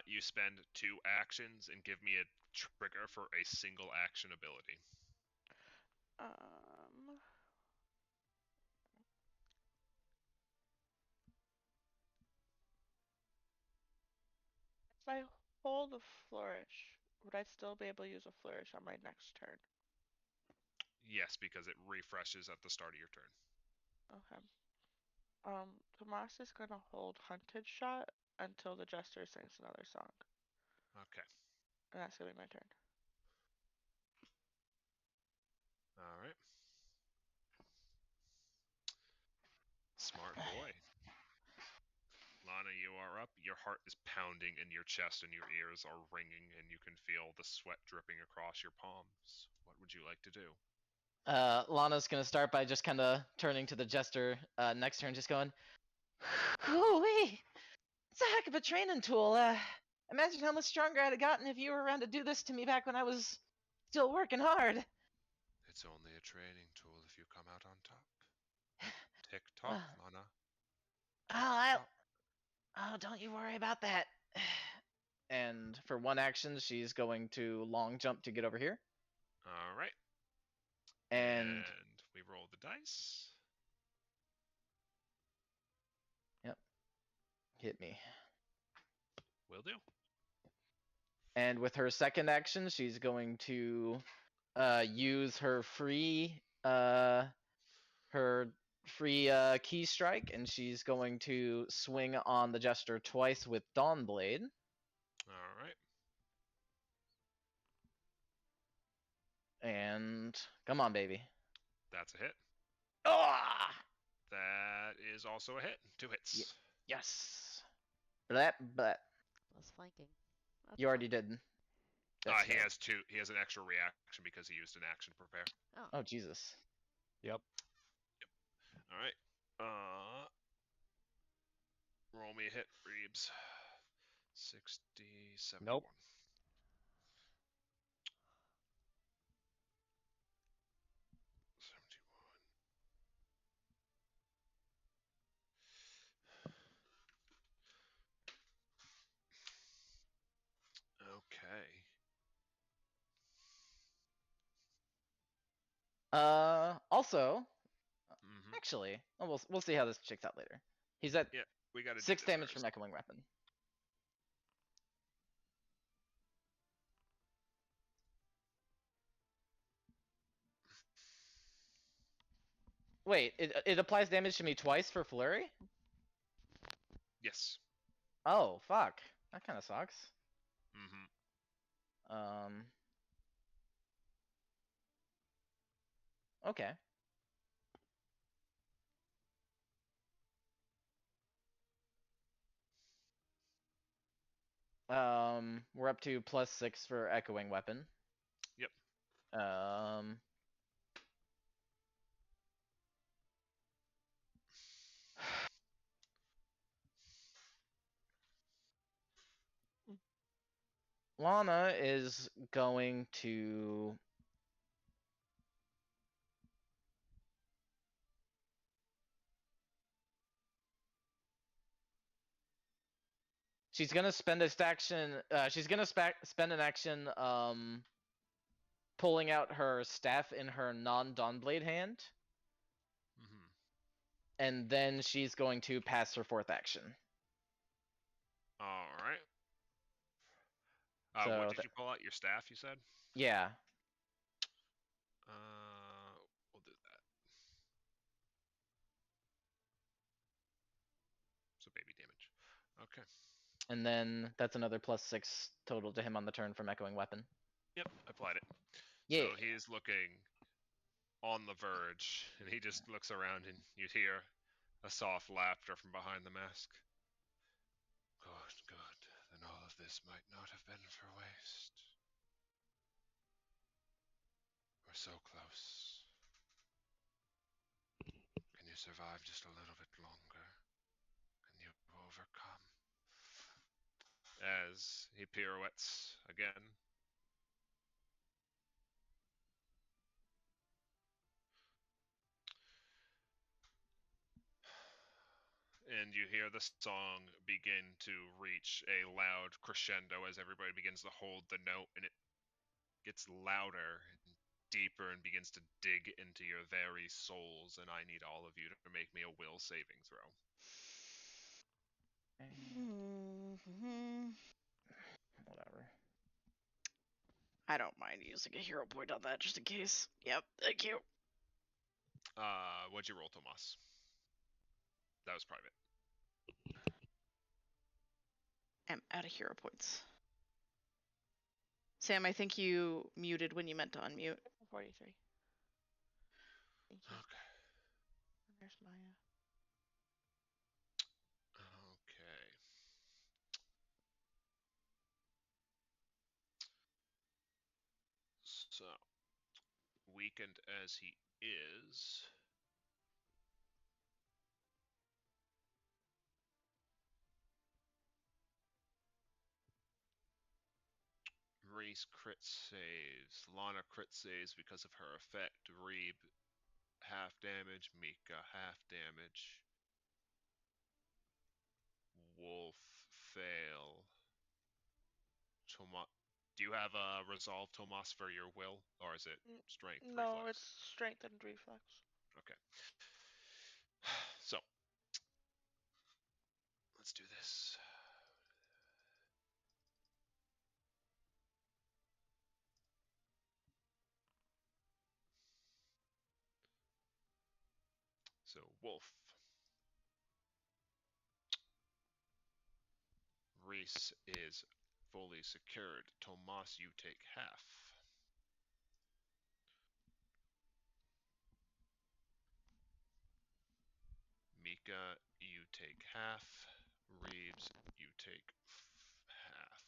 You spend 2 actions and give me a trigger for a single action ability.
If I hold a flourish, would I still be able to use a flourish on my next turn?
Yes, because it refreshes at the start of your turn.
Okay. Tomas is gonna hold Hunted Shot until the Jester sings another song.
Okay.
And that's gonna be my turn.
All right. Smart boy. Lana, you are up. Your heart is pounding in your chest and your ears are ringing, and you can feel the sweat dripping across your palms. What would you like to do?
Lana's gonna start by just kind of turning to the jester next turn, just going, "Hoo-wee! It's a heck of a training tool. Imagine how much stronger I'd have gotten if you were around to do this to me back when I was still working hard."
It's only a training tool if you come out on top. Tick tock, Lana.
Oh, don't you worry about that. And for one action, she's going to long jump to get over here.
All right.
And
we roll the dice.
Yep. Hit me.
Will do.
And with her second action, she's going to use her free key strike, and she's going to swing on the jester twice with Dawnblade.
All right.
And come on, baby.
That's a hit.
Ah!
That is also a hit. 2 hits.
Yes. But
Plus flanking. That's
you already
fine.
did.
He has 2. He has an extra reaction because he used an action to prepare.
Oh Jesus.
Yep.
All right. Roll me a hit, Reeves. 60, 71.
Nope.
Okay.
Also,
Mm-hmm.
actually, we'll see how this checks out later. He's at
We got
6 damage from Echoing Weapon. Wait, it applies damage to me twice for flurry?
Yes.
Oh, fuck. That kind of sucks.
Mm-hmm.
Okay. We're up to +6 for Echoing Weapon.
Yep.
Lana is going to She's gonna spend this action. She's gonna spend an action pulling out her staff in her non-Dawnblade hand.
Mm-hmm.
And then she's going to pass her fourth action.
All right.
So
what did you pull out? Your staff, you said?
Yeah.
We'll do that. So baby damage. Okay.
And then that's another +6 total to him on the turn from Echoing Weapon.
Yep, applied it.
Yeah.
So he's looking on the verge, and he just looks around, and you hear a soft laughter from behind the mask. Good, good. Then all of this might not have been for waste. We're so close. Can you survive just a little bit longer? Can you overcome? As he pirouettes again. And you hear the song begin to reach a loud crescendo as everybody begins to hold the note, and it gets louder and deeper and begins to dig into your very souls. And I need all of you to make me a will saving throw.
Whatever.
I don't mind using a hero point on that just in case. Yep, thank you.
What'd you roll, Tomas? That was private.
I'm out of hero points. Sam, I think you muted when you meant to unmute.
43. Thank you.
Okay.
And there's Maya.
Okay. So, weakened as he is, Reese crit saves. Lana crit saves because of her effect. Reeb half damage. Mika half damage. Wolf fail. Tomas, do you have a resolve, Tomas, for your will, or is it strength
No,
reflex?
it's strength and reflex.
Okay. So let's do this. So Wolf. Reese is fully secured. Tomas, you take half. Mika, you take half. Reeves, you take half.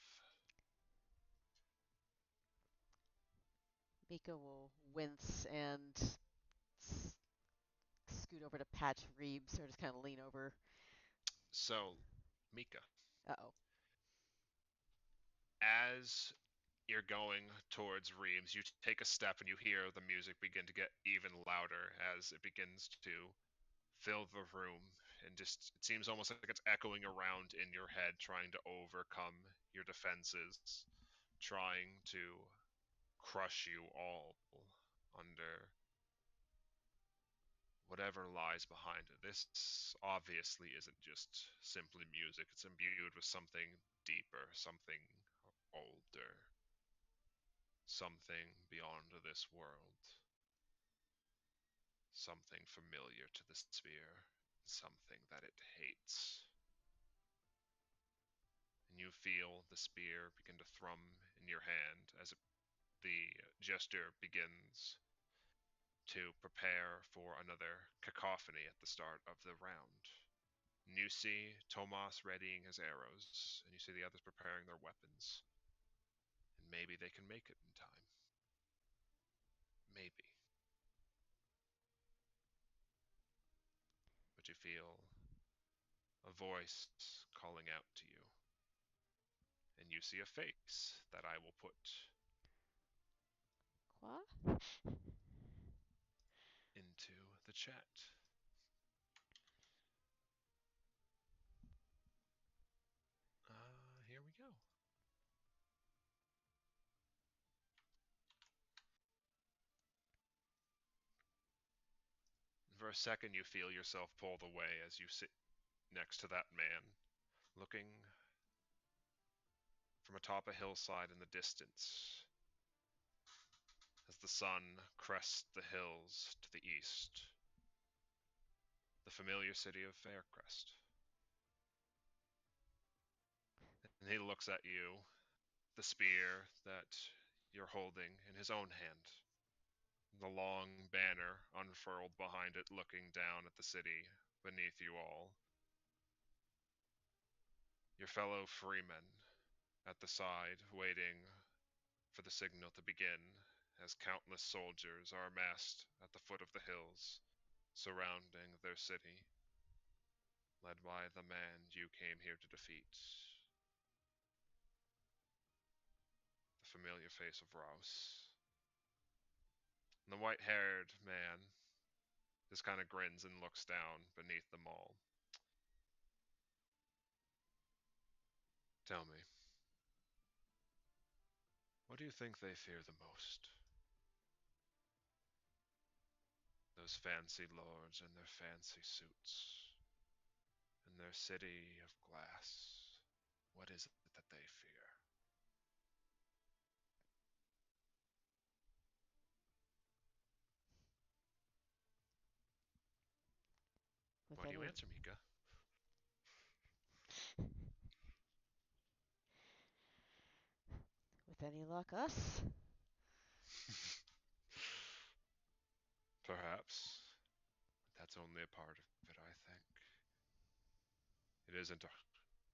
Mika will wince and scoot over to patch Reeves, or just kind of lean over.
So, Mika,
Uh-oh.
as you're going towards Reeves, you take a step and you hear the music begin to get even louder as it begins to fill the room, and just it seems almost like it's echoing around in your head, trying to overcome your defenses, trying to crush you all under whatever lies behind it. This obviously isn't just simply music, it's imbued with something deeper, something older, something beyond this world, something familiar to the sphere, something that it hates. And you feel the spear begin to thrum in your hand as the gesture begins to prepare for another cacophony at the start of the round. And you see Tomas readying his arrows, and you see the others preparing their weapons. And maybe they can make it in time. Maybe. But you feel a voice calling out to you. And you see a face that I will put
Qua?
into the chat. Here we go. For a second, you feel yourself pulled away as you sit next to that man, looking from atop a hillside in the distance as the sun crests the hills to the east. The familiar city of Faircrest. And he looks at you, the spear that you're holding in his own hand, the long banner unfurled behind it, looking down at the city beneath you all. Your fellow freemen at the side, waiting for the signal to begin, as countless soldiers are amassed at the foot of the hills surrounding their city, led by the man you came here to defeat, the familiar face of Rouse. And the white haired man just kind of grins and looks down beneath them all. Tell me, what do you think they fear the most? Those fancy lords in their fancy suits, in their city of glass. What is it that they fear?
With
Why do you
any
answer, Mika?
with any luck, us?
Perhaps. But that's only a part of it, I think. It isn't our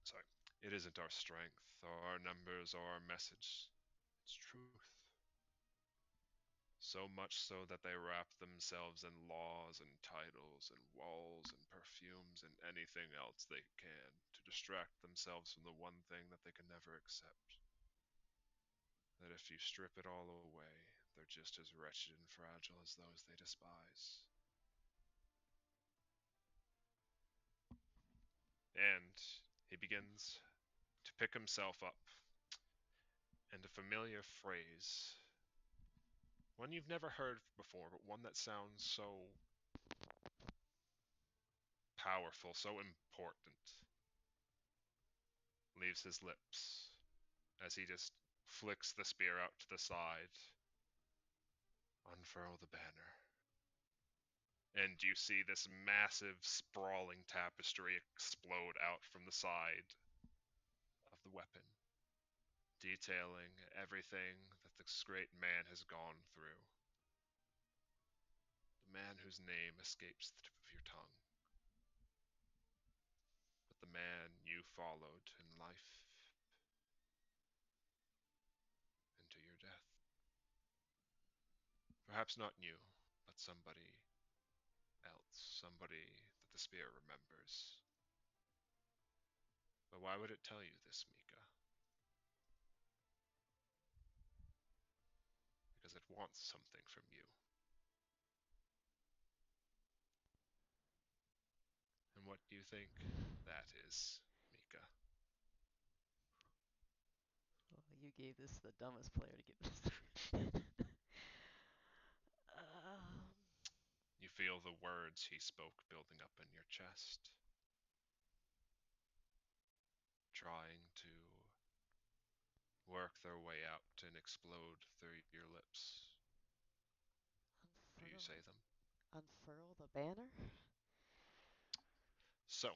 sorry. It isn't our strength or our numbers or our message. It's truth. So much so that they wrap themselves in laws and titles and walls and perfumes and anything else they can to distract themselves from the one thing that they can never accept. That if you strip it all away, they're just as wretched and fragile as those they despise. And he begins to pick himself up, and a familiar phrase, one you've never heard before, but one that sounds so powerful, so important, leaves his lips as he just flicks the spear out to the side. Unfurl the banner. And you see this massive, sprawling tapestry explode out from the side of the weapon, detailing everything that this great man has gone through. The man whose name escapes the tip of your tongue, but the man you followed in life into your death. Perhaps not you, but somebody else, somebody that the spear remembers. But why would it tell you this, Mika? Because it wants something from you. And what do you think that is, Mika?
Well, you gave this to the dumbest player to give this to. um,
You feel the words he spoke building up in your chest, trying to work their way out and explode through your lips. Do you
unfurl,
say them?
unfurl the banner.
So,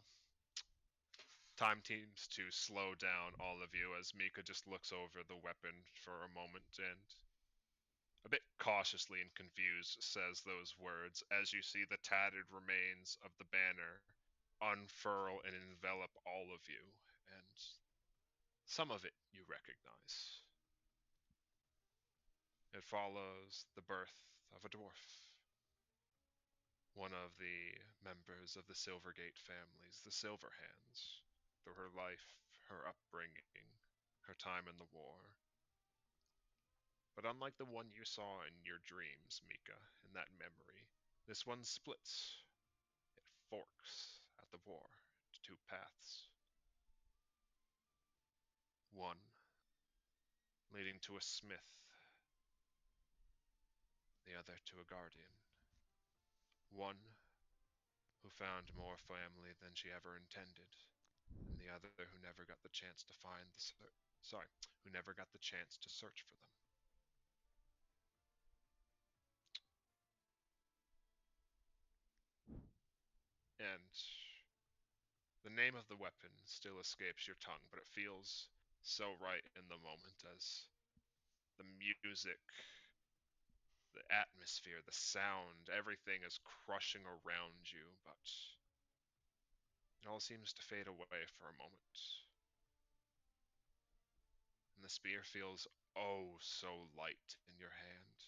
time seems to slow down all of you as Mika just looks over the weapon for a moment and, a bit cautiously and confused, says those words as you see the tattered remains of the banner unfurl and envelop all of you, and some of it you recognize. It follows the birth of a dwarf, one of the members of the Silvergate families, the Silverhands, through her life, her upbringing, her time in the war. But unlike the one you saw in your dreams, Mika, in that memory, this one splits. It forks at the war to two paths. One leading to a smith, the other to a guardian. One who found more family than she ever intended, and the other who never got the chance to find who never got the chance to search for them. And the name of the weapon still escapes your tongue, but it feels so right in the moment as the music, the atmosphere, the sound, everything is crushing around you, but it all seems to fade away for a moment. And the spear feels oh so light in your hand.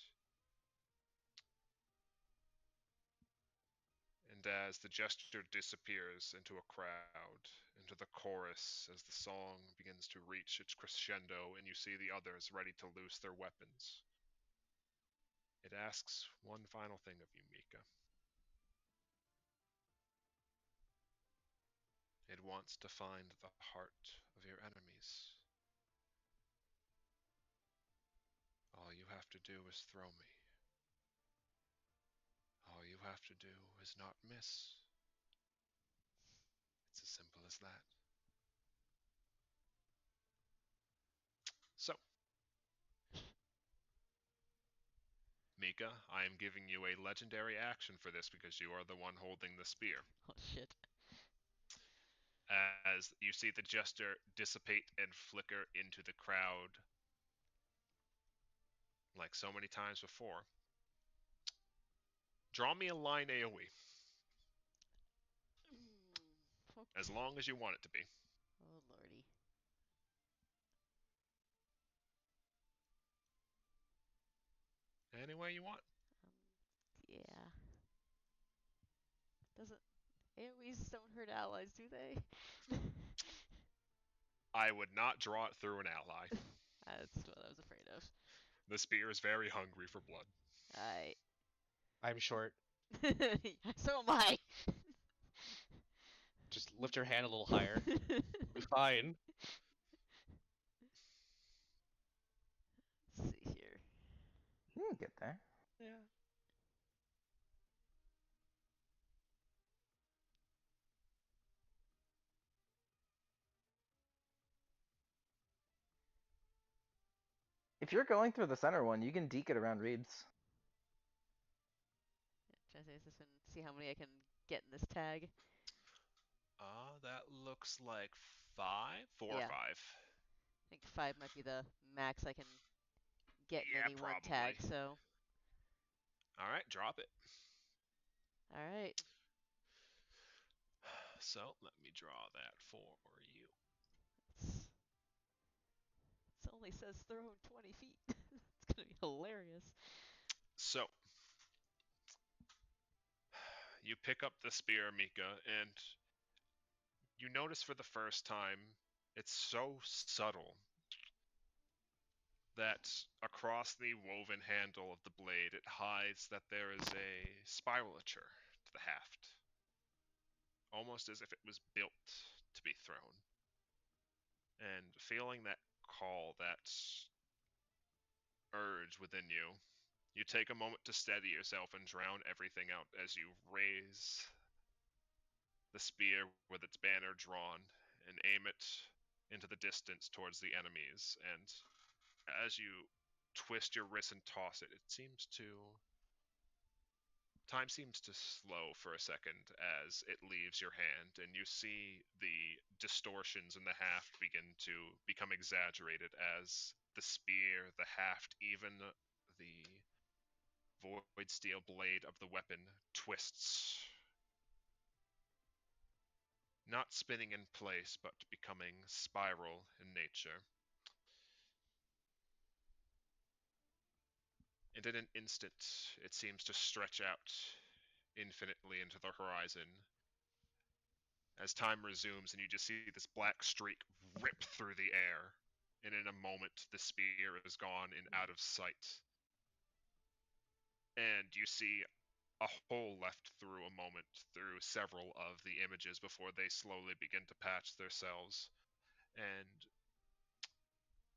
And as the jester disappears into a crowd, into the chorus, as the song begins to reach its crescendo, and you see the others ready to loose their weapons, it asks one final thing of you, Mika. It wants to find the heart of your enemies. All you have to do is throw me. All you have to do is not miss. It's as simple as that. So, Mika, I am giving you a legendary action for this because you are the one holding the spear.
Oh shit.
As you see the jester dissipate and flicker into the crowd like so many times before. Draw me a line AoE, as
Okay.
long as you want it to be.
Oh lordy.
Any way you want.
Yeah. Doesn't AoEs don't hurt allies, do they?
I would not draw it through an ally.
That's what I was afraid of.
The spear is very hungry for blood.
I.
I'm short.
So am I.
Just lift your hand a little higher. It'll be fine.
Let's see here.
You can get there.
Yeah.
If you're going through the center one, you can deke it around reeds.
Try to say this and see how many I can get in this tag.
That looks like 5? 4 or
Yeah.
5.
I think 5 might be the max I can get in
Yeah,
any one
probably.
tag, so.
Alright, drop it.
Alright.
So, let me draw that for you.
It only says throw 20 feet. It's gonna be hilarious.
So, you pick up the spear, Mika, and you notice for the first time it's so subtle that across the woven handle of the blade it hides that there is a spiralature to the haft, almost as if it was built to be thrown. And feeling that call, that urge within you, you take a moment to steady yourself and drown everything out as you raise the spear with its banner drawn and aim it into the distance towards the enemies. And as you twist your wrist and toss it, time seems to slow for a second as it leaves your hand, and you see the distortions in the haft begin to become exaggerated as the spear, the haft, even the void steel blade of the weapon twists, not spinning in place, but becoming spiral in nature. And in an instant, it seems to stretch out infinitely into the horizon as time resumes, and you just see this black streak rip through the air. And in a moment, the spear is gone and out of sight. And you see a hole left through a moment through several of the images before they slowly begin to patch themselves. And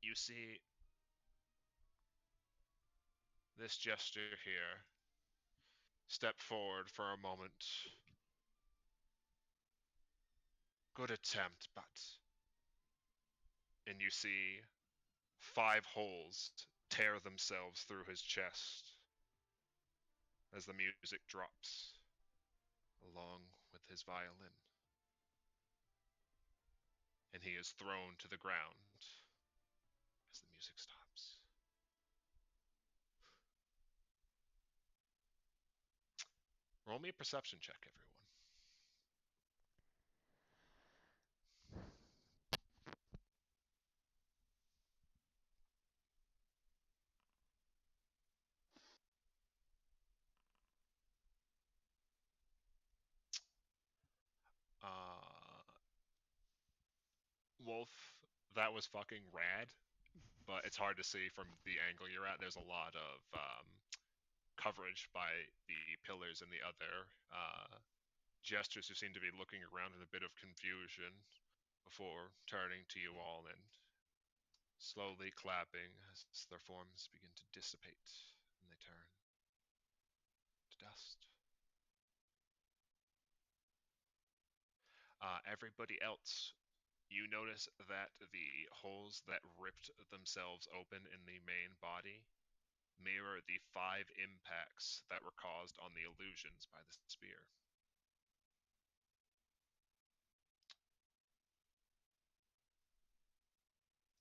you see this gesture here step forward for a moment. Good attempt, but. And you see 5 holes tear themselves through his chest as the music drops along with his violin. And he is thrown to the ground. Roll me a perception check, everyone. Wolf, that was fucking rad, but it's hard to see from the angle you're at. There's a lot of coverage by the pillars and the other jesters who seem to be looking around in a bit of confusion before turning to you all and slowly clapping as their forms begin to dissipate and they turn to dust. Everybody else, you notice that the holes that ripped themselves open in the main body mirror the 5 impacts that were caused on the illusions by the spear.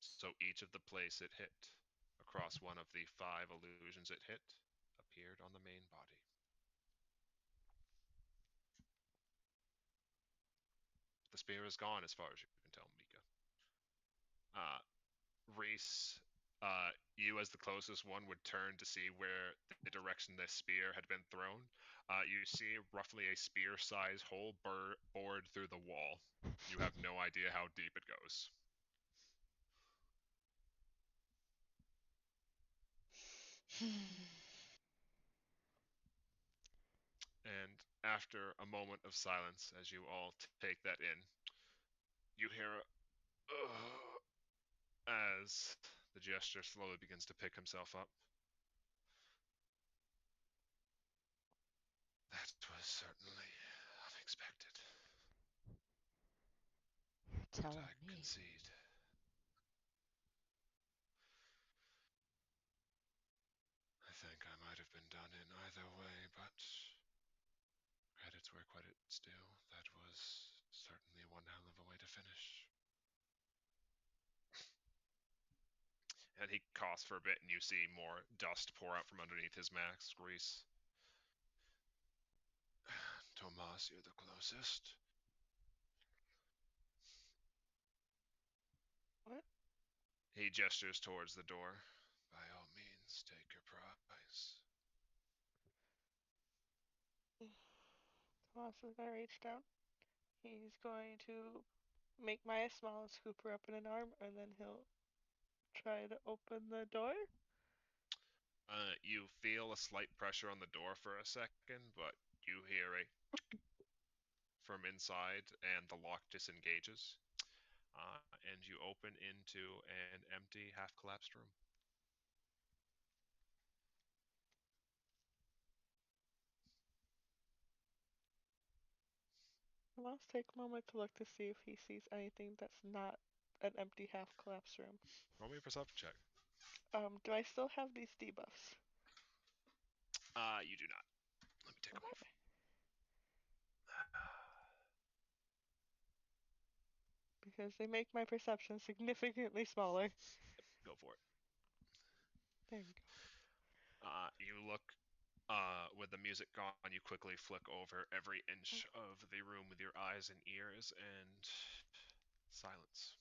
So each of the place it hit across one of the 5 illusions it hit appeared on the main body. The spear is gone as far as you can tell, Mika. Reese, you as the closest one would turn to see where the direction this spear had been thrown. You see roughly a spear-sized hole bored through the wall. You have no idea how deep it goes. And after a moment of silence, as you all take that in, you hear a as the gesture slowly begins to pick himself up. That was certainly unexpected.
You're
But
telling
I
me.
concede. I think I might have been done in either way, but credits where credit's due. That was certainly one hell of a way to finish. And he coughs for a bit, and you see more dust pour out from underneath his mask, Reese. Tomas, you're the closest.
What?
He gestures towards the door. By all means, take your prize.
Tomas is gonna reach down. He's going to make Maya small and scoop her up in an arm, and then he'll try to open the door.
You feel a slight pressure on the door for a second, but you hear a from inside, and the lock disengages. And you open into an empty, half-collapsed room.
Tomas take a moment to look to see if he sees anything that's not an empty half-collapsed room.
Roll me a perception check.
Do I still have these debuffs?
You do not. Let me take them off.
Okay. Because they make my perception significantly smaller.
Go for it.
There we go.
You look with the music gone, you quickly flick over every inch of the room with your eyes and ears, and silence.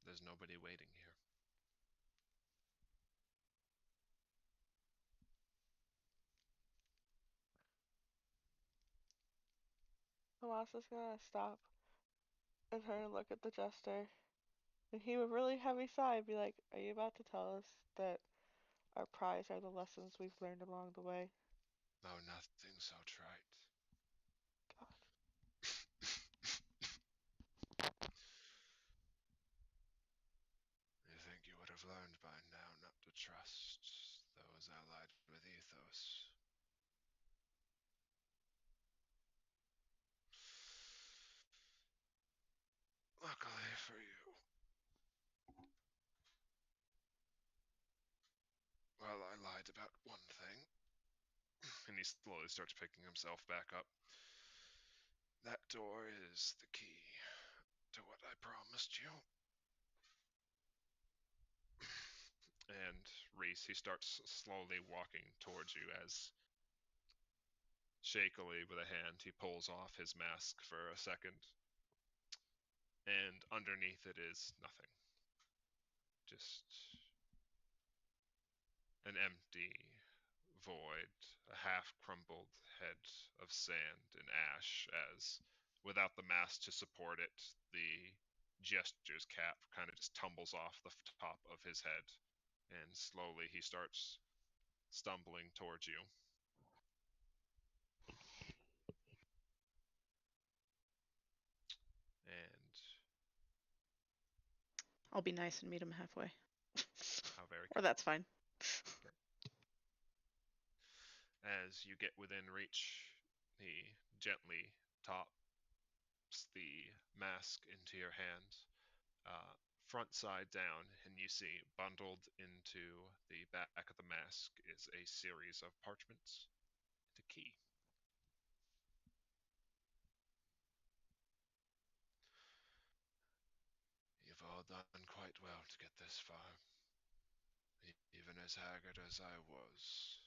There's nobody waiting here.
Tomas is gonna stop and turn and look at the jester. And he would really heavy sigh and be like, "Are you about to tell us that our prize are the lessons we've learned along the way?"
Oh, nothing so trite.
God.
You think you would have learned by now not to trust those allied with ethos. Luckily for you. Well, I lied about one thing. And he slowly starts picking himself back up. That door is the key to what I promised you. And Reese, he starts slowly walking towards you as Shakily, with a hand, he pulls off his mask for a second, and underneath it is nothing. Just an empty void, a half crumbled head of sand and ash, as without the mask to support it, the jester's cap kind of just tumbles off the top of his head, and slowly he starts stumbling towards you. And
I'll be nice and meet him halfway.
how very
Or that's fine.
as you get within reach, he gently tops the mask into your hand, uh, front side down, and you see bundled into the back of the mask is a series of parchments and a key. You've all done quite well to get this far. Even as haggard as I was,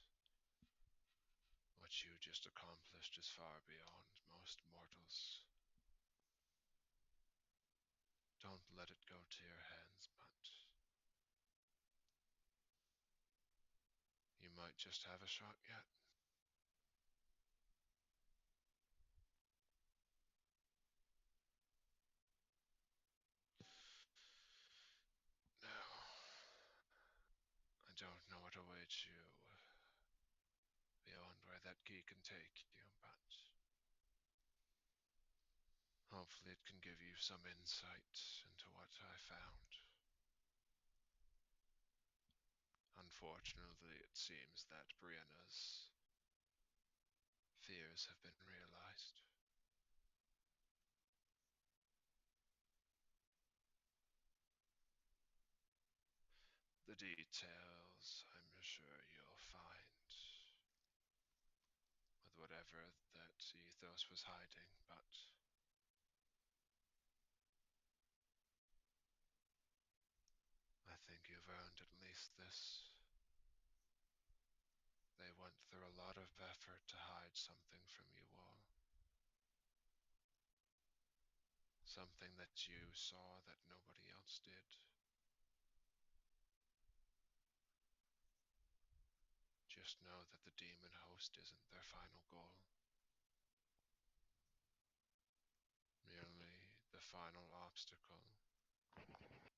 what you just accomplished is far beyond most mortals. Don't let it go to your hands, but you might just have a shot yet. Now, I don't know what awaits you beyond where that key can take you, but hopefully it can give you some insight into what I found. Unfortunately, it seems that Brianna's fears have been realized. The details, I'm sure you'll find with whatever that ethos was hiding, but I think you've earned at least this. They went through a lot of effort to hide something from you all. Something that you saw that nobody else did. Just know that the demon host isn't their final goal. Merely the final obstacle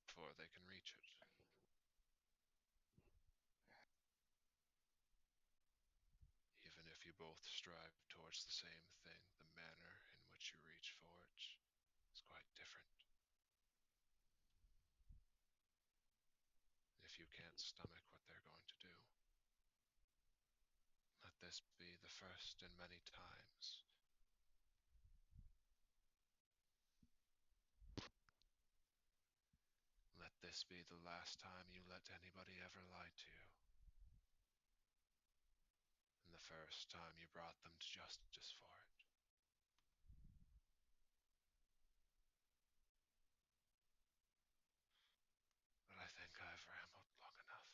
before they can reach it. Even if you both strive towards the same thing, the manner in which you reach for it is quite different. If you can't stomach what they're going to do, let this be the first in many times. Let this be the last time you let anybody ever lie to you. And the first time you brought them to justice for it. But I think I've rambled long enough.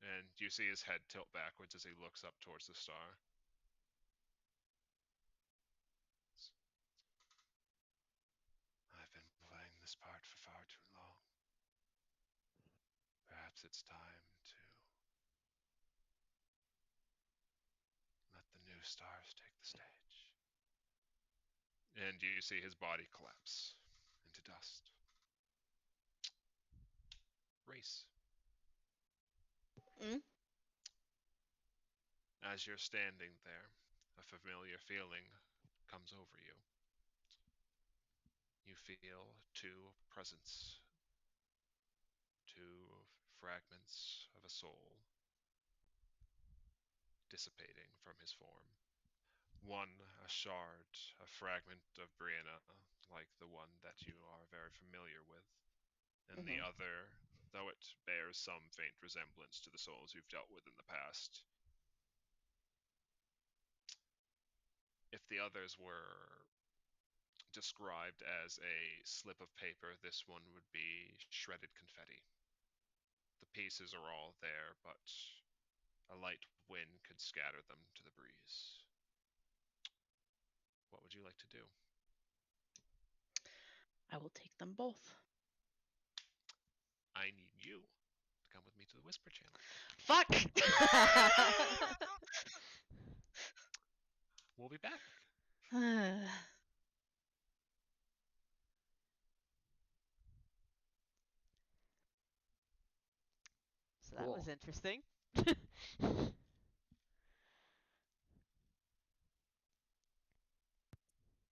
And you see his head tilt backwards as he looks up towards the star. I've been playing this part for far too long. Perhaps it's time to let the new stars take the stage. And you see his body collapse into dust. Race.
Mm?
As you're standing there, a familiar feeling comes over you. You feel two presence, two fragments of a soul dissipating from his form. One, a shard, a fragment of Brianna, like the one that you are very familiar with, and the
Mhm.
other, though it bears some faint resemblance to the souls you've dealt with in the past. If the others were described as a slip of paper, this one would be shredded confetti. The pieces are all there, but a light wind could scatter them to the breeze. What would you like to do?
I will take them both.
I need you to come with me to the Whisper Channel.
Fuck!
We'll be back.
So that was
Cool.
interesting.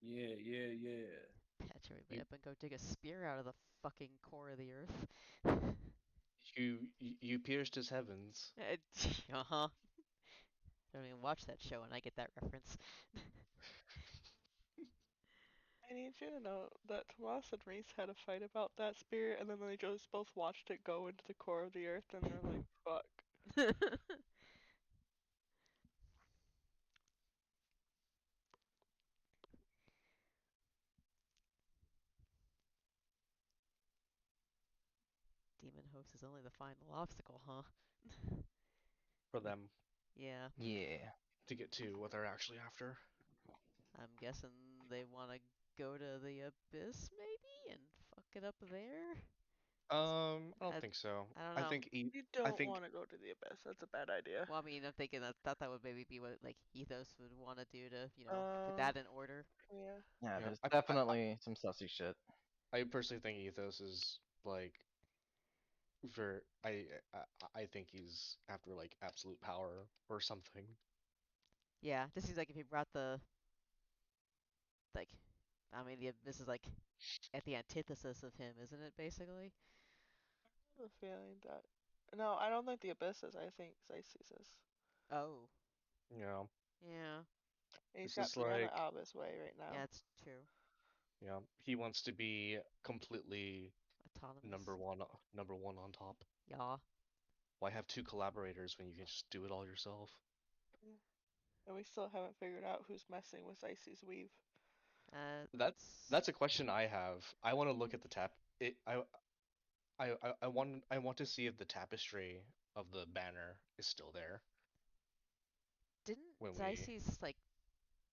Yeah, yeah, yeah.
Patch everybody
You
up and go dig a spear out of the fucking core of the earth.
you pierced his heavens.
Uh-huh. I don't even watch that show and I get that reference.
I need you to know that Tomas and Reese had a fight about that spear, and then they just both watched it go into the core of the earth, and they're like, fuck.
Demon host is only the final obstacle, huh?
For them
Yeah,
Yeah.
to get to what they're actually after.
I'm guessing they want to go to the abyss, maybe, and fuck it up there?
I don't
I,
think so.
I don't
I
know.
think
You
I
don't
think
want to go to the abyss. That's a bad idea.
Well, I mean, I'm thinking that thought that would maybe be what like Ethos would want to do to, put
Um,
that in order.
yeah.
Yeah,
yeah.
there's definitely some sussy shit.
I personally think Ethos is like for I think he's after like absolute power or something.
Yeah, this seems like if he brought like, I mean, the abyss is like at the antithesis of him, isn't it? Basically.
I have a feeling that. No, I don't think the abyss is. I think Xyces is.
Oh.
You know,
Yeah.
And he's
it's
got
just
Brianna
like
out of his way right now.
Yeah, it's true.
he wants to be completely
Autonomous.
number one on top.
Yeah.
Why have two collaborators when you can just do it all yourself?
Yeah. And we still haven't figured out who's messing with Icy's weave.
That's a question I have. I want to look at the tap. I want to see if the tapestry of the banner is still there
Didn't
when we.
Xyces like?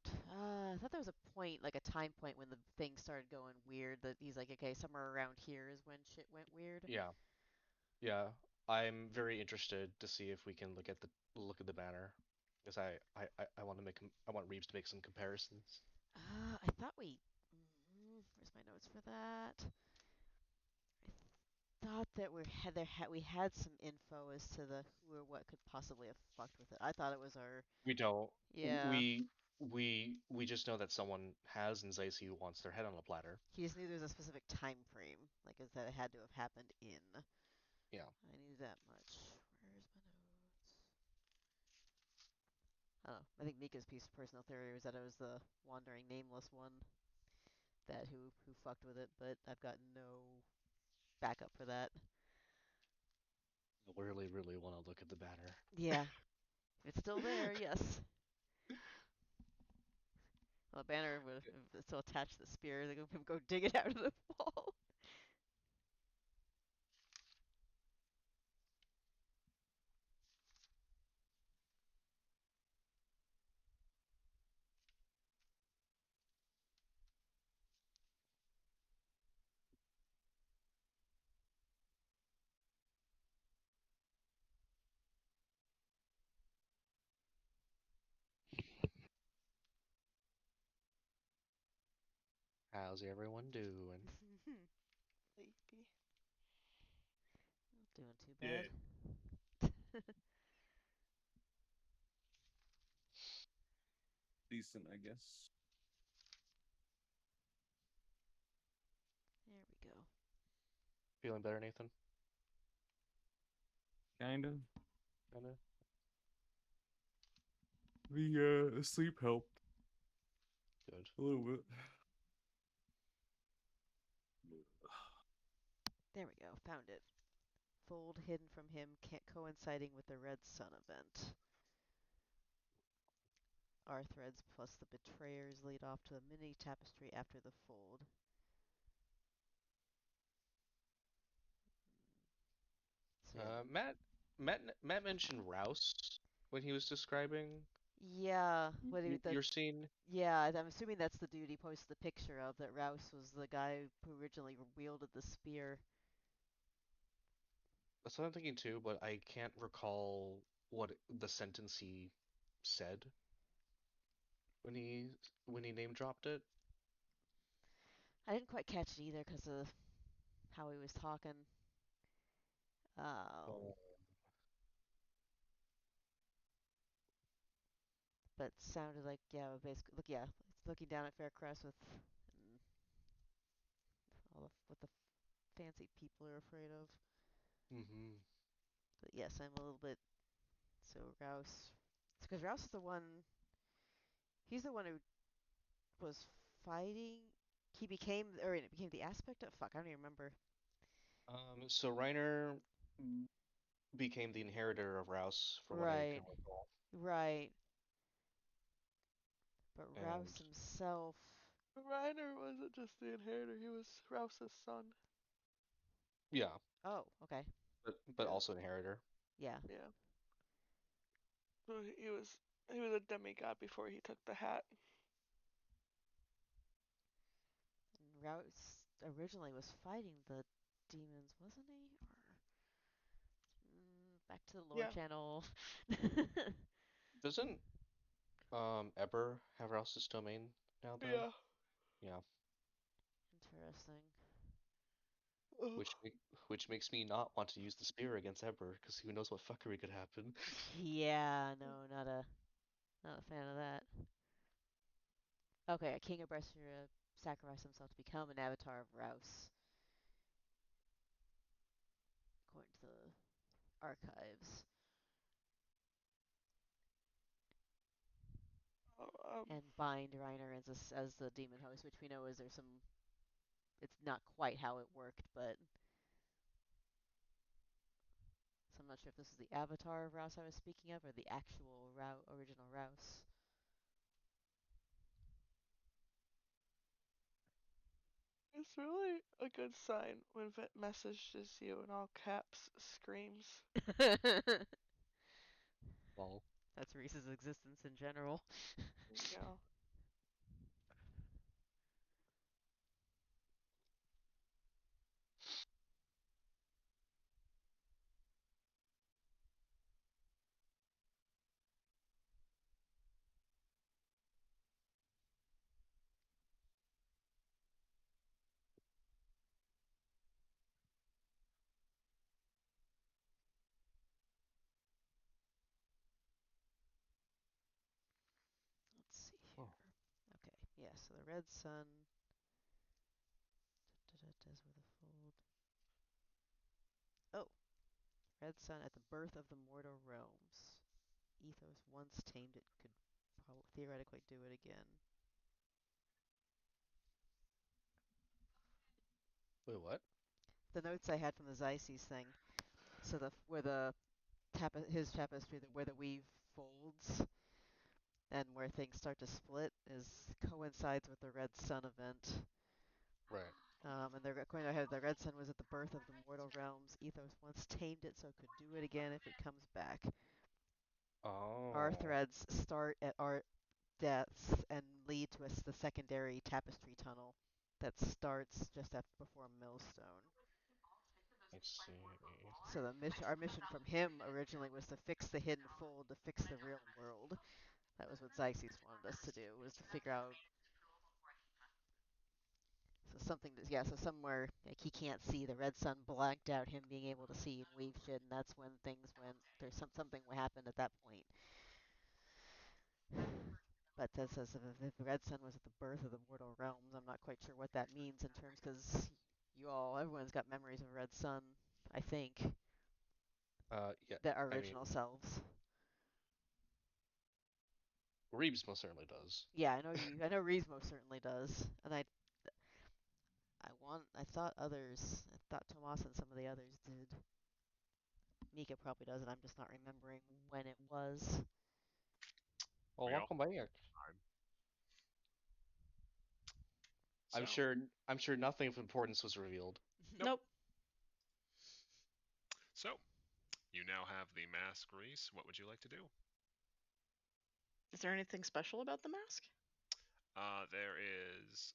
I thought there was a point, like a time point, when the thing started going weird. That he's like, okay, somewhere around here is when shit went weird.
Yeah, yeah. I'm very interested to see if we can look at the banner because I want to I want Reeves to make some comparisons.
I thought where's my notes for that? I thought that we had some info as to the who or what could possibly have fucked with it. I thought it was our
We don't.
yeah.
We just know that someone has and Zacy wants their head on a platter.
He just knew there was a specific time frame, like is that it had to have happened in.
Yeah.
I knew that much. Where's my notes? I don't know. I think Mika's piece of personal theory was that it was the wandering nameless one that who fucked with it, but I've got no backup for that.
I really, really want to look at the banner.
Yeah, if it's still there, yes. Well, the banner would if it's still attached to the spear. They can go dig it out of the wall.
How's everyone doing?
Sleepy.
Not doing too
Yeah.
bad.
Decent, I guess.
There we go.
Feeling better, Nathan?
Kind of.
Kinda.
The sleep helped
Good.
a little bit.
There we go. Found it. Fold hidden from him, coinciding with the Red Sun event. Our threads plus the betrayers lead off to a mini tapestry after the fold. So yeah.
Matt mentioned Rouse when he was describing
Yeah, what do you,
You're seeing.
yeah, I'm assuming that's the dude he posted the picture of, that Rouse was the guy who originally wielded the spear.
That's what I'm thinking too, but I can't recall what the sentence he said when he name dropped it.
I didn't quite catch it either because of how he was talking. Um,
Oh.
but sounded like, yeah, basically, look, yeah, it's looking down at Faircrest with all the what the fancy people are afraid of.
Mm-hmm.
But yes, I'm a little bit, so Rouse, because Rouse is the one. He's the one who was fighting. He became, or it became the aspect of. Fuck, I don't even remember.
So Reiner became the inheritor of Rouse, from what I
Right,
can recall.
right. But Rouse
And
himself.
Reiner wasn't just the inheritor, he was Rouse's son.
yeah,
Oh, okay.
but
Yeah.
also inheritor.
Yeah.
Yeah. So he was a demigod before he took the hat.
And Rouse originally was fighting the demons, wasn't he? Or back to the lore
Yeah.
channel.
Doesn't Eber have Rouse's domain now though?
Yeah.
Yeah,
Interesting.
Ugh.
which which makes me not want to use the spear against Eber, because who knows what fuckery could happen.
Yeah, no, not a fan of that. Okay, a king of Brescia sacrificed himself to become an avatar of Rouse, according to the archives,
Oh,
and bind Reiner as the demon host, which we know is there's some. It's not quite how it worked, but so I'm not sure if this is the avatar of Rouse I was speaking of or the actual original Rouse.
it's really a good sign when Vit messages you in all caps, screams.
Well,
That's Reese's existence in general.
Yeah.
Let's see here.
oh,
Okay, yeah, so the red sun does with a fold. Oh, red sun at the birth of the mortal realms. Ethos once tamed it could theoretically do it again.
wait, what?
The notes I had from the Xyces thing. So the where the his tapestry, where the weave folds and where things start to split, is coincides with the red sun event.
Right.
And they're going ahead. The red sun was at the birth of the mortal realms. Ethos once tamed it, so it could do it again if it comes back. Our
Oh,
threads start at our deaths and lead to the secondary tapestry tunnel that starts just after before Millstone.
I see.
So our mission from him originally was to fix the hidden fold, to fix the real world. That was what Xyces wanted us to do, was to figure out. So something that, yeah, so somewhere like he can't see, the red sun blanked out him being able to see and weave shit, and that's when things went. There's something what happened at that point. But that says if the red sun was at the birth of the mortal realms, I'm not quite sure what that means in terms, because everyone's got memories of red sun, I think,
Yeah.
that are
I mean,
original selves.
Reeves most certainly does.
Yeah, I know Reese most certainly does, and I thought others, I thought Tomas and some of the others did. Mika probably does, and I'm just not remembering when it was.
Well,
We all
welcome back.
time.
I'm
So,
sure. I'm sure nothing of importance was revealed.
nope.
Nope.
So, you now have the mask, Reese. What would you like to do?
Is there anything special about the mask?
There is.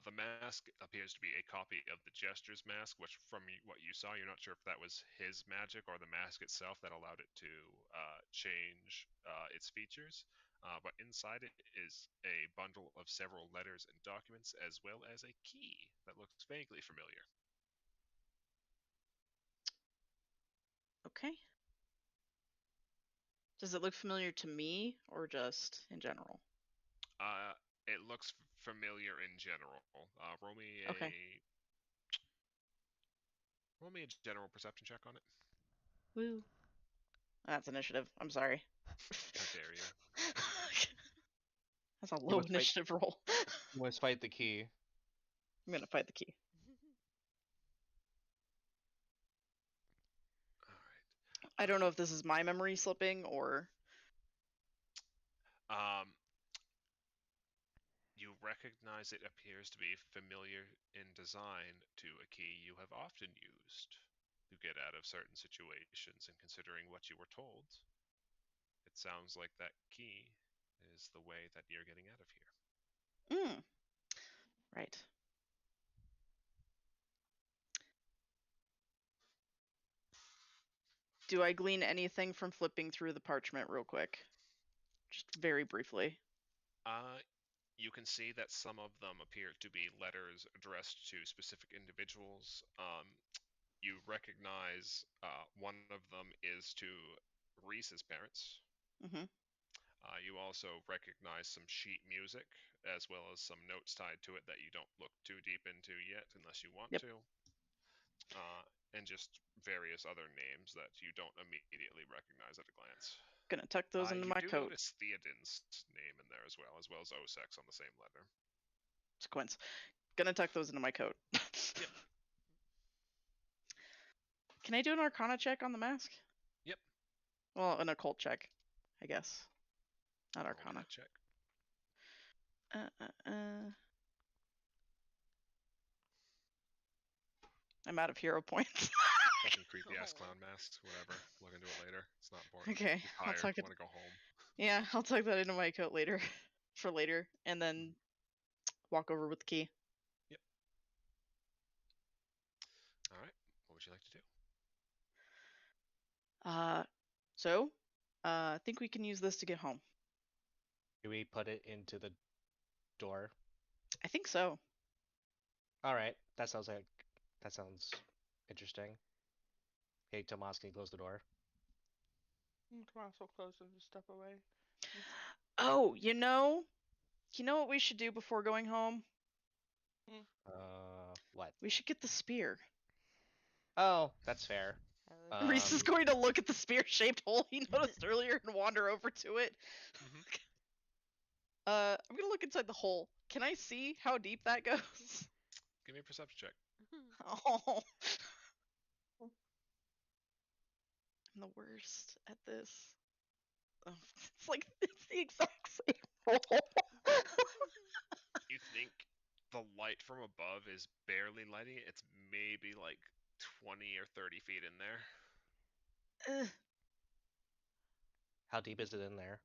The mask appears to be a copy of the Jester's mask, which, from what you saw, you're not sure if that was his magic or the mask itself that allowed it to change its features. But inside it is a bundle of several letters and documents, as well as a key that looks vaguely familiar.
Okay. Does it look familiar to me or just in general?
It looks familiar in general. Roll me a
Okay.
roll me a general perception check on it.
Woo. That's initiative. I'm sorry.
How dare you?
That's a
You
low
must fight.
initiative roll.
You must fight the key.
I'm gonna fight the key.
All right.
I don't know if this is my memory slipping or.
You recognize it appears to be familiar in design to a key you have often used to get out of certain situations, and considering what you were told, it sounds like that key is the way that you're getting out of here.
Right. Do I glean anything from flipping through the parchment real quick? Just very briefly.
You can see that some of them appear to be letters addressed to specific individuals. You recognize one of them is to Reese's parents.
Mm-hmm.
You also recognize some sheet music, as well as some notes tied to it that you don't look too deep into yet, unless you want
Yep.
to. And just various other names that you don't immediately recognize at a glance.
Gonna tuck those into
You
my
do
coat.
notice Theoden's name in there as well as Osex on the same letter.
Sequence. Gonna tuck those into my coat.
Yep.
Can I do an Arcana check on the mask?
Yep.
Well, an occult check, I guess. Not
Roll me
Arcana.
that check.
I'm out of hero points.
Fucking creepy ass clown mask. Whatever. Look into it later. It's not important.
Okay,
You're
I'll
tired.
tuck it.
Want to go home.
Yeah, I'll tuck that into my coat later, for later, and then walk over with the key.
Yep. All right. What would you like to do?
I think we can use this to get home.
Do we put it into the door?
I think so.
All right. That sounds interesting. Hey, Tomas, can you close the door?
Come on, so close and just step away.
Oh, you know what we should do before going home?
What?
We should get the spear.
Oh, that's fair.
Reese is going to look at the spear-shaped hole he noticed earlier and wander over to it. I'm gonna look inside the hole. Can I see how deep that goes?
Give me a perception check.
Oh. I'm the worst at this. Oh, it's the exact same hole.
You think the light from above is barely lighting it? It's maybe like 20 or 30 feet in there.
How deep is it in there?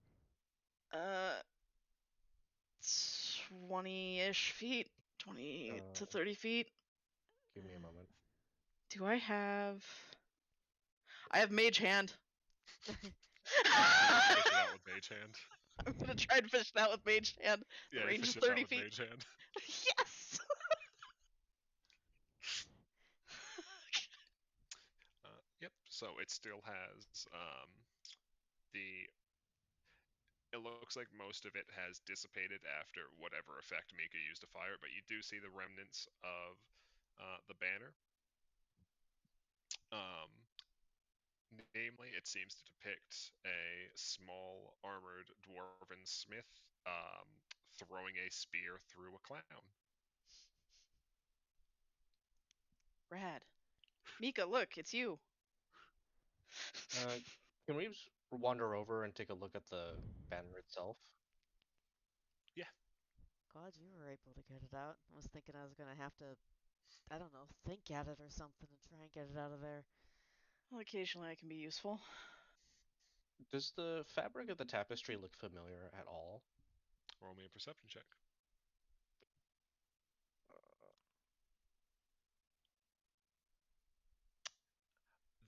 20-ish feet, 20 to 30 feet.
Give me a moment.
Do I have mage hand.
Fish it out with mage hand.
I'm gonna try to fish it out with mage hand.
Yeah,
The range is
fish it out
30
with
feet.
mage hand.
Yes.
Yep. So it still has the. It looks like most of it has dissipated after whatever effect Mika used to fire it, but you do see the remnants of the banner. Namely, it seems to depict a small armored dwarven smith throwing a spear through a clown.
Rad. Mika, look, it's you.
Can we just wander over and take a look at the banner itself?
Yeah.
Glad you were able to get it out. I was thinking I was gonna have to, I don't know, think at it or something and try and get it out of there.
Well, occasionally I can be useful.
Does the fabric of the tapestry look familiar at all?
Roll me a perception check.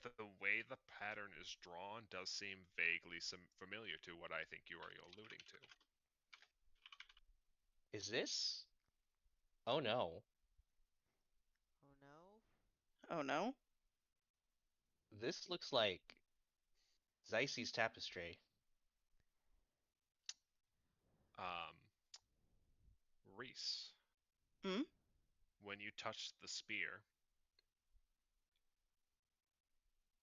The way the pattern is drawn does seem vaguely familiar to what I think you are alluding to.
Is this? Oh no.
Oh no.
Oh no.
This looks like Zeissi's tapestry.
Reese,
Hmm?
when you touch the spear,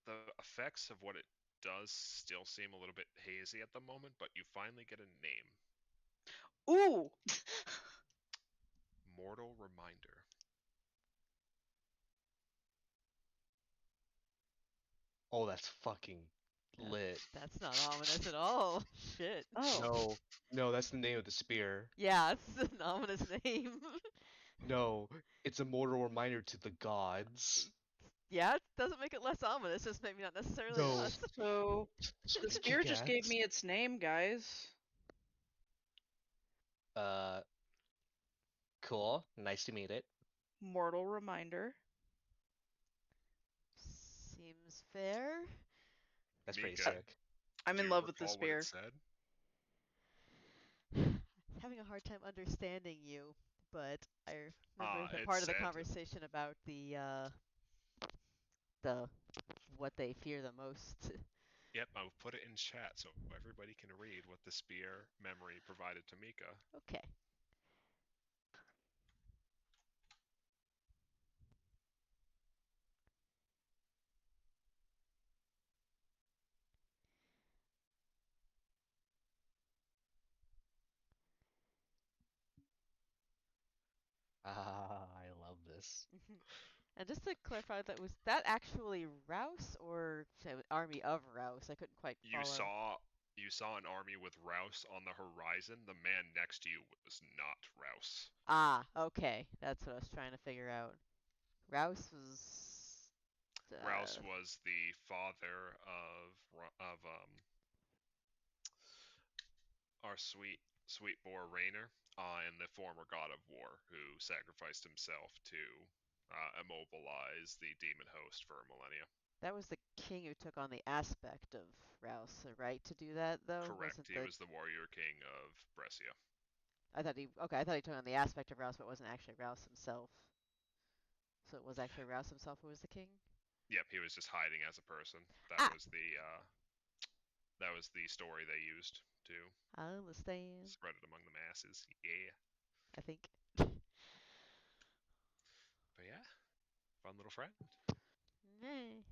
the effects of what it does still seem a little bit hazy at the moment, but you finally get a name.
Ooh!
Mortal Reminder.
Oh, that's fucking lit.
That's not ominous at all. Shit.
Oh.
No, that's the name of the spear.
Yeah, it's an ominous name.
No, it's a mortal reminder to the gods.
Yeah, it doesn't make it less ominous, just maybe not necessarily to
No.
us.
So
So
the
they
spear
kick
just gave
ass.
me its name, guys.
Uh, cool. Nice to meet it.
Mortal reminder.
Seems fair.
That's pretty
Mika,
sick.
I'm
do
in
you
love with the
recall what it
spear.
said?
Having a hard time understanding you, but I remember the
It
part of the
said,
conversation about the what they fear the most.
yep, I'll put it in chat so everybody can read what the spear memory provided to Mika.
Okay.
Ah, I love this.
And just to clarify, was that actually Rouse or say, army of Rouse? I couldn't quite
You
follow.
saw an army with Rouse on the horizon. The man next to you was not Rouse.
Ah, okay. That's what I was trying to figure out. Rouse was.
Rouse was the father of our sweet boar Raynor, and the former god of war who sacrificed himself to immobilize the demon host for millennia.
That was the king who took on the aspect of Rouse, right? To do that though,
Correct.
wasn't
He
the?
was the warrior king of Brescia.
I thought he. Okay, I thought he took on the aspect of Rouse, but it wasn't actually Rouse himself. So it was actually Rouse himself who was the king.
Yep, he was just hiding as a person.
Ah,
That was the story they used to
I understand.
spread it among the masses. Yeah.
I think.
But yeah, fun little friend.
Meh.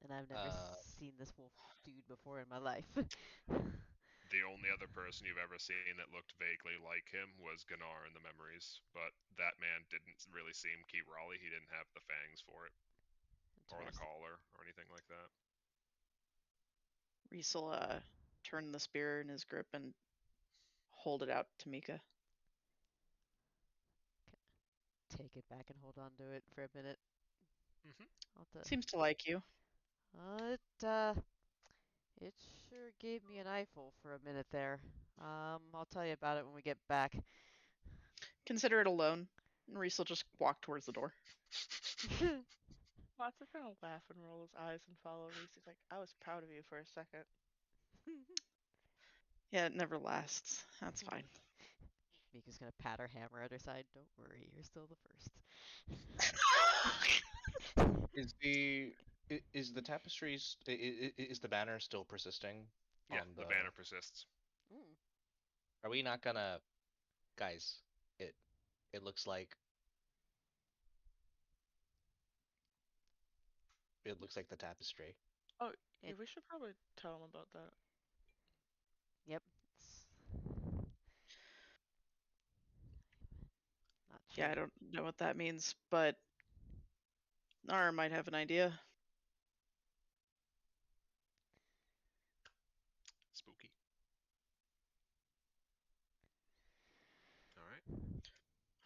And I've never
Uh,
seen this wolf dude before in my life.
The only other person you've ever seen that looked vaguely like him was Gunnar in the memories, but that man didn't really seem Kirali. He didn't have the fangs for it, or the
Interesting.
collar, or anything like that.
Reese will turn the spear in his grip and hold it out to Mika.
Take it back and hold on to it for a minute.
Hmm.
I'll have to.
Seems to like you.
It sure gave me an eyeful for a minute there. I'll tell you about it when we get back.
Consider it a loan. And Reese will just walk towards the door.
Watson gonna laugh and roll his eyes and follow Reese. He's like, I was proud of you for a second.
Yeah, it never lasts. That's fine.
Mika's gonna pat her hammer at her side. Don't worry, you're still the first.
is the tapestries is the banner still persisting
Yeah,
on
the
the?
banner persists.
Mm.
Are we not gonna, guys? It looks like the tapestry.
Oh, yeah,
It-
we should probably tell him about that.
Yep. It's not
Yeah, I
sure.
don't know what that means, but Nara might have an idea.
Spooky. All right.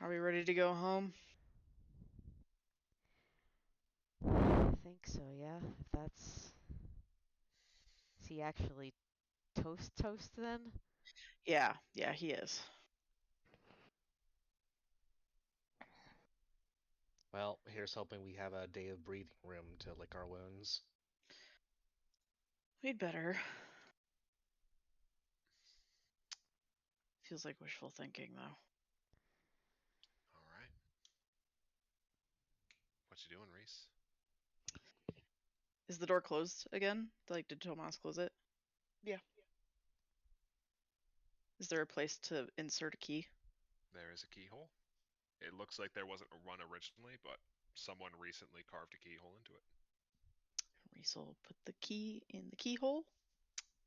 Are we ready to go home?
I think so, yeah. If that's he actually toast then?
Yeah, he is.
Well, here's hoping we have a day of breathing room to lick our wounds.
We'd better. Feels like wishful thinking, though.
All right. What you doing, Reese?
Is the door closed again? Like, did Tomas close it?
Yeah.
Is there a place to insert a key?
There is a keyhole. It looks like there wasn't a run originally, but someone recently carved a keyhole into it.
Reese will put the key in the keyhole.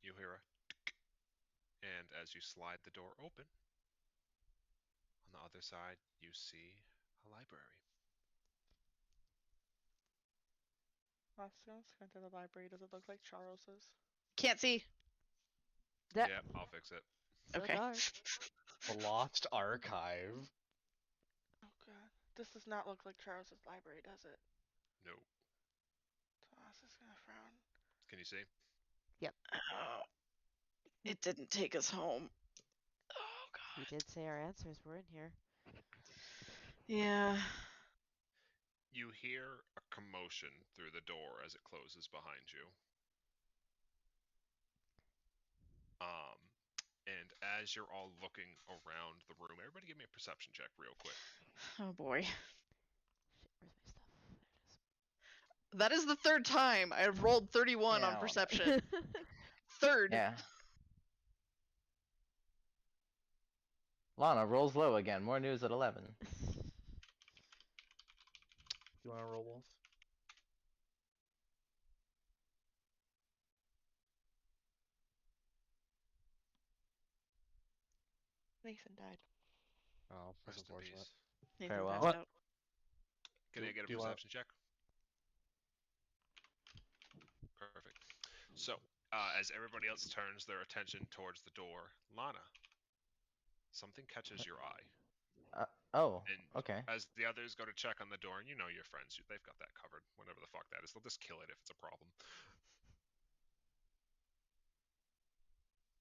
You hear a tick, and as you slide the door open, on the other side you see a library.
Let's go to the library. Does it look like Charles's?
Can't see.
That
Yep, I'll fix it.
so
Okay.
dark.
The Lost Archive.
Oh god. This does not look like Charles's library, does it?
No.
Tomas is gonna frown.
Can you see?
Oh, it didn't take us home. Oh
He
god.
did say our answers were in here.
Yeah.
You hear a commotion through the door as it closes behind you. And as you're all looking around the room, everybody give me a perception check real quick.
Oh boy.
Shit, where's my stuff? There it is.
That is the third time I've rolled 31
Yeah,
on
well,
perception. Third.
Yeah. Lana rolls low again. More news at 11.
You want to roll, Wolf?
Nathan died.
Oh, that's
Rest in
unfortunate.
peace.
Nathan
Farewell.
passed out.
Can I get a
Do you want-
perception check? Perfect. So, as everybody else turns their attention towards the door, Lana, something catches your eye.
Oh,
And
okay.
as the others go to check on the door, and you know your friends, they've got that covered, whatever the fuck that is. They'll just kill it if it's a problem.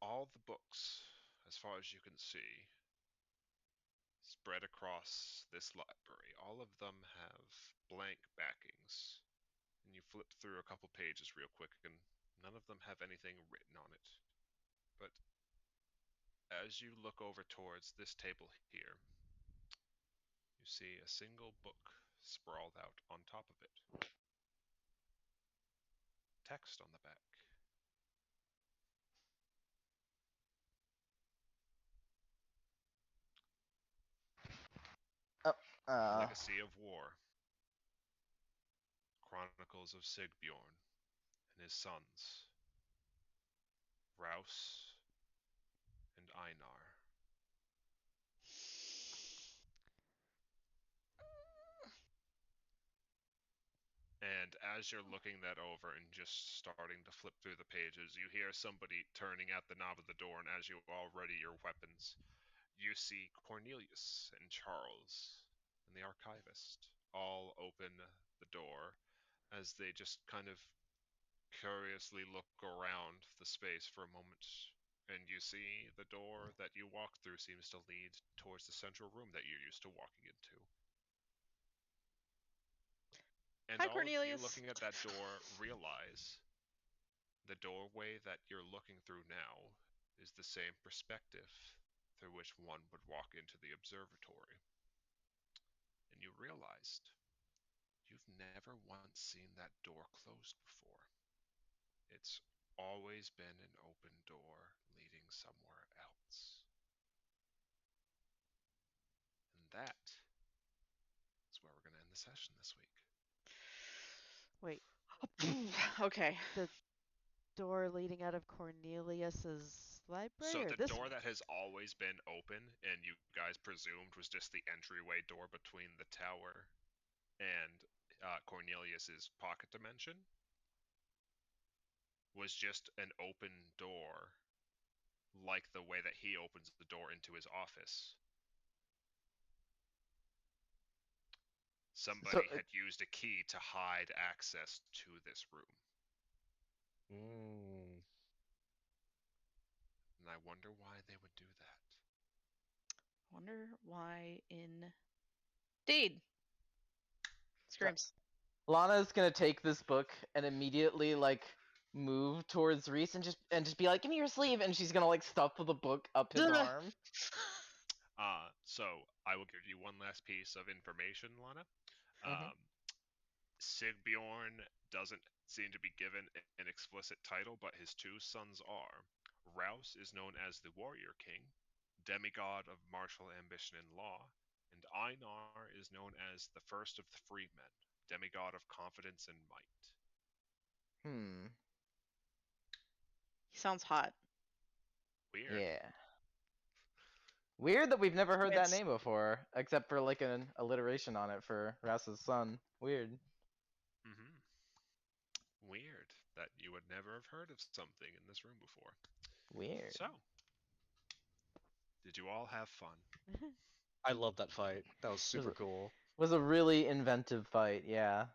All the books, as far as you can see, spread across this library, all of them have blank backings. And you flip through a couple pages real quick, and none of them have anything written on it. But as you look over towards this table here, you see a single book sprawled out on top of it. Text on the back.
Oh,
Legacy of War. Chronicles of Sigbjorn and his sons, Rouse and Einar. And as you're looking that over and just starting to flip through the pages, you hear somebody turning at the knob of the door, and as you all ready your weapons, you see Cornelius and Charles and the archivist all open the door as they just kind of curiously look around the space for a moment. And you see the door that you walk through seems to lead towards the central room that you're used to walking into. And
Hi,
all of you
Cornelius.
looking at that door realize the doorway that you're looking through now is the same perspective through which one would walk into the observatory. And you realized you've never once seen that door closed before. It's always been an open door leading somewhere else. And that is where we're going to end the session this week.
Wait,
Okay.
the door leading out of Cornelius's library,
So
or
the
this
door
one?
that has always been open and you guys presumed was just the entryway door between the tower and Cornelius's pocket dimension was just an open door, like the way that he opens the door into his office. Somebody had used a key to hide access to this room. and I wonder why they would do that.
Wonder why indeed. Screams.
Lana's gonna take this book and immediately like move towards Reese and just be like, "Give me your sleeve," and she's gonna like stuff the book up his arm.
So I will give you one last piece of information, Lana.
Mhm.
Sigbjorn doesn't seem to be given an explicit title, but his two sons are. Rouse is known as the Warrior King, demigod of martial ambition and law, and Einar is known as the first of the freemen, demigod of confidence and might.
Hmm.
He sounds hot.
Weird.
Yeah. Weird that we've never heard that
It's
name before, except for like an alliteration on it for Rouse's son. Weird.
Hmm. Weird that you would never have heard of something in this room before.
Weird.
So, did you all have fun?
I love that fight. That was super
Was
cool.
was a really inventive fight. Yeah.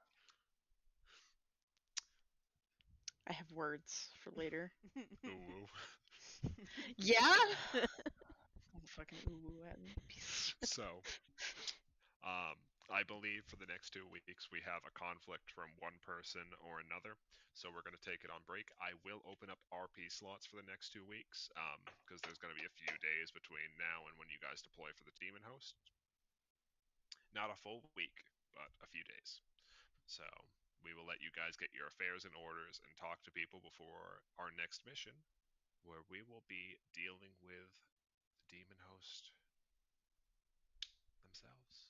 I have words for later.
Ooh.
Yeah? Fucking ooh at me.
So, I believe for the next 2 weeks we have a conflict from one person or another, so we're going to take it on break. I will open up RP slots for the next 2 weeks because there's going to be a few days between now and when you guys deploy for the demon host. Not a full week, but a few days. So we will let you guys get your affairs in orders and talk to people before our next mission, where we will be dealing with the demon host themselves.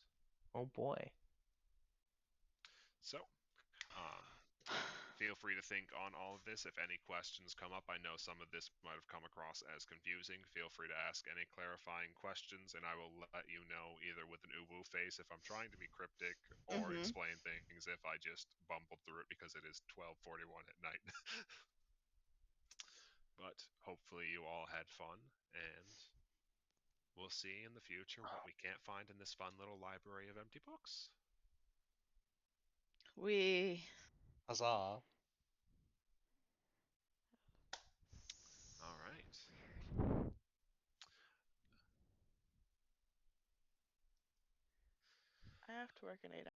Oh boy.
So, um, feel free to think on all of this. If any questions come up, I know some of this might have come across as confusing. Feel free to ask any clarifying questions, and I will let you know either with an uwu face if I'm trying to be cryptic, or
Mhm.
explain things if I just bumbled through it because it is 12:41 at night. But hopefully you all had fun, and we'll see in the future what we can't find in this fun little library of empty books.
We
Huzzah.
All right.
I have to work in 8